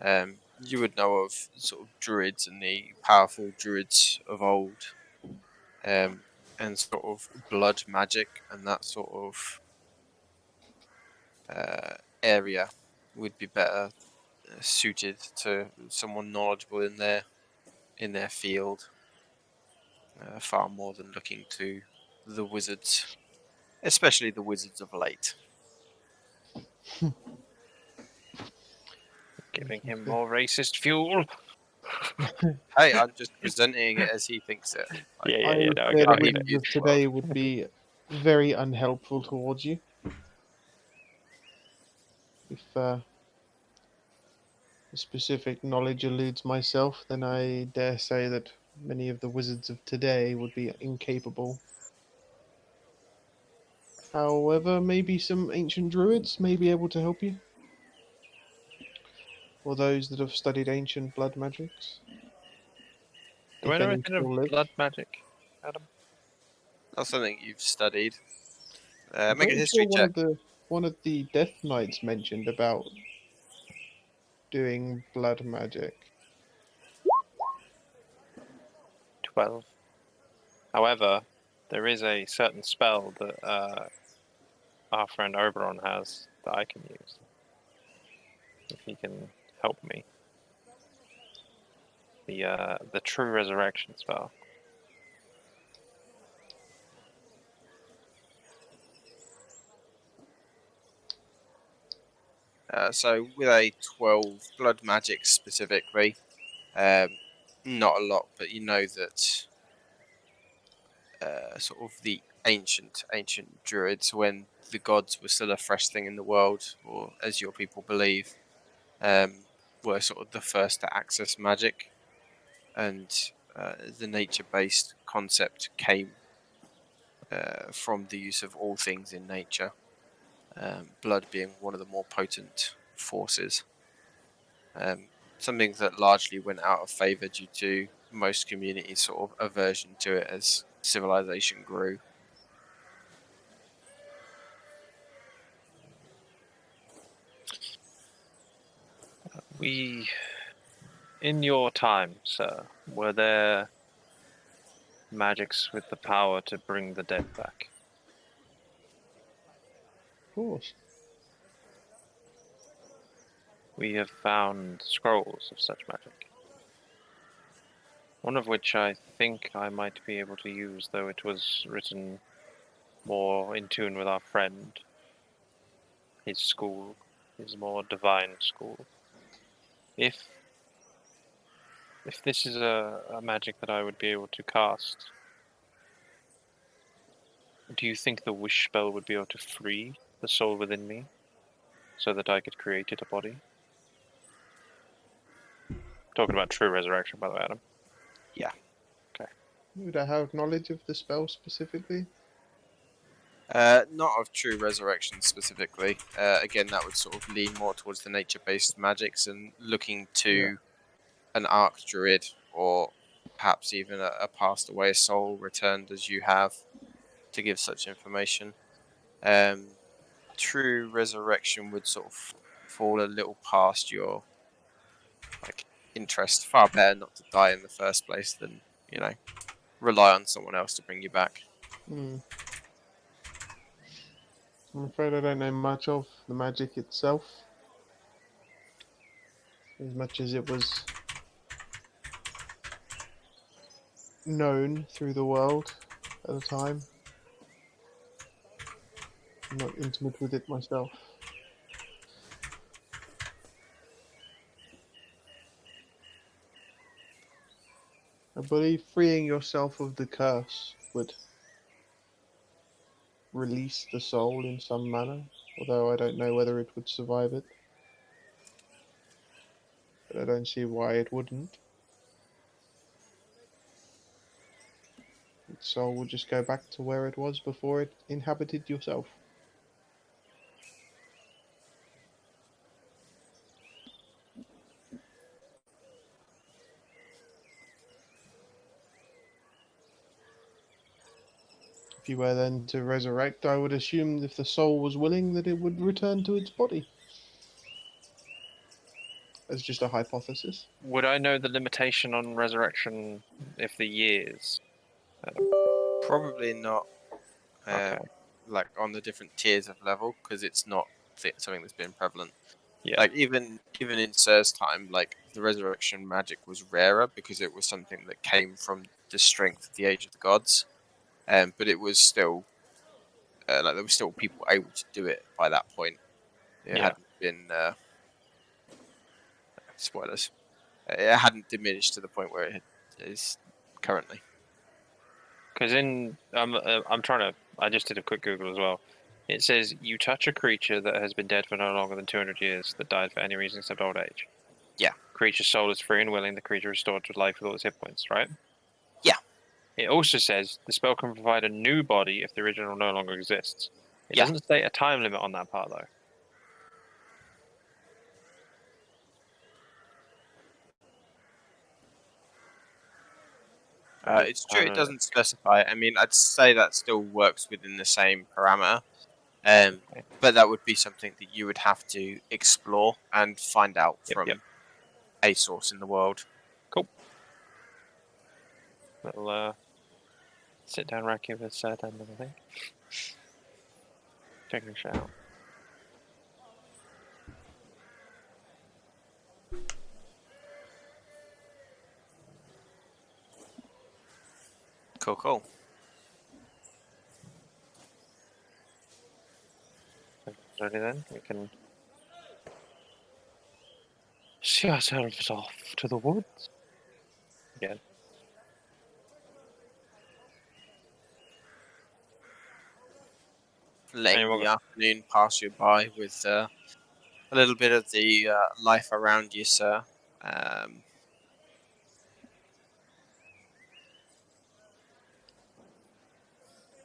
You would know of sort of druids and the powerful druids of old, and sort of blood magic and that sort of area would be better suited to someone knowledgeable in their field, far more than looking to the wizards, especially the wizards of late. Giving him more racist fuel. Hey, I'm just presenting it as he thinks it. Yeah, I would no, I say get the it. wizards of today would be very unhelpful towards you. If the specific knowledge eludes myself, then I dare say that many of the wizards of today would be incapable. However, maybe some ancient druids may be able to help you. Or those that have studied ancient blood magics. Do I If know any anything still of live. blood magic, Adam? That's something you've studied. I'm Make a pretty history sure check. one of the Death Knights mentioned about doing blood magic. 12. However, there is a certain spell that our friend Oberon has that I can use. If he can help me. The True Resurrection spell. So with a 12 blood magic specifically, not a lot, but you know that sort of the ancient druids, when the gods were still a fresh thing in the world, or as your people believe, were sort of the first to access magic, and the nature-based concept came from the use of all things in nature, blood being one of the more potent forces. Something that largely went out of favour due to most communities' sort of aversion to it as civilization grew. In your time, sir, were there magics with the power to bring the dead back? Of course. We have found scrolls of such magic. One of which I think I might be able to use, though it was written more in tune with our friend. His school, his more divine school. If this is a magic that I would be able to cast, do you think the wish spell would be able to free the soul within me, so that I could create it a body? Talking about true resurrection, by the way, Adam. Yeah. Okay. Would I have knowledge of the spell specifically? Not of true resurrection specifically. Again, that would sort of lean more towards the nature-based magics and looking to an arc druid, or perhaps even a passed away soul returned as you have, to give such information. True resurrection would sort of fall a little past your interest. Far better not to die in the first place than, rely on someone else to bring you back. I'm afraid I don't know much of the magic itself, as much as it was known through the world at the time. I'm not intimate with it myself. I believe freeing yourself of the curse would release the soul in some manner, although I don't know whether it would survive it. But I don't see why it wouldn't. Its soul would just go back to where it was before it inhabited yourself. If you were then to resurrect, I would assume if the soul was willing that it would return to its body. As just a hypothesis. Would I know the limitation on resurrection if the years? Probably not. Okay. Like on the different tiers of level, because it's not something that's been prevalent. Yeah. Like even in Sir's time, like the resurrection magic was rarer because it was something that came from the strength of the Age of the Gods. But it was still like there were still people able to do it by that point. It hadn't been spoilers. It hadn't diminished to the point where it is currently. Because I'm trying to. I just did a quick Google as well. It says you touch a creature that has been dead for no longer than 200 years that died for any reason except old age. Yeah. Creature's soul is free and willing. The creature is restored to life with all its hit points. Right. Yeah. It also says the spell can provide a new body if the original no longer exists. It doesn't state a time limit on that part though. It's true it doesn't specify. I mean, I'd say that still works within the same parameter. But that would be something that you would have to explore and find out from a source in the world. Cool. Little sit down Racky with Dan, I think. Checking a shit out. Cool. Ready then? We can see ourselves off to the woods. Again. Letting the afternoon pass you by with a little bit of the life around you, sir.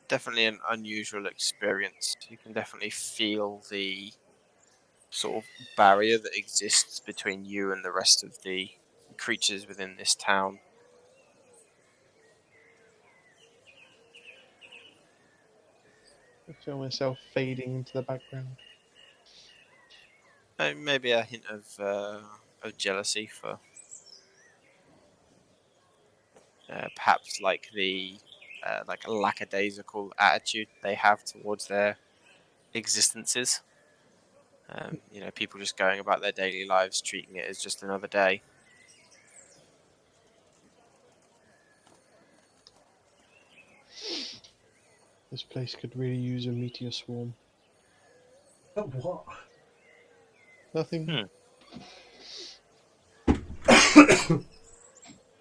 Definitely an unusual experience. You can definitely feel the sort of barrier that exists between you and the rest of the creatures within this town. I feel myself fading into the background. Maybe a hint of jealousy for perhaps like the like a lackadaisical attitude they have towards their existences. You know, people just going about their daily lives, treating it as just another day. This place could really use a meteor swarm. What? Nothing. You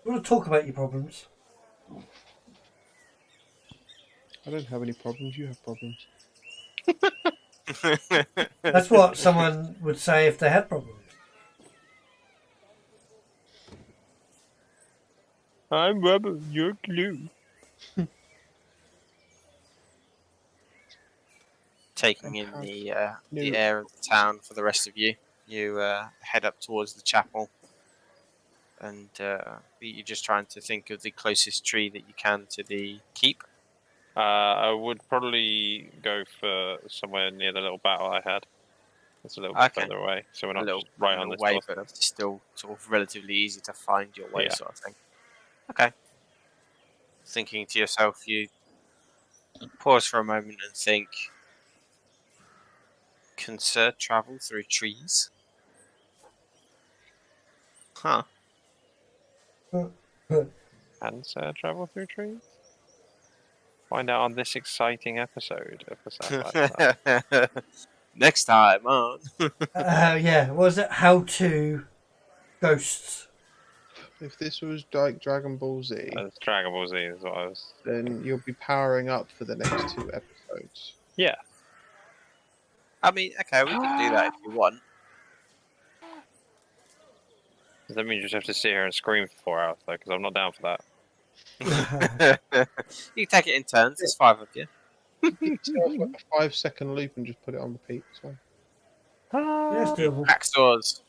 want to talk about your problems? I don't have any problems. You have problems. That's what someone would say if they had problems. I'm rubber, you're glue. Taking in the air of the town for the rest of you. You head up towards the chapel, and you're just trying to think of the closest tree that you can to the keep. I would probably go for somewhere near the little battle I had. It's a little bit further away, so we're not just right on this way, doorstep. but it's still sort of relatively easy to find your way, Yeah. sort of thing. Okay. Thinking to yourself, you pause for a moment and think, can Sir travel through trees? Huh. Can Sir travel through trees? Find out on this exciting episode of the South. Next time on. Yeah, what was it? How to Ghosts. If this was like Dragon Ball Z, Dragon Ball Z is what I was. Then you'll be powering up for the next 2 episodes. Yeah. I mean, okay, we can do that if you want. Does that mean you just have to sit here and scream for 4 hours, though? Because I'm not down for that. You can take it in turns. There's 5 of you. Like a 5-second loop and just put it on repeat. So. Yeah, it's doable. Backstores.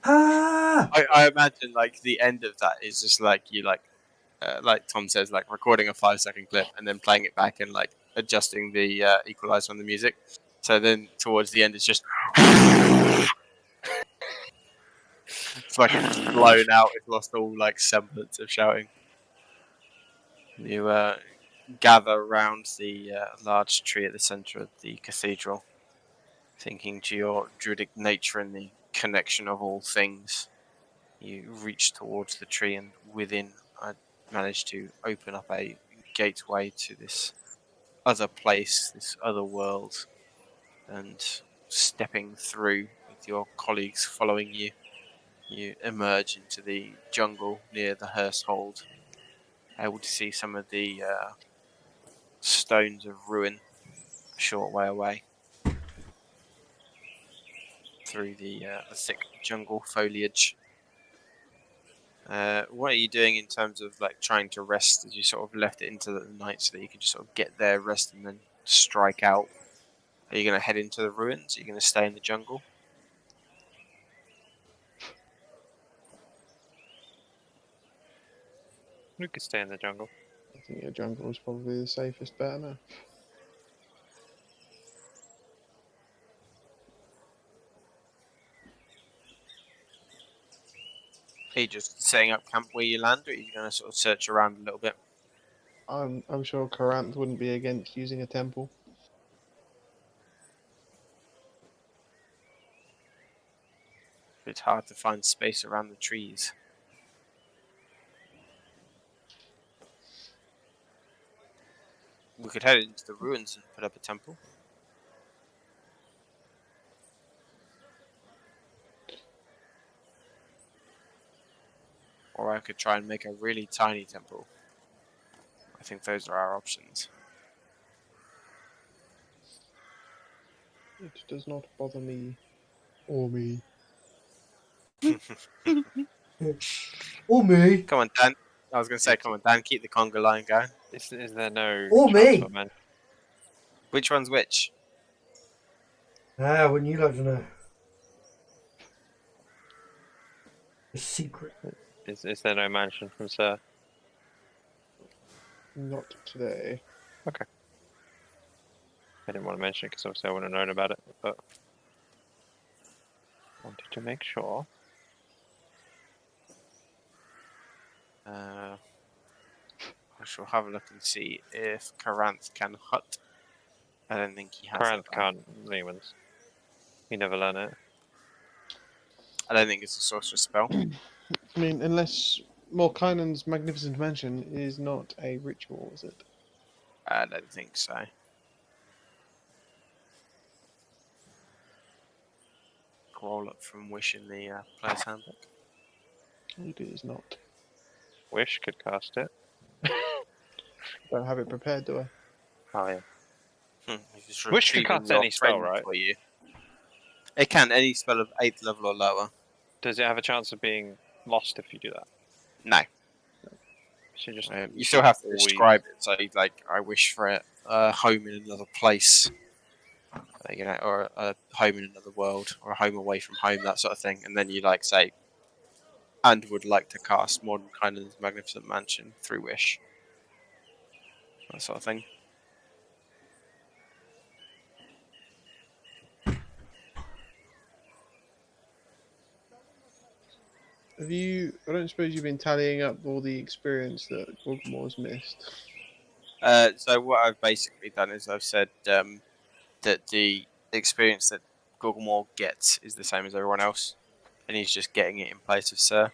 I imagine like the end of that is just like you like Tom says, like recording a 5-second clip and then playing it back and like adjusting the equalizer on the music. So then towards the end, it's just it's like blown out. It's lost all like semblance of shouting. You gather around the large tree at the center of the cathedral, thinking to your druidic nature and the connection of all things. You reach towards the tree, and within, I managed to open up a gateway to this other place, this other world, and stepping through with your colleagues following you, you emerge into the jungle near the Hearsthold, able to see some of the stones of ruin a short way away through the thick jungle foliage. What are you doing in terms of like trying to rest as you sort of left it into the night so that you can just sort of get there, rest, and then strike out? Are you going to head into the ruins? Are you going to stay in the jungle? We could stay in the jungle. I think your jungle is probably the safest bet now. Are you just setting up camp where you land, or are you going to sort of search around a little bit? I'm sure Karanth wouldn't be against using a temple. It's hard to find space around the trees. We could head into the ruins and put up a temple. Or I could try and make a really tiny temple. I think those are our options. It does not bother me. Or me. Or me. Come on, Dan. I was going to say, come on, Dan, keep the conga line going. Is there no Or me. chance, man? Which one's which? Ah, wouldn't you like to know? A secret. Is there no mansion from Sir? Not today. Okay. I didn't want to mention it because obviously I wouldn't have known about it, but wanted to make sure. I shall have a look and see if Karanth can hut. I don't think he has. Karanth can't anyone's. You never learn it. I don't think it's a sorcerer's spell. I mean, unless Morkainen's Magnificent Mansion is not a ritual, is it? I don't think so. Scroll up from Wish in the player's handbook. It is not. Wish could cast it. Don't have it prepared, do I? Oh yeah. Just Wish can retrieving cast your any spell, friend right? For you. It can, any spell of 8th level or lower. Does it have a chance of being lost if you do that? No. So just You still have to always- describe it. So, like, I wish for a home in another place, you know, or a home in another world, or a home away from home, that sort of thing. And then you like say, and would like to cast Mordenkainen's Magnificent Mansion through Wish, that sort of thing. Have you? I don't suppose you've been tallying up all the experience that Gorgamores missed. So what I've basically done is I've said that the experience that Gorgamore gets is the same as everyone else, and he's just getting it in place of Sir.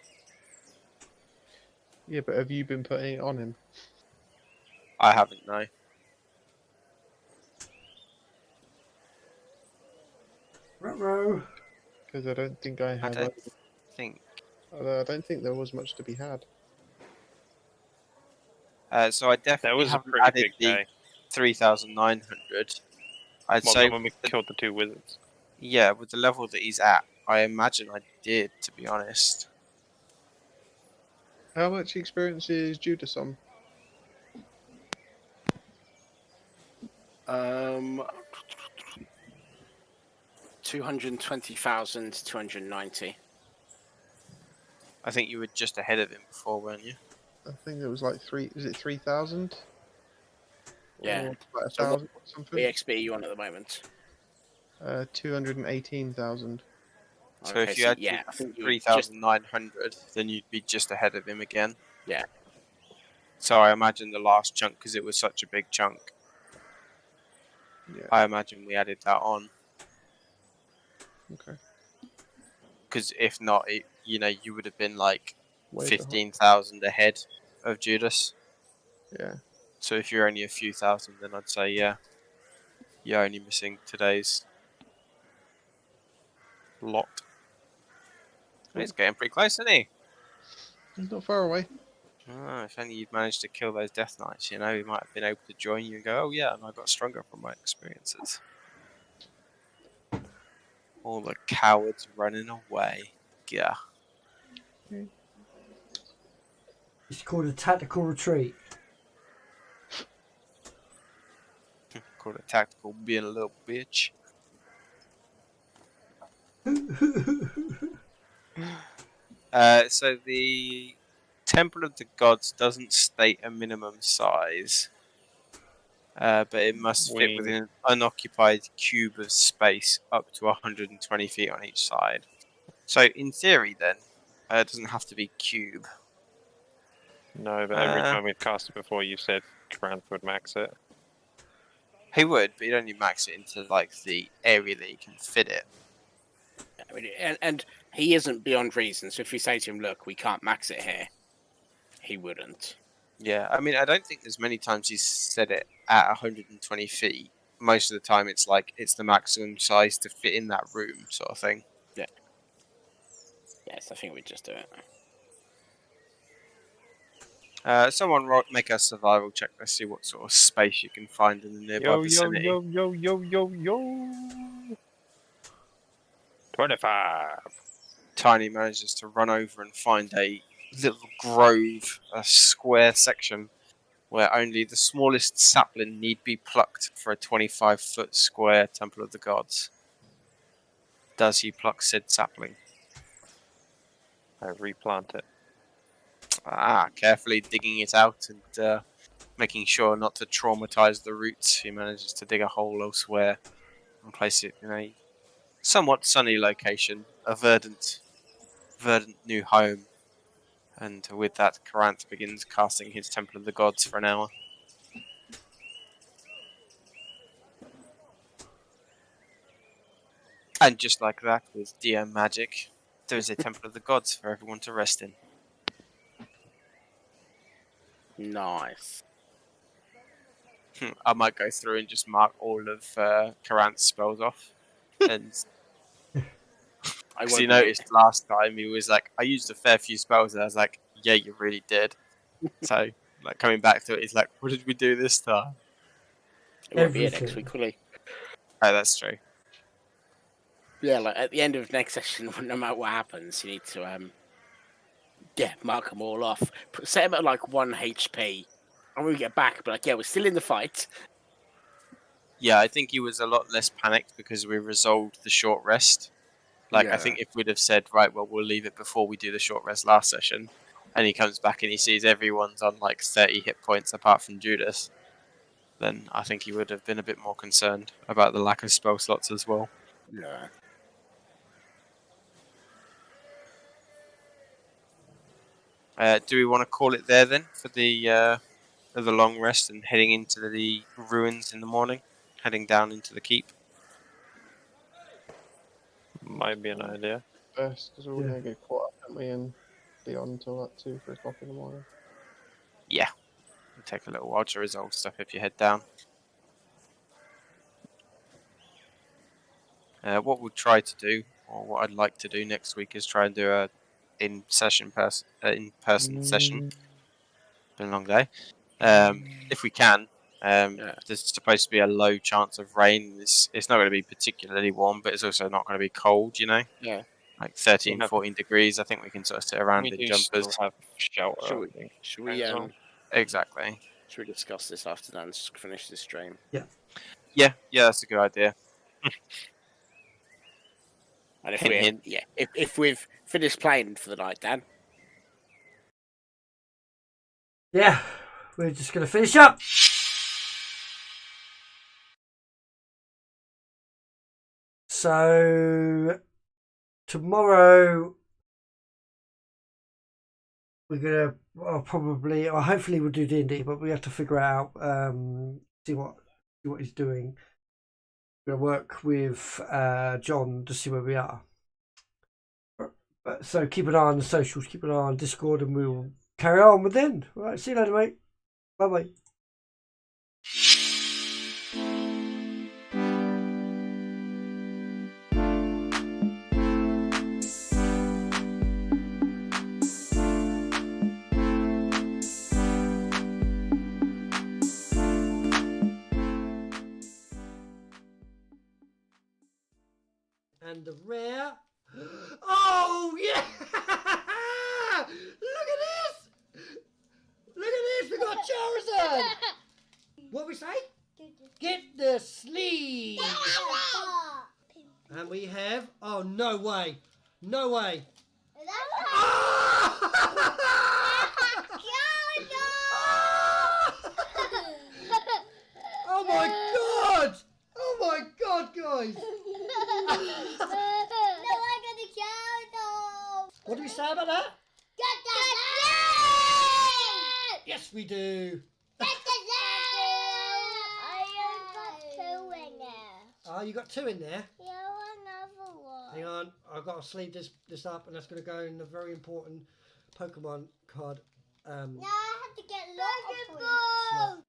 Yeah, but have you been putting it on him? I haven't, no. Ruh-roh. Because I don't think I have. don't think. I don't think there was much to be had. So I definitely That was a haven't pretty added big the day. 3,900. I'd Well, say when we killed the two wizards. yeah, with the level that he's at, I imagine I did, to be honest. How much experience is Judas on? 220,290. I think you were just ahead of him before, weren't you? I think it was like was it 3,000? Yeah. Or like So 1,000 or something? EXP are you on at the moment? 218,000. So Okay, if you had yeah, I think you were 3,900, then you'd be just ahead of him again. Yeah. So I imagine the last chunk, because it was such a big chunk, Yeah. I imagine we added that on. Okay. Because if not, you would have been like Way 15,000 ahead of Judas. Yeah. So if you're only a few thousand, then I'd say, yeah, you're only missing today's lot. He's getting pretty close, isn't he? He's not far away. Oh, if only you'd managed to kill those Death Knights, he might have been able to join you and go, oh yeah, and I got stronger from my experiences. All the cowards running away. Yeah. It's called a tactical retreat. Called a tactical being a little bitch. So the Temple of the Gods doesn't state a minimum size, but it must fit within an unoccupied cube of space up to 120 feet on each side. So in theory, then, it doesn't have to be cube. No, but every time we've cast it before, you said Karanth would max it. He would, but he'd only max it into like the area that he can fit it. I mean, and he isn't beyond reason. So if we say to him, "Look, we can't max it here," he wouldn't. Yeah, I mean, I don't think there's many times he's said it at 120 feet. Most of the time, it's like it's the maximum size to fit in that room, sort of thing. Yeah. Yes, I think we'd just do it. Someone make a survival check. Let's see what sort of space you can find in the nearby vicinity. Yo. 25. Tiny manages to run over and find a little grove, a square section where only the smallest sapling need be plucked for a 25-foot square Temple of the Gods. Does he pluck said sapling? I replant it. Carefully digging it out and making sure not to traumatize the roots. He manages to dig a hole elsewhere and place it in a somewhat sunny location, a verdant new home. And with that, Karanth begins casting his Temple of the Gods for an hour. And just like that, with DM magic, there is a Temple of the Gods for everyone to rest in. Nice. I might go through and just mark all of Karanth's spells off. And because he noticed last time, he was like, I used a fair few spells, and I was like, yeah, you really did. So, like, coming back to it, he's like, what did we do this time? It won't be it next week, will he? Oh, that's true. Yeah, like at the end of next session, no matter what happens, you need to mark them all off. Set them at like 1 HP, and when we get back, but like, yeah, we're still in the fight. Yeah, I think he was a lot less panicked because we resolved the short rest. Like, I think if we'd have said, right, well, we'll leave it before we do the short rest last session, and he comes back and he sees everyone's on like 30 hit points apart from Judas, then I think he would have been a bit more concerned about the lack of spell slots as well. Yeah. Do we want to call it there then for the long rest and heading into the ruins in the morning, heading down into the keep? Might be an idea. First, because we're going to get caught up, aren't we, and be on until like 2, 3 o'clock in the morning. Yeah. It'll take a little while to resolve stuff if you head down. What we'll try to do, or what I'd like to do next week, is try and do a in-person session. Been a long day. If we can. There's supposed to be a low chance of rain. It's not going to be particularly warm, but it's also not going to be cold, you know? Yeah. Like 13, 14 degrees. I think we can sort of sit around in jumpers. Have shelter. Should we Exactly. should we discuss this after then? Just finish this stream. Yeah, that's a good idea. And if Hint, we if we've finished playing for the night, Dan. Yeah, we're just going to finish up. So tomorrow we're gonna hopefully we'll do D&D, but we have to figure out see what he's doing. We're gonna work with John to see where we are. So keep an eye on the socials, keep an eye on Discord, and we'll carry on with then. All right, see you later, mate. Bye bye. And the rare. Oh yeah! Look at this! Look at this! We got Charizard. What we say? Get the sleeve. And we have. Oh no way! No way! Oh my god! Oh my god, guys! What do we say about that? Yes, we do. Oh, you got 2 in there? Yeah, another one. Hang on, I've got to sleeve this up, and that's going to go in a very important Pokemon card. Now I have to get lots of points.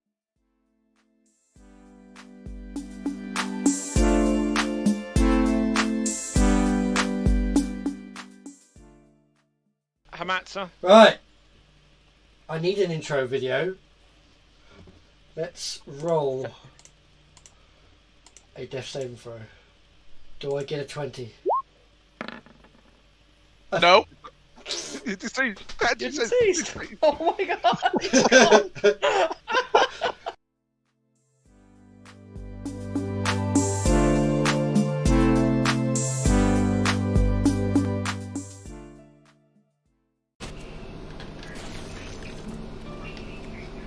Hamatsa. Right. I need an intro video. Let's roll a death saving throw. Do I get a 20? No. You deceived. You're deceased. Oh my god. He's gone.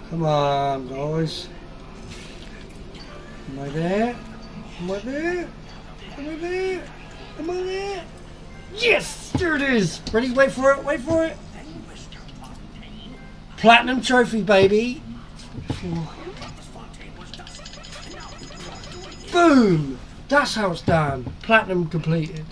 Come on, guys. Am I there? Am I there? Am I there? Am I there? Yes! There it is! Ready? Wait for it, wait for it! Platinum trophy, baby! Boom! That's how it's done. Platinum completed.